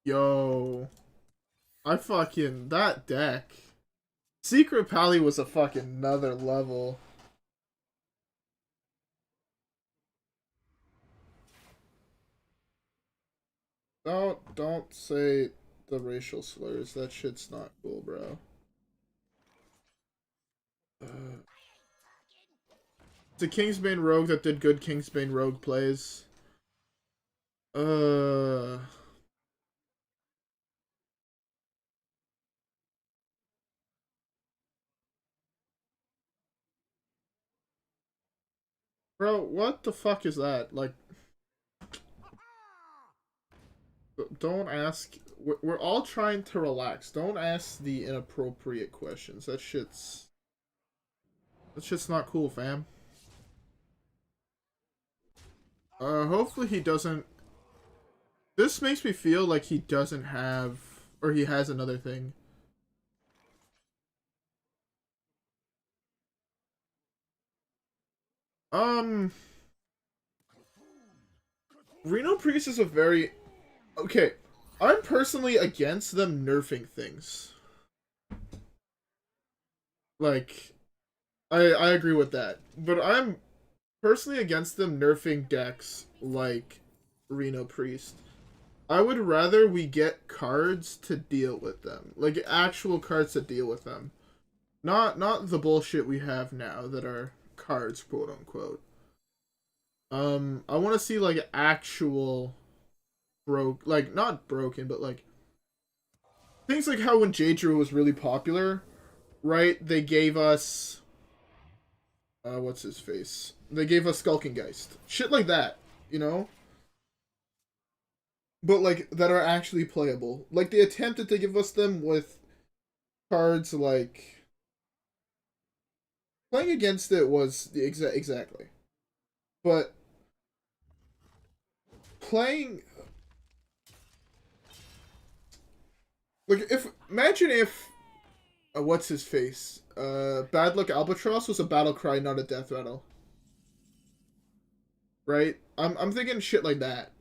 Yo. That deck. Secret Pally was a fucking another level. Don't say the racial slurs. That shit's not cool, bro. It's a Kingsbane Rogue that did good Kingsbane Rogue plays. Bro, what the fuck is that? Like, don't ask. We're all trying to relax. Don't ask the inappropriate questions. That shit's not cool, fam. Hopefully he doesn't. This makes me feel like he doesn't have, or he has another thing. Reno Priest is a very... Okay, I'm personally against them nerfing things. Like, I agree with that. But I'm personally against them nerfing decks like Reno Priest. I would rather we get cards to deal with them. Like, actual cards to deal with them. Not the bullshit we have now that are cards, quote unquote. I want to see like actual like not broken, but like things like how when J. Drew was really popular, right? They gave us what's his face? They gave us Skulking Geist. Shit like that, you know? But like that are actually playable. Like they attempted to give us them with cards like playing against it was the exactly. But playing like if imagine if what's his face? Bad Luck Albatross was a battle cry, not a death rattle. Right? I'm thinking shit like that.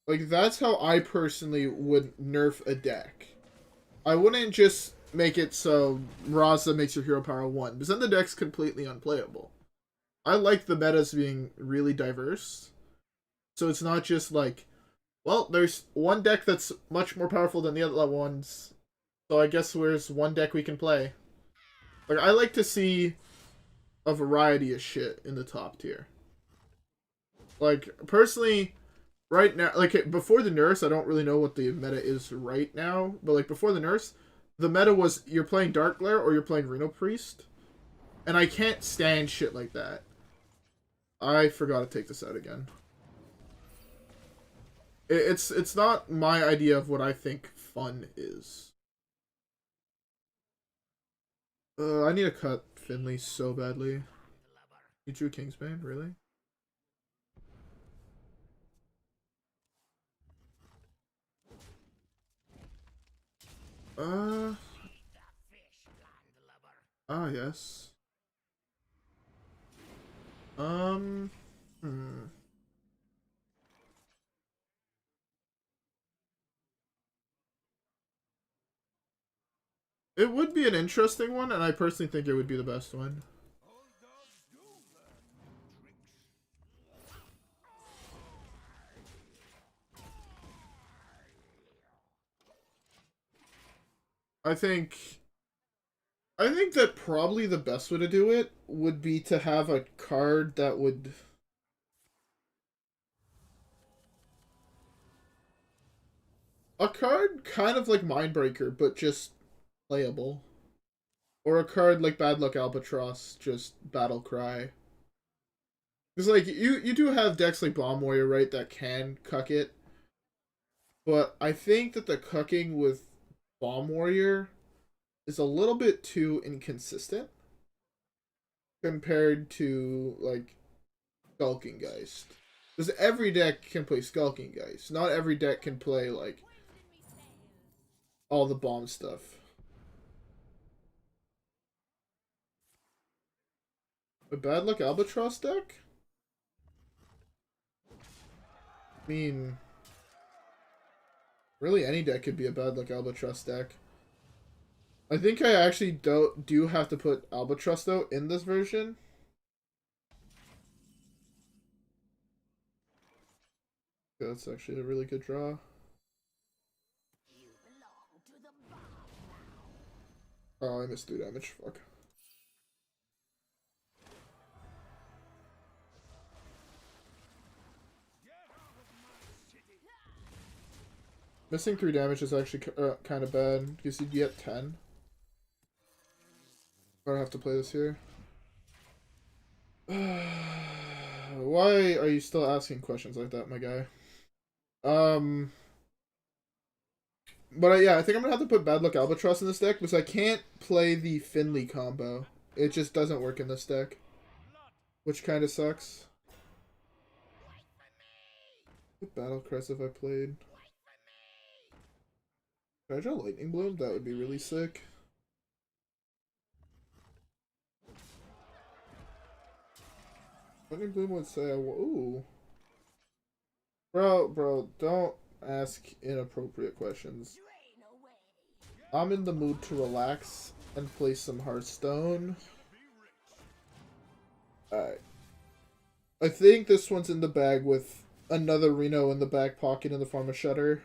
Like that's how I personally would nerf a deck. I wouldn't just make it so Raza makes your hero power 1, because then the deck's completely unplayable. I like the metas being really diverse. So it's not just like, well, there's one deck that's much more powerful than the other ones. So I guess there's one deck we can play. Like I like to see a variety of shit in the top tier. Like personally, right now, like before the nerfs, I don't really know what the meta is right now, but like before the nerfs, the meta was you're playing Dark Glare or you're playing Reno Priest, and I can't stand shit like that. I forgot to take this out again. It's not my idea of what I think fun is. I need to cut Finley so badly. You drew Kingsbane, really? Yes. Hmm. It would be an interesting one, and I personally think it would be the best one. I think that probably the best way to do it would be to have a card that would a card kind of like Mindbreaker, but just playable. Or a card like Bad Luck Albatross, just Battle Cry. Because like you do have decks like Bomb Warrior, right, that can cuck it. But I think that the cucking with Bomb Warrior is a little bit too inconsistent compared to like Skulking Geist. Because every deck can play Skulking Geist. Not every deck can play like all the bomb stuff. A Bad Luck Albatross deck? I mean, really any deck could be a Bad Luck Albatross deck. I think I actually do have to put Albatross though in this version. That's actually a really good draw. Oh, I missed 3 damage. Fuck. Missing 3 damage is actually kind of bad because you get 10. I don't have to play this here. Why are you still asking questions like that, my guy? But yeah, I think I'm gonna have to put Bad Luck Albatross in this deck because I can't play the Finley combo. It just doesn't work in this deck, which kind of sucks. What Battle Crest have I played? Can I draw Lightning Bloom? That would be really sick. Lightning Bloom would say, ooh. Bro, don't ask inappropriate questions. I'm in the mood to relax and play some Hearthstone. Alright. I think this one's in the bag with another Reno in the back pocket in the form of Shudder.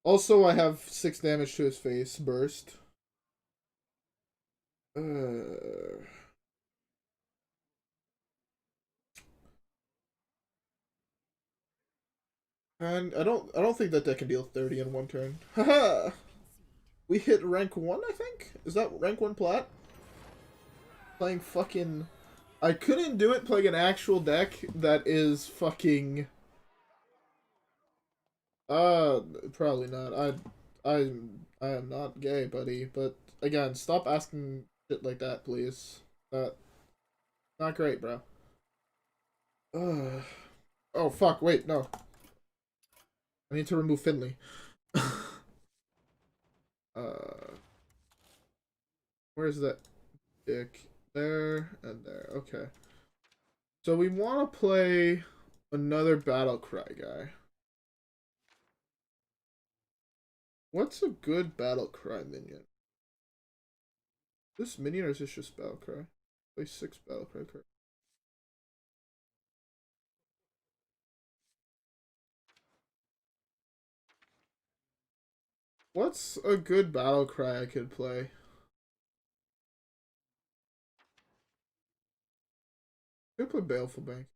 Also, I have 6 damage to his face. Burst. And I don't think that deck can deal 30 in one turn. Haha! We hit rank 1, I think? Is that rank 1 plat? Playing fucking... I couldn't do it playing an actual deck that is fucking... Probably not. I am not gay, buddy. But, again, stop asking shit like that, please. Not great, bro. Oh, fuck, wait, no. I need to remove Finley. Where's that dick? There and there. Okay. So we want to play another Battle Cry guy. What's a good Battle Cry minion? This minion or is this just Battle Cry? Play 6 Battle Cry cards. What's a good Battle Cry I could play? I could play Baleful Bank.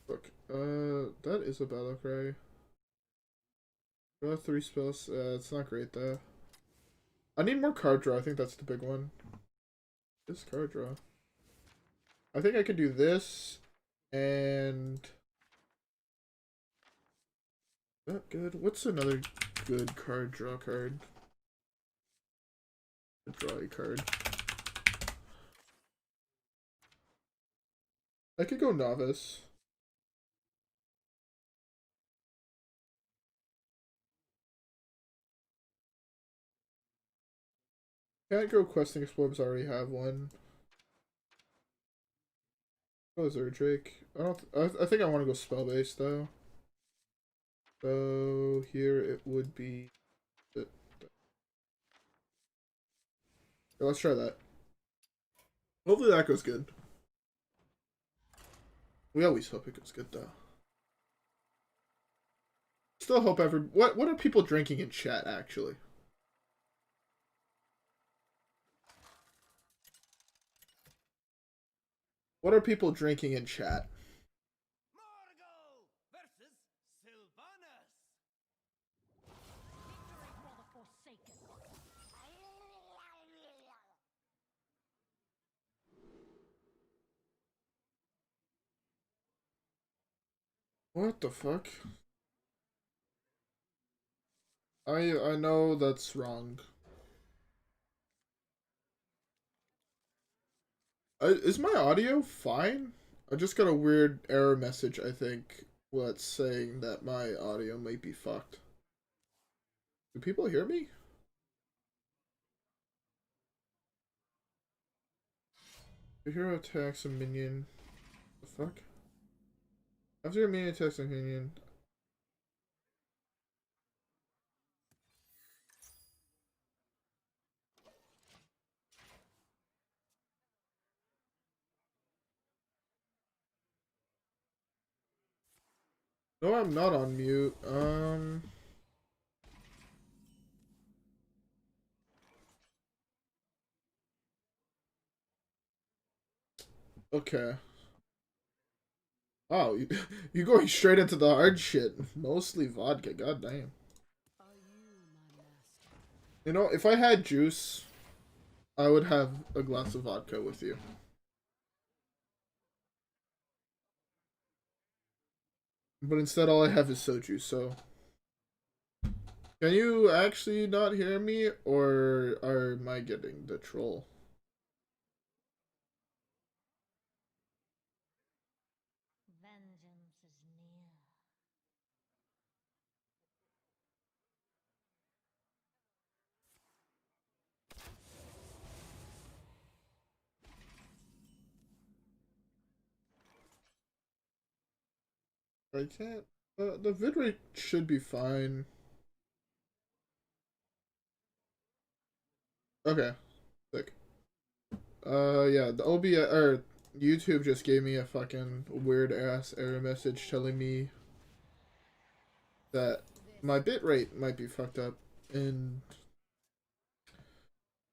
Look, that is a Battle Cry. Draw 3 spells. It's not great though. I need more card draw. I think that's the big one. This card draw. I think I could do this and that good. What's another good card draw card? A draw a card. I could go Novice. Can't go Questing Explore because I already have one. Go Zerdrake. I think I want to go spell based though. So here it would be. Yeah, let's try that. Hopefully that goes good. We always hope it goes good though. Still hope what are people drinking in chat actually? What are people drinking in chat? Morgul versus Sylvanas. Victory for the Forsaken. What the fuck? I know that's wrong. Is my audio fine? I just got a weird error message, I think, what's saying that my audio might be fucked. Do people hear me? The hero attacks a minion. The fuck? After a minion attacks a minion. No, I'm not on mute. Okay. Oh, you going straight into the hard shit. Mostly vodka, goddamn. Are you my master? You know, if I had juice, I would have a glass of vodka with you. But instead all I have is soju, so... Can you actually not hear me, or am I getting the troll? Vengeance is near. I can't... the vid rate should be fine. Okay. Sick. Yeah, the OBS, or YouTube just gave me a fucking weird ass error message telling me that my bitrate might be fucked up, and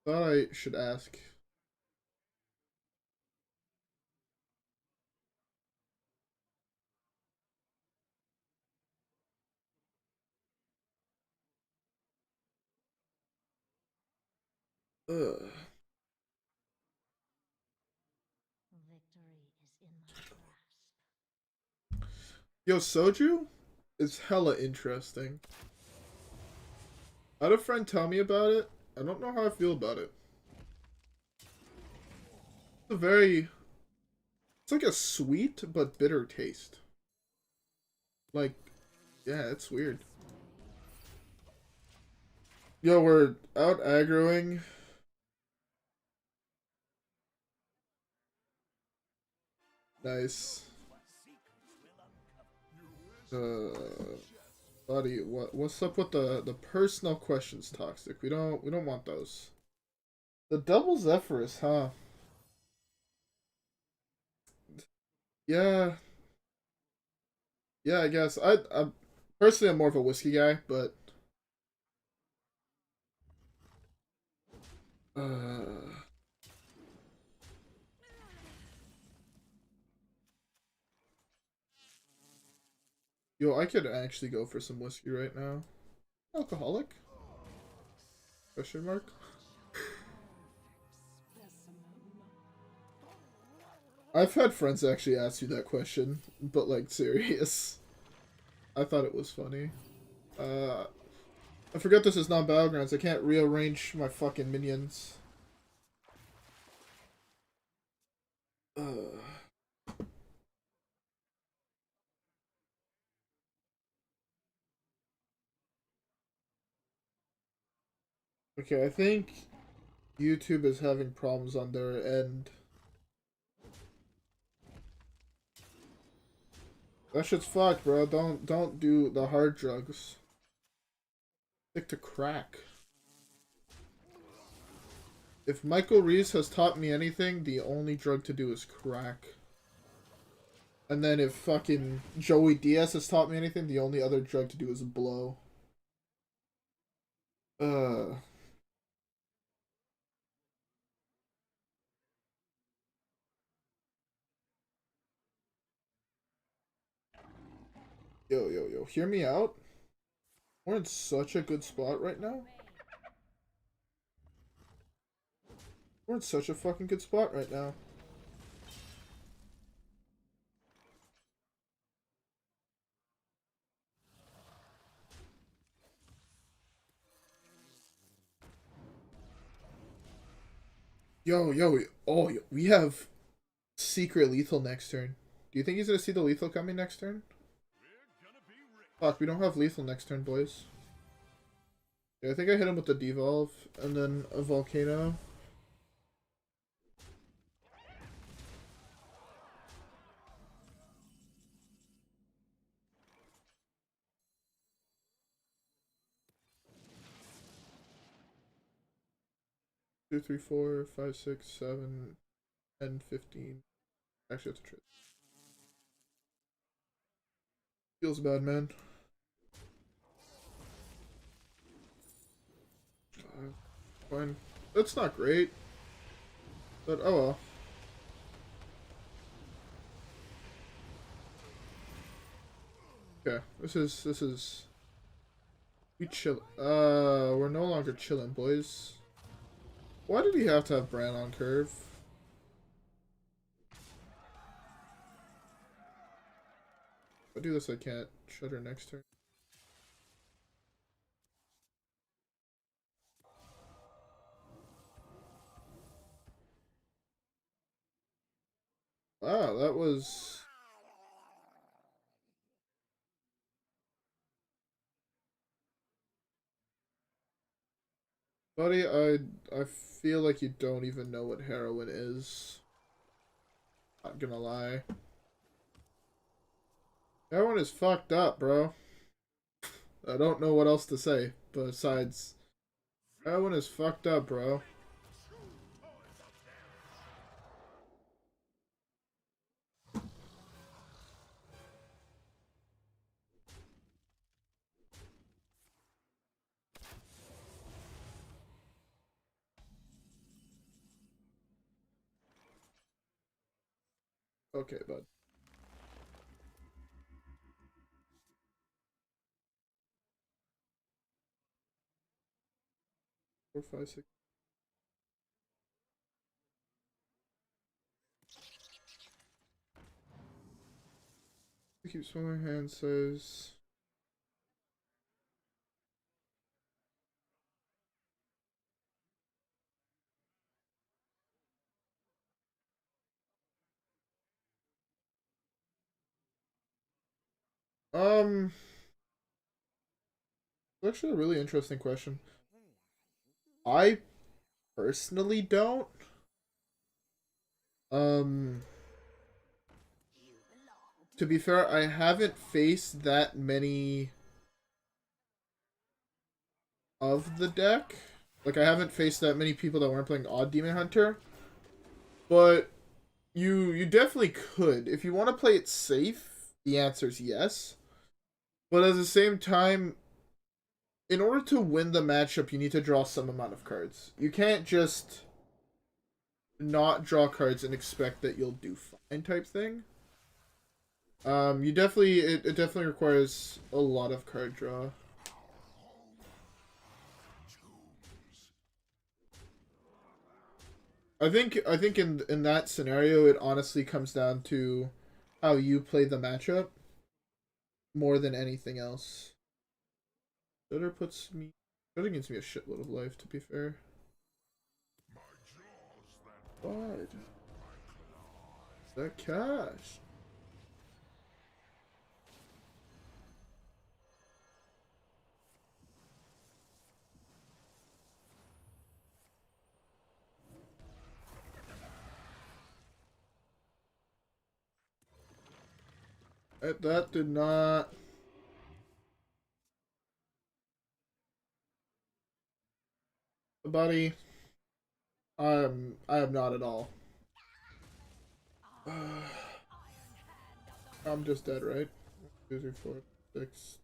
thought I should ask. Ugh. Victory is in my grasp. Yo, Soju is hella interesting. I had a friend tell me about it. I don't know how I feel about it. It's a very, it's like a sweet but bitter taste. Like, yeah, it's weird. Yo, we're out aggroing. Nice. Buddy, what's up with the personal questions, Toxic? We don't want those. The double Zephyrus, huh? Yeah, yeah. I guess I personally I'm more of a whiskey guy, but uh, yo, I could actually go for some whiskey right now. Alcoholic? Question mark. I've had friends actually ask you that question, but like serious. I thought it was funny. Uh, I forgot this is not Battlegrounds. I can't rearrange my fucking minions. Uh, okay, I think YouTube is having problems on their end. That shit's fucked, bro. Don't do the hard drugs. Stick to crack. If Michael Reese has taught me anything, the only drug to do is crack. And then if fucking Joey Diaz has taught me anything, the only other drug to do is blow. Uh, yo. Hear me out. We're in such a good spot right now. We're in such a fucking good spot right now. Yo. Oh, we have secret lethal next turn. Do you think he's gonna see the lethal coming next turn? Fuck, we don't have lethal next turn, boys. Yeah, I think I hit him with the devolve and then a volcano. Two, three, four, five, six, 7, 10, 15. Actually, that's a trip. Feels bad, man. Fine. That's not great. But oh well. Okay, this is we chill. We're no longer chilling, boys. Why did he have to have Bran on curve? If I do this, I can't shut her next turn. Wow, that was. Buddy, I feel like you don't even know what heroin is. Not gonna lie. Heroin is fucked up, bro. I don't know what else to say besides heroin is fucked up, bro. Okay, bud. 4, 5, 6. keep smaller hand size. That's actually a really interesting question. I personally don't. Um, to be fair, I haven't faced that many of the deck. Like, I haven't faced that many people that weren't playing Odd Demon Hunter. But you definitely could. If you want to play it safe, the answer is yes. But at the same time, in order to win the matchup, you need to draw some amount of cards. You can't just not draw cards and expect that you'll do fine type thing. You definitely it definitely requires a lot of card draw. I think in that scenario it honestly comes down to how you play the matchup more than anything else. Shudder gives me a shitload of life, to be fair. What? Is that cash? That did not. Buddy, I am not at all. I'm just dead, right? 2, 3, 4, 6.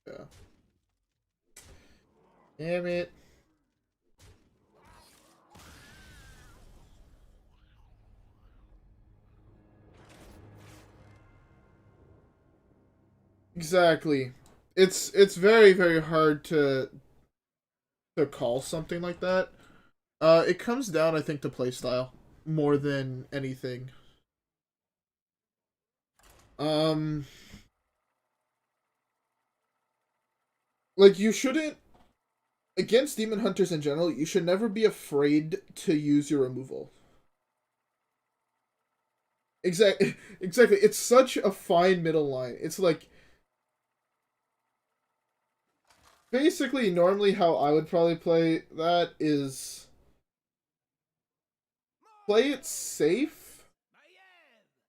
Yeah. Damn it. Exactly. It's very very hard to call something like that. It comes down, I think, to playstyle more than anything. Um, like you shouldn't against demon hunters in general. You should never be afraid to use your removal. Exactly, exactly. It's such a fine middle line. It's like basically normally how I would probably play that is play it safe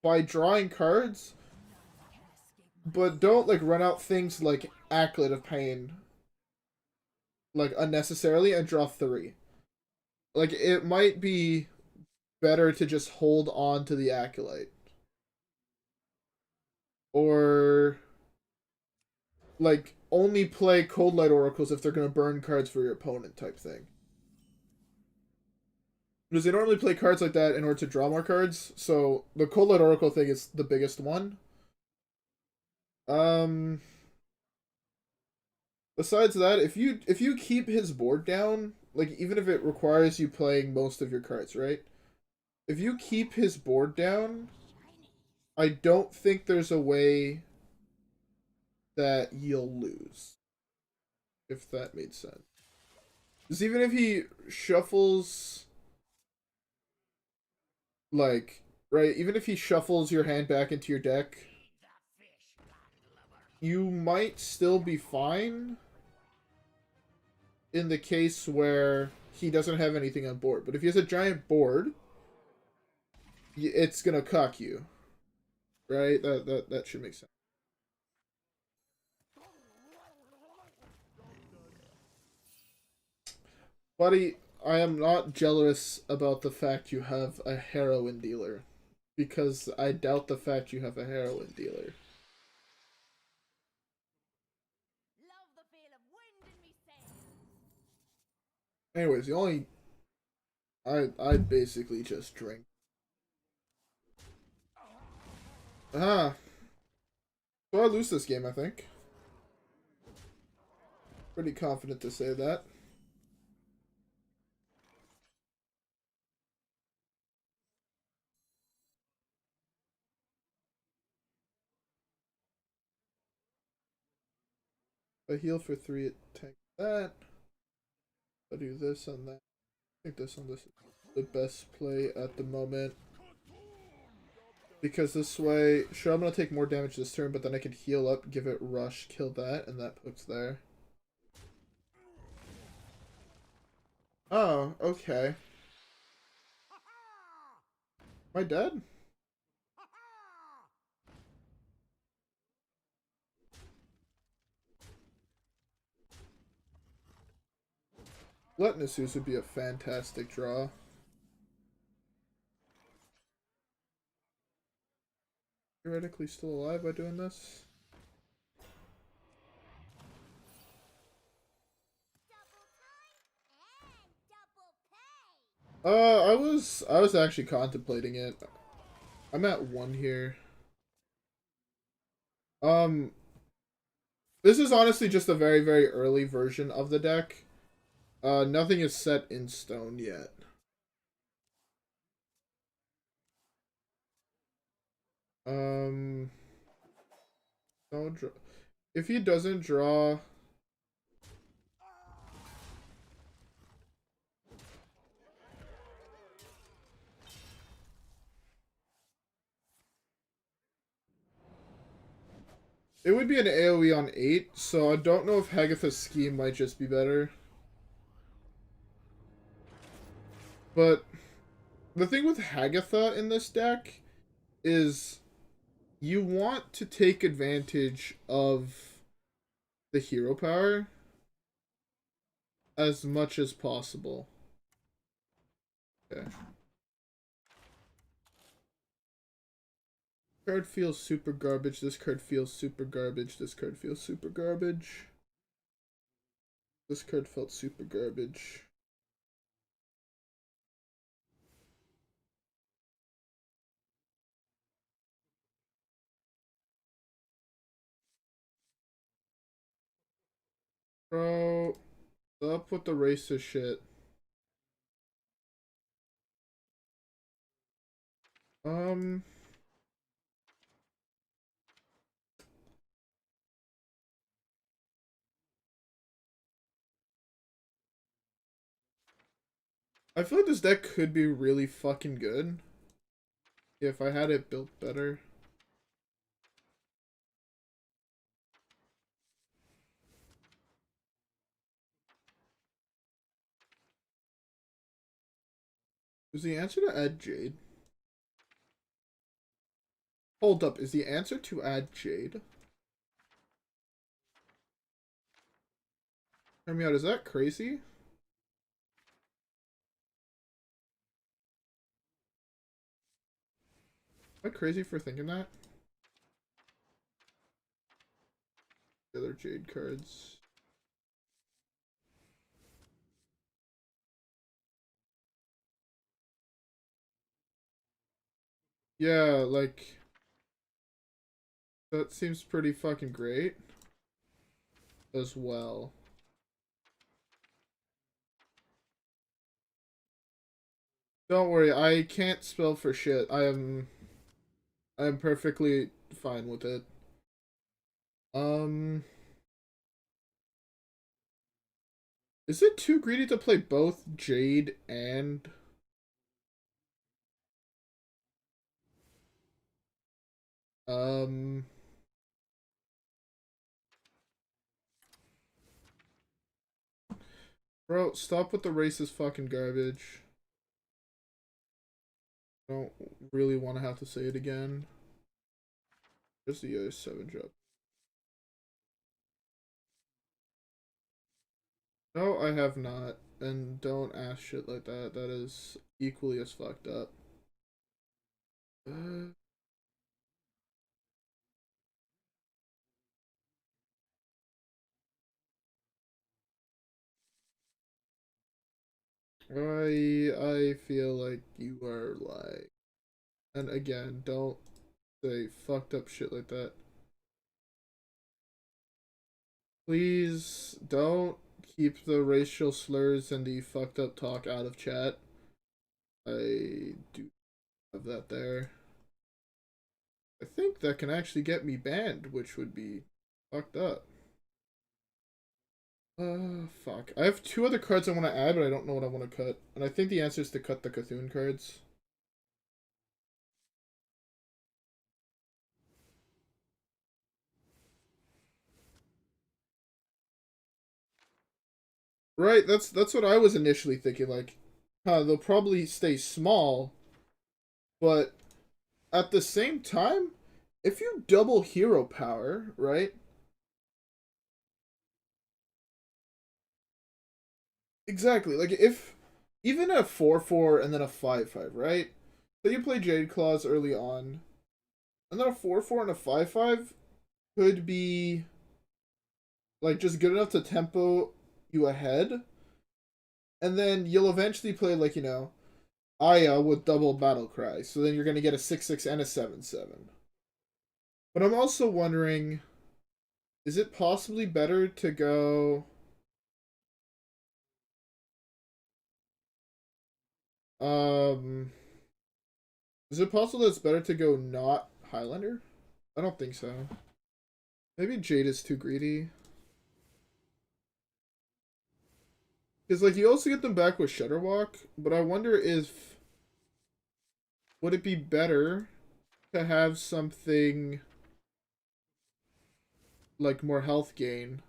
by drawing cards, but don't like run out things like Acolyte of Pain like unnecessarily and draw 3. Like it might be better to just hold on to the Acolyte. Or like only play Cold Light Oracles if they're gonna burn cards for your opponent type thing. Because they normally play cards like that in order to draw more cards, so the Cold Light Oracle thing is the biggest one. Um Besides that, if you keep his board down, like even if it requires you playing most of your cards, right? If you keep his board down, I don't think there's a way that you'll lose. If that made sense. Because even if he shuffles, like, right, even if he shuffles your hand back into your deck, you might still be fine in the case where he doesn't have anything on board. But if he has a giant board, it's gonna cuck you, right? That should make sense. Buddy, I am not jealous about the fact you have a heroin dealer. Because I doubt the fact you have a heroin dealer. Love the feel of wind in me sails. Anyways, the only I basically just drink. Ah, so I lose this game, I think. Pretty confident to say that. I heal for 3, it tanks that. I'll do this on that. I think this on this is the best play at the moment. Because this way, sure, I'm going to take more damage this turn, but then I can heal up, give it rush, kill that, and that puts there. Oh, okay. Am I dead? Letnisu's would be a fantastic draw. Theoretically still alive by doing this. I was actually contemplating it. I'm at 1 here. This is honestly just a very, very early version of the deck. Nothing is set in stone yet. Don't draw. If he doesn't draw, it would be an AoE on 8, so I don't know if Hagatha's scheme might just be better. But the thing with Hagatha in this deck is you want to take advantage of the hero power as much as possible. Okay. Card feels super garbage. This card feels super garbage. This card feels super garbage. This card felt super garbage. Bro, up with the racist shit. I feel like this deck could be really fucking good if I had it built better. Is the answer to add Jade? Hold up, is the answer to add Jade? Hear me out, is that crazy? Am I crazy for thinking that? The other Jade cards. Yeah, like... that seems pretty fucking great. As well. Don't worry, I can't spell for shit. I am perfectly fine with it. Is it too greedy to play both Jade and... Bro, stop with the racist fucking garbage. I don't really want to have to say it again. Just the 7 drop. No, I have not. And don't ask shit like that. That is equally as fucked up. I feel like you are lying. And again, don't say fucked up shit like that. Please don't keep the racial slurs and the fucked up talk out of chat. I do have that there. I think that can actually get me banned, which would be fucked up. Fuck. I have two other cards I want to add, but I don't know what I want to cut. And I think the answer is to cut the Cthulhu cards. Right, that's what I was initially thinking. Like, they'll probably stay small, but at the same time, if you double hero power, right? Exactly. Like if even a 4/4 and then a 5/5, right? So you play Jade Claws early on, and then a 4/4 and a 5/5 could be like just good enough to tempo you ahead, and then you'll eventually play like Aya with double Battle Cry. So then you're gonna get a 6/6 and a 7/7. But I'm also wondering, is it possibly better to go? Um, is it possible that it's better to go not Highlander? I don't think so. Maybe Jade is too greedy. Because, like, you also get them back with Shudderwalk, but I wonder if... Would it be better to have something like more health gain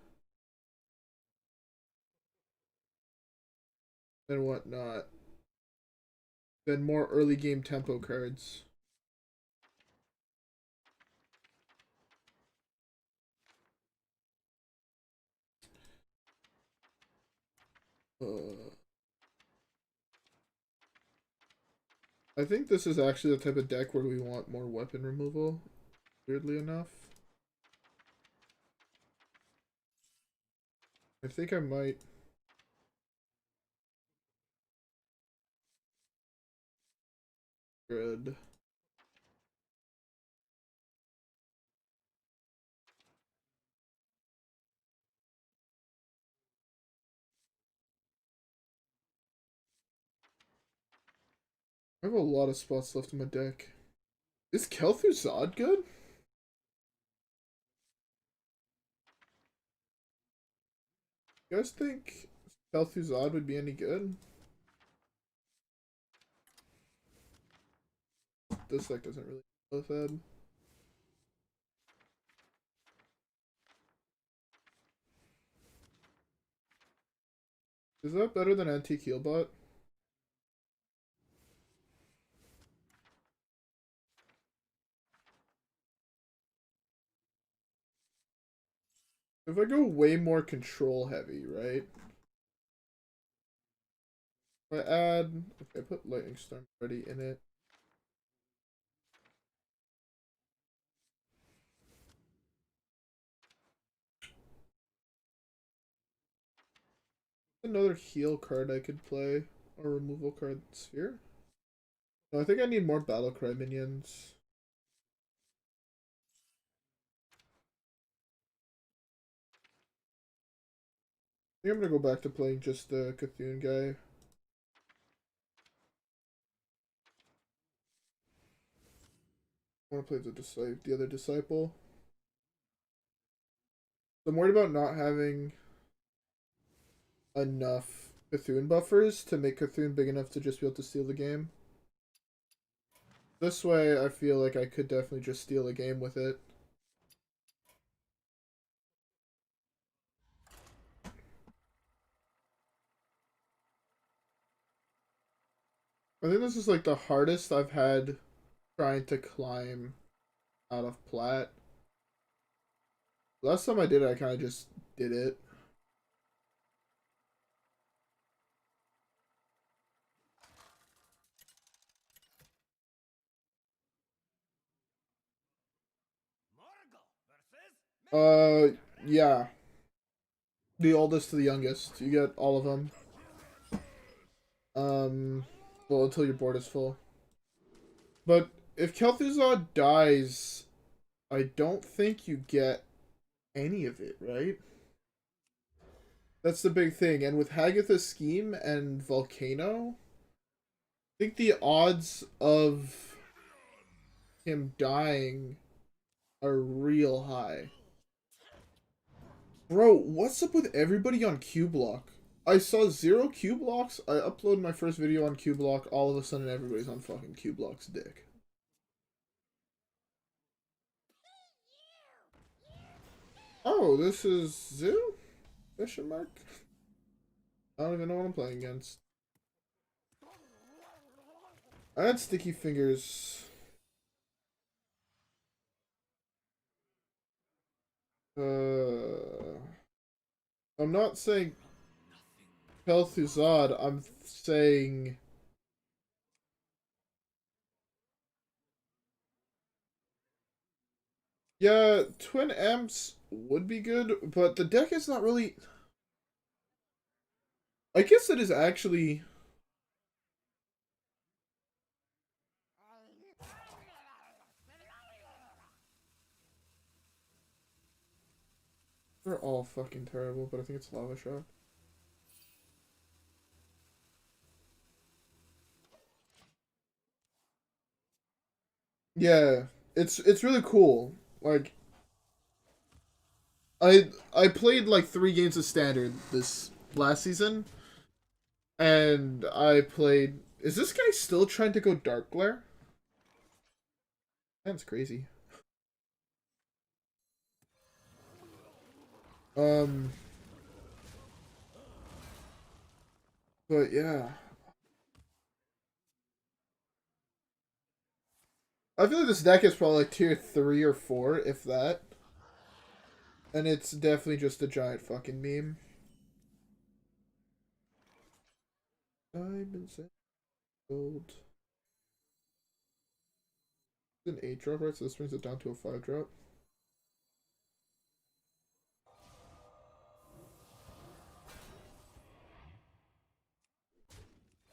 than whatnot? Than more early game tempo cards. I think this is actually the type of deck where we want more weapon removal, weirdly enough. I think I might... Good. I have a lot of spots left in my deck. Is Kel'Thuzad good? You guys think Kel'Thuzad would be any good? This deck doesn't really go with. Is that better than Antique Healbot? If I go way more control heavy, right? If I add... Okay, I put Lightning Storm already in it. Another heal card I could play. Or removal card Sphere. No, I think I need more Battlecry minions. I think I'm gonna go back to playing just the Cthulhu guy. I want to play the other Disciple. I'm worried about not having enough Cthulhu buffers to make Cthulhu big enough to just be able to steal the game. This way, I feel like I could definitely just steal a game with it. I think this is like the hardest I've had trying to climb out of plat. Last time I did it, I kind of just did it. Yeah. The oldest to the youngest. You get all of them. Well, until your board is full. But if Kel'Thuzad dies, I don't think you get any of it, right? That's the big thing. And with Hagatha's Scheme and Volcano, I think the odds of him dying are real high. Bro, what's up with everybody on Q Block? I saw 0 Q Blocks. I uploaded my first video on Q Block. All of a sudden, everybody's on fucking Q Block's dick. Oh, this is Zoo? Question mark? I don't even know what I'm playing against. I had sticky fingers. I'm not saying Kel'Thuzad, I'm saying... Yeah, Twin Amps would be good, but the deck is not really... I guess it is actually... They're all fucking terrible, but I think it's Lava Shock. Yeah, it's really cool. Like I played like 3 games of Standard this last season, and I played. Is this guy still trying to go Dark Glare? That's crazy. Um, but yeah, I feel like this deck is probably like tier 3 or 4, if that, and it's definitely just a giant fucking meme. Diamonds and gold. It's an 8 drop, right? So this brings it down to a 5 drop.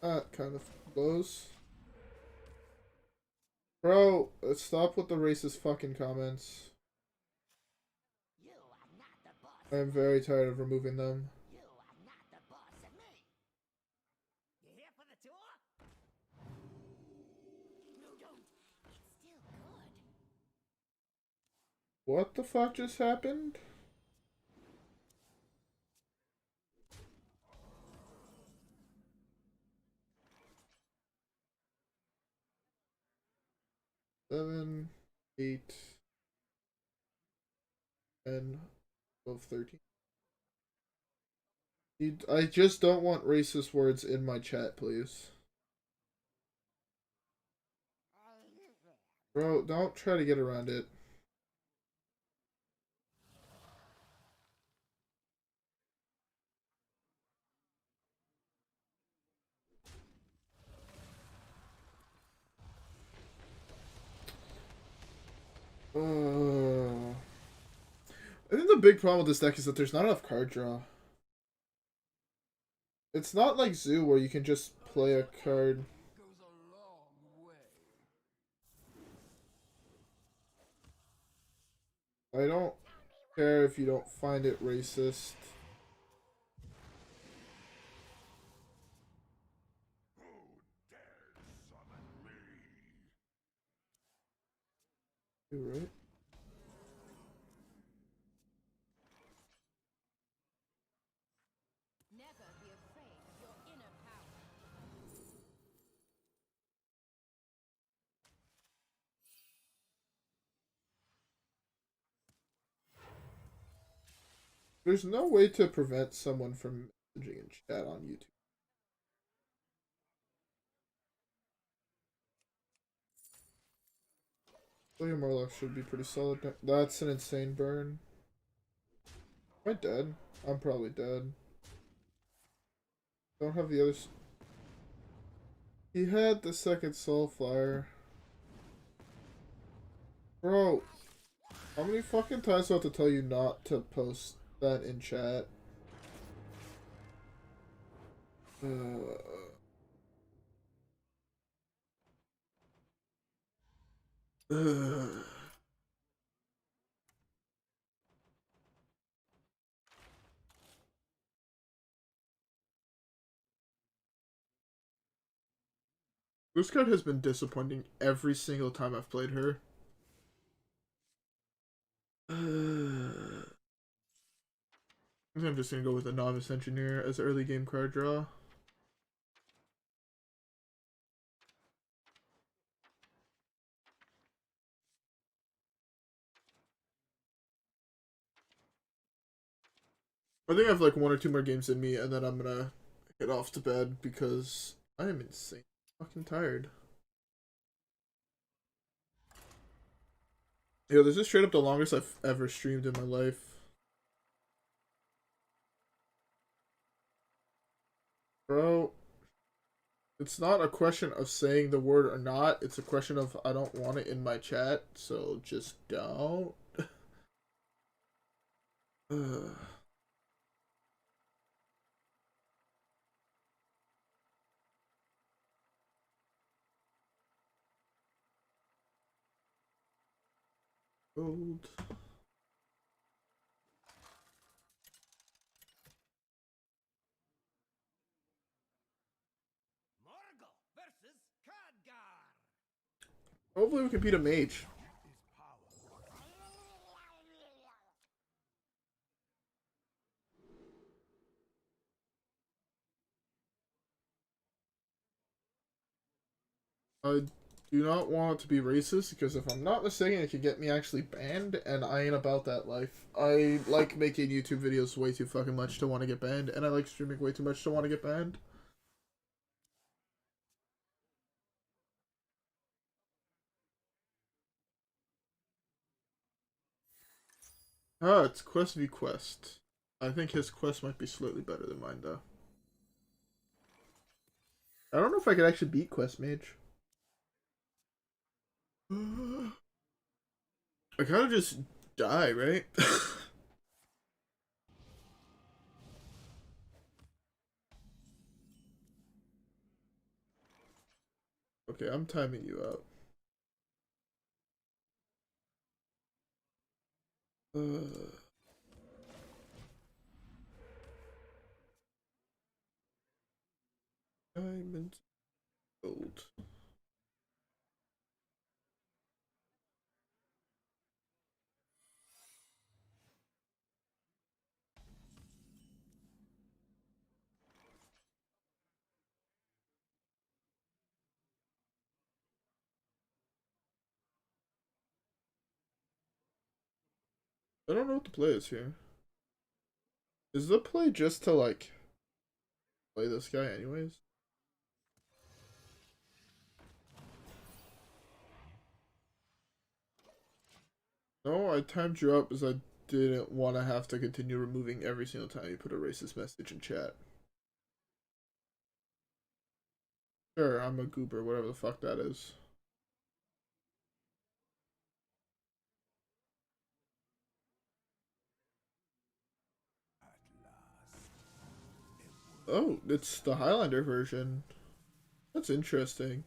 That kind of blows. Bro, stop with the racist fucking comments. You are not the boss. I am very tired of removing them. You are not the boss of me. You here for the tour? No, don't. It's still good. What the fuck just happened? Seven, 8, 10, 12, 13. I just don't want racist words in my chat, please. Bro, don't try to get around it. I think the big problem with this deck is that there's not enough card draw. It's not like Zoo where you can just play a card. Goes a long way. I don't care if you don't find it racist. You right? Never be afraid of your inner power. There's no way to prevent someone from messaging in chat on YouTube. William Morlock should be pretty solid. That's an insane burn. Am I dead? I'm probably dead. Don't have the others. He had the second soul flyer. Bro, how many fucking times do I have to tell you not to post that in chat? This card has been disappointing every single time I've played her. I think I'm just gonna go with a novice engineer as early game card draw. I think I have like one or two more games in me, and then I'm gonna get off to bed because I am insane fucking tired. Yo, this is straight up the longest I've ever streamed in my life. Bro, it's not a question of saying the word or not, it's a question of I don't want it in my chat, so just don't. Ugh. Gold. Morgul versus Khadgar. Hopefully we can beat a mage. I do not want it to be racist because if I'm not mistaken, it could get me actually banned, and I ain't about that life. I like making YouTube videos way too fucking much to want to get banned, and I like streaming way too much to want to get banned. Ah, it's Quest v Quest. I think his quest might be slightly better than mine, though. I don't know if I could actually beat Quest Mage. I kind of just die, right? Okay, I'm timing you out. Diamond, gold. I don't know what the play is here. Is the play just to like play this guy anyways? No, I timed you up as I didn't want to have to continue removing every single time you put a racist message in chat. Sure, I'm a goober, whatever the fuck that is. Oh, it's the Highlander version. That's interesting.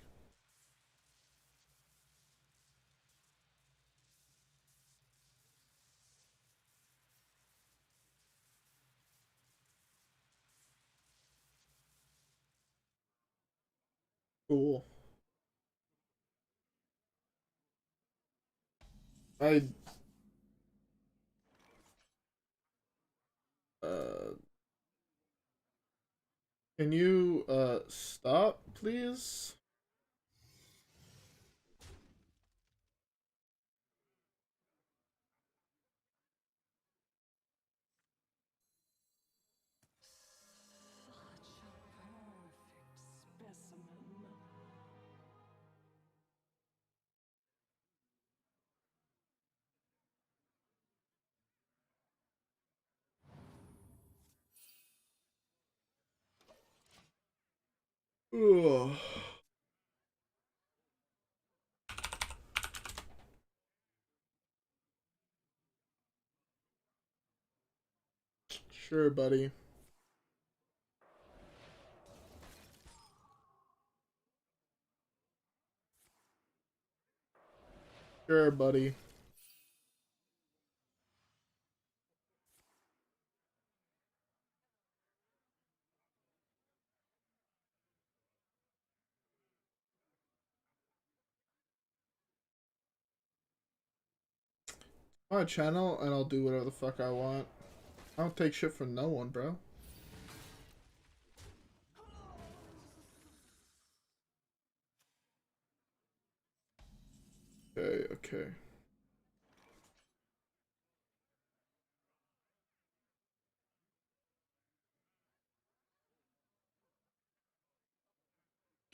Cool. I uh can you stop, please? Ugh. Sure, buddy. Sure, buddy. My channel, and I'll do whatever the fuck I want. I don't take shit from no one, bro. Okay, okay.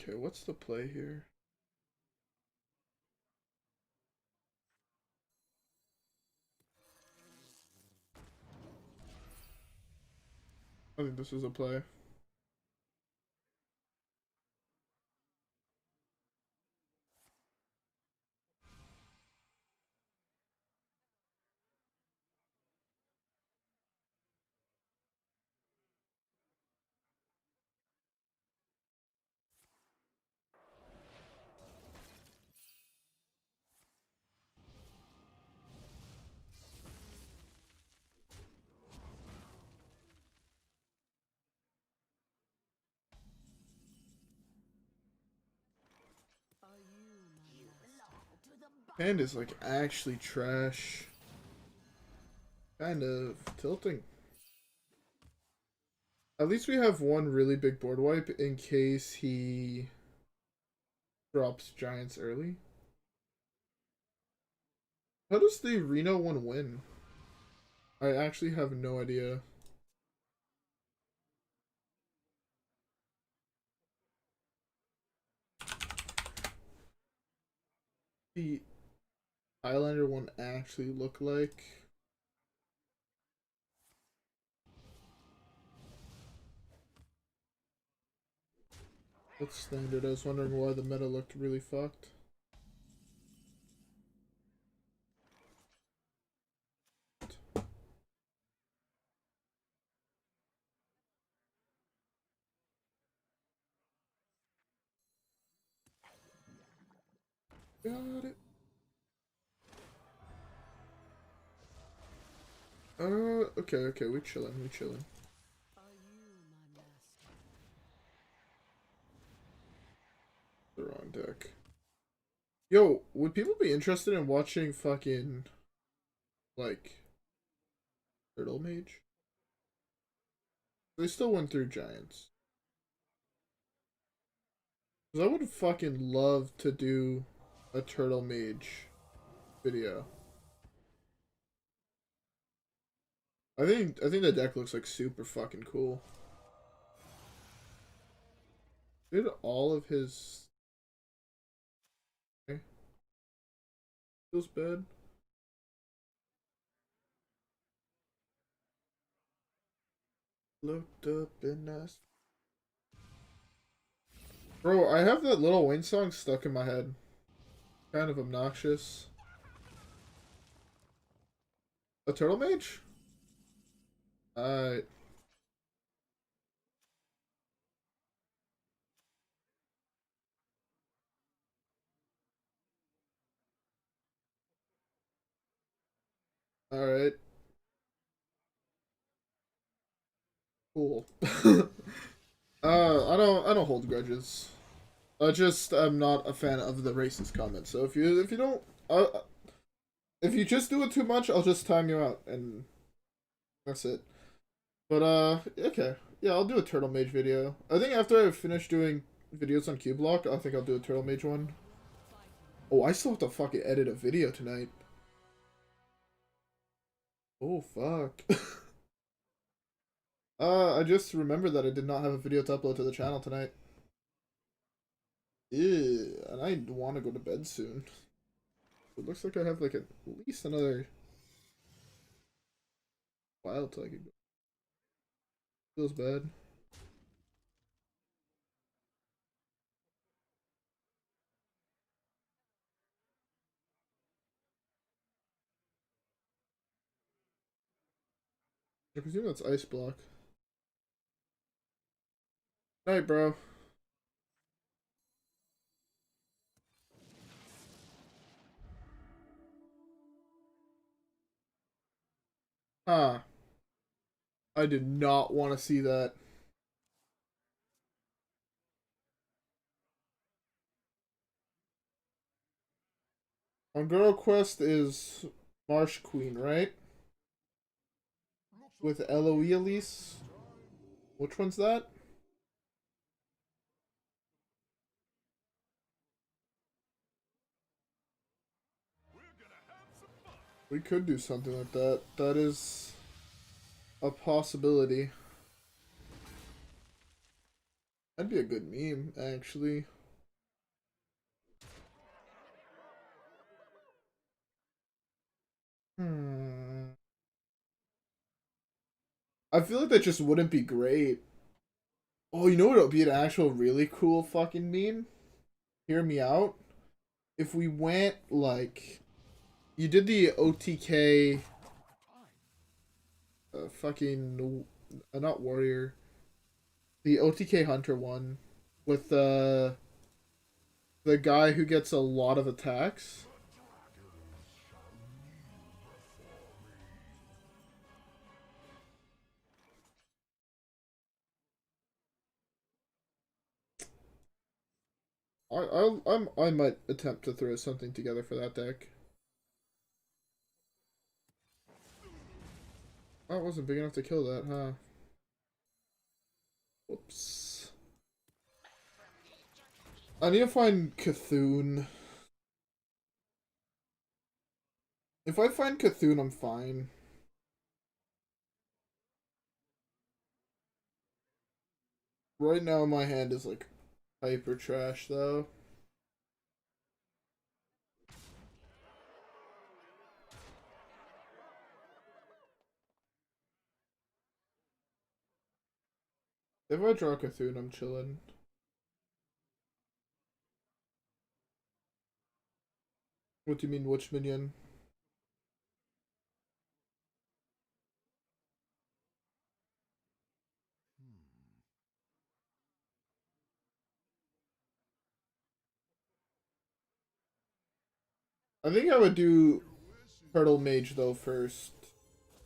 Okay, what's the play here? I think this is a play. Hand is like actually trash. Kind of tilting. At least we have one really big board wipe in case he drops giants early. How does the Reno one win? I actually have no idea. The Highlander one actually look like. That's standard. I was wondering why the meta looked really fucked. Got it. Okay, okay, we chillin', we chillin'. The wrong deck. Yo, would people be interested in watching fucking, like, Turtle Mage? They still went through Giants. Because I would fucking love to do a Turtle Mage video. I think the deck looks like super fucking cool. Did all of his... Okay. Feels bad. Looked up in us. Bro, I have that Lil Wayne song stuck in my head. Kind of obnoxious. A Turtle Mage? Alright. Alright. Cool. I don't hold grudges. I'm not a fan of the racist comments. So if you don't if you just do it too much, I'll just time you out and that's it. But okay. Yeah, I'll do a Turtle Mage video. I think after I finish doing videos on Cublock, I think I'll do a Turtle Mage one. Oh, I still have to fucking edit a video tonight. Oh fuck. I just remembered that I did not have a video to upload to the channel tonight. Ew, and I want to go to bed soon. It looks like I have like at least another while till I can go. Feels bad. I presume that's ice block. Night, bro. Ah, I did not want to see that. On Girl Quest is Marsh Queen, right? with Eloise. Which one's that? We could do something like that. That is a possibility. That'd be a good meme, actually. I feel like that just wouldn't be great. Oh, you know what would be an actual really cool fucking meme? Hear me out. If we went like, you did the OTK, fucking, not warrior, the OTK hunter one, with the guy who gets a lot of attacks. I might attempt to throw something together for that deck. Oh, it wasn't big enough to kill that, huh? Whoops. I need to find Cthulhu. If I find Cthulhu, I'm fine. Right now, my hand is like hyper trash, though. If I draw Cthulhu, I'm chilling. What do you mean, which minion? I think I would do Turtle Mage, though, first.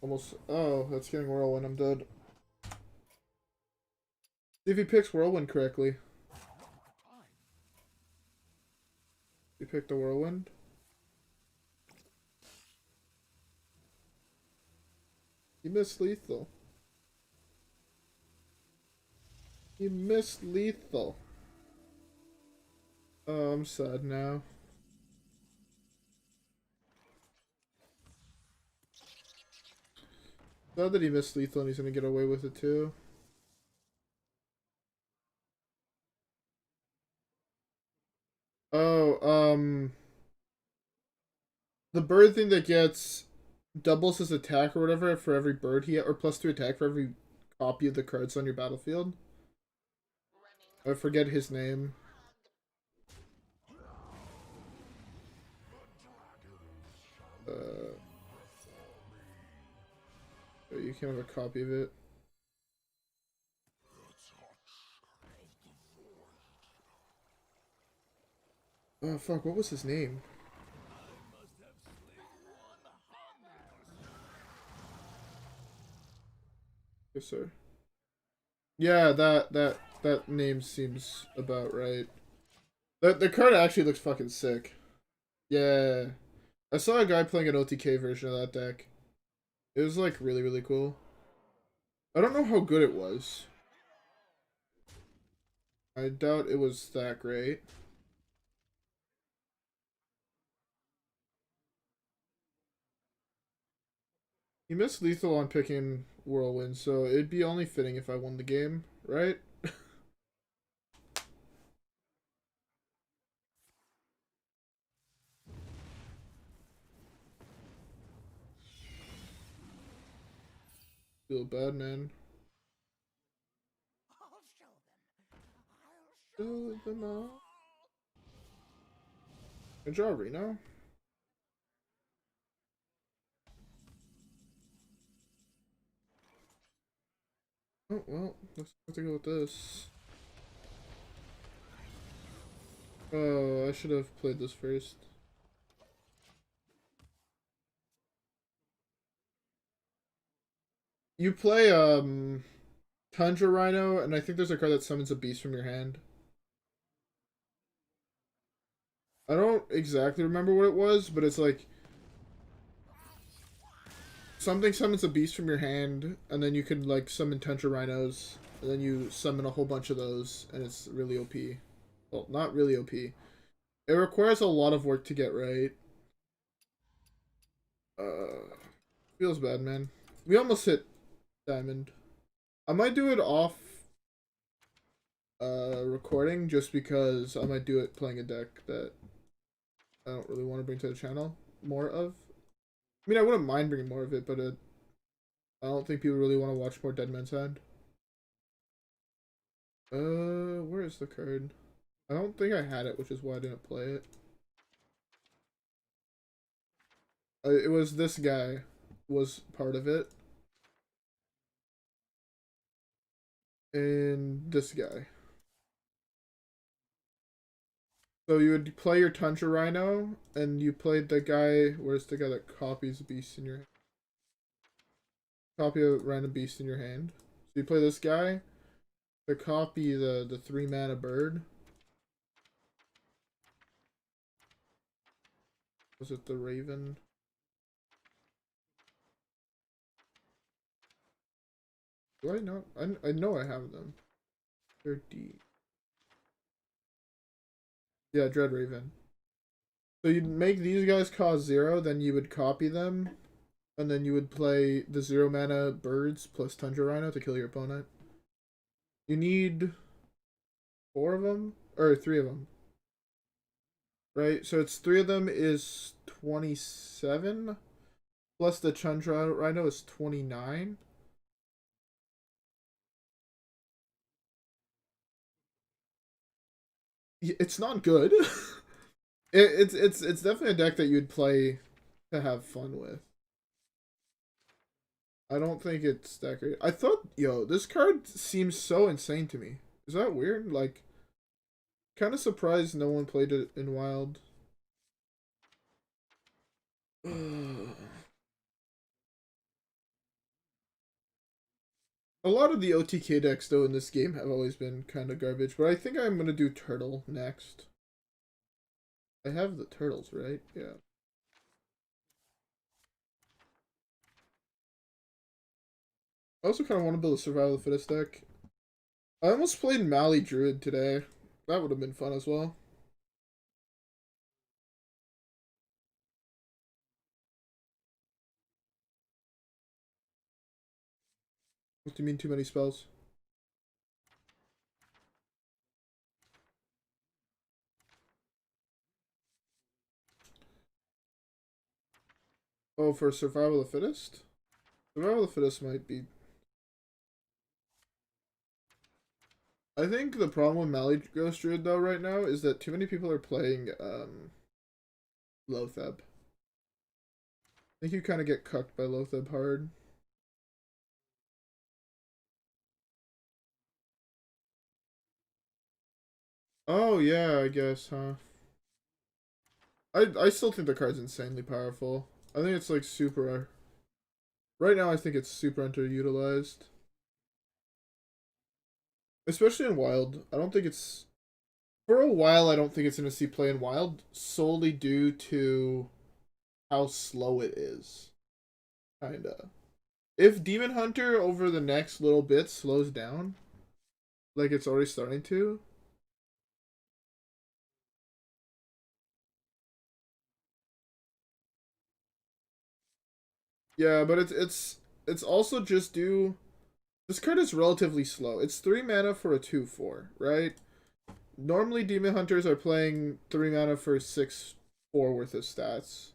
Almost. Oh, that's getting Whirlwind. I'm dead. See if he picks Whirlwind correctly. He picked the Whirlwind. He missed lethal. He missed lethal. Oh, I'm sad now. Sad that he missed lethal and he's gonna get away with it too. Oh, the bird thing that gets doubles his attack or whatever for every bird he or +2 attack for every copy of the cards on your battlefield. I forget his name. You can have a copy of it. Oh fuck, what was his name? Yes, sir. Yeah, that name seems about right. The card actually looks fucking sick. Yeah. I saw a guy playing an OTK version of that deck. It was like really, really cool. I don't know how good it was. I doubt it was that great. He missed lethal on picking Whirlwind, so it'd be only fitting if I won the game, right? Feel bad, man. I'll show them. Show them all. Good job, Reno. Oh, well, let's have to go with this. Oh, I should have played this first. You play, Tundra Rhino, and I think there's a card that summons a beast from your hand. I don't exactly remember what it was, but it's like something summons a beast from your hand, and then you can like summon Tundra Rhinos, and then you summon a whole bunch of those, and it's really OP. Well, not really OP. It requires a lot of work to get right. Feels bad, man. We almost hit diamond. I might do it off recording just because I might do it playing a deck that I don't really want to bring to the channel more of. I mean, I wouldn't mind bringing more of it, but I don't think people really want to watch more Dead Man's Hand. Where is the card? I don't think I had it, which is why I didn't play it. It was this guy was part of it. And this guy. So you would play your Tundra Rhino, and you played the guy. Where's the guy that copies a beast in your hand? Copy a random beast in your hand. So you play this guy to copy the 3-mana bird. Was it the Raven? Do I not? I know I have them. They're D. Yeah, Dread Raven. So you'd make these guys cost 0, then you would copy them, and then you would play the 0-mana birds plus Tundra Rhino to kill your opponent. You need 4 of them? Or 3 of them. Right? So it's 3 of them is 27, plus the Tundra Rhino is 29. It's not good. It's definitely a deck that you'd play to have fun with. I don't think it's that great. I thought, yo, this card seems so insane to me. Is that weird? Like, kind of surprised no one played it in Wild. A lot of the OTK decks, though, in this game have always been kind of garbage, but I think I'm going to do Turtle next. I have the turtles, right? Yeah. I also kind of want to build a Survival of the Fittest deck. I almost played Mali Druid today. That would have been fun as well. What do you mean too many spells? Oh, for Survival of the Fittest? Survival of the Fittest might be... I think the problem with Mali Ghost Druid, though, right now, is that too many people are playing, Loatheb. I think you kind of get cucked by Loatheb hard. Oh, yeah, I guess, huh? I still think the card's insanely powerful. I think it's, like, super... Right now, I think it's super underutilized. Especially in Wild. I don't think it's... For a while, I don't think it's going to see play in Wild, solely due to how slow it is. Kinda. If Demon Hunter over the next little bit slows down, like it's already starting to, yeah, but it's also just due. This card is relatively slow. It's 3 mana for a 2/4, right? Normally, Demon Hunters are playing 3 mana for 6/4 worth of stats,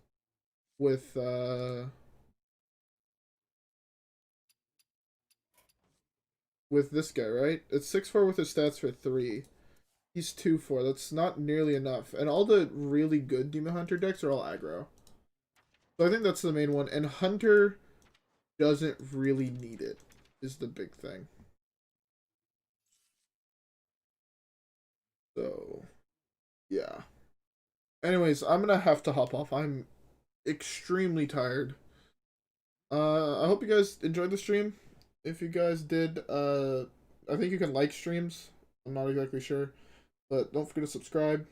with this guy, right? It's 6/4 with his stats for 3. He's 2/4. That's not nearly enough. And all the really good Demon Hunter decks are all aggro. So I think that's the main one. And Hunter doesn't really need it, is the big thing. So, yeah. Anyways, I'm gonna have to hop off. I'm extremely tired. I hope you guys enjoyed the stream. If you guys did, I think you can like streams. I'm not exactly sure. But don't forget to subscribe.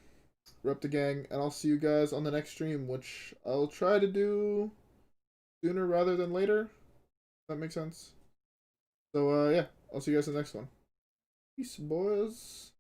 Rep the gang. And I'll see you guys on the next stream, which I'll try to do sooner rather than later. That makes sense. So yeah, I'll see you guys in the next one. Peace, boys.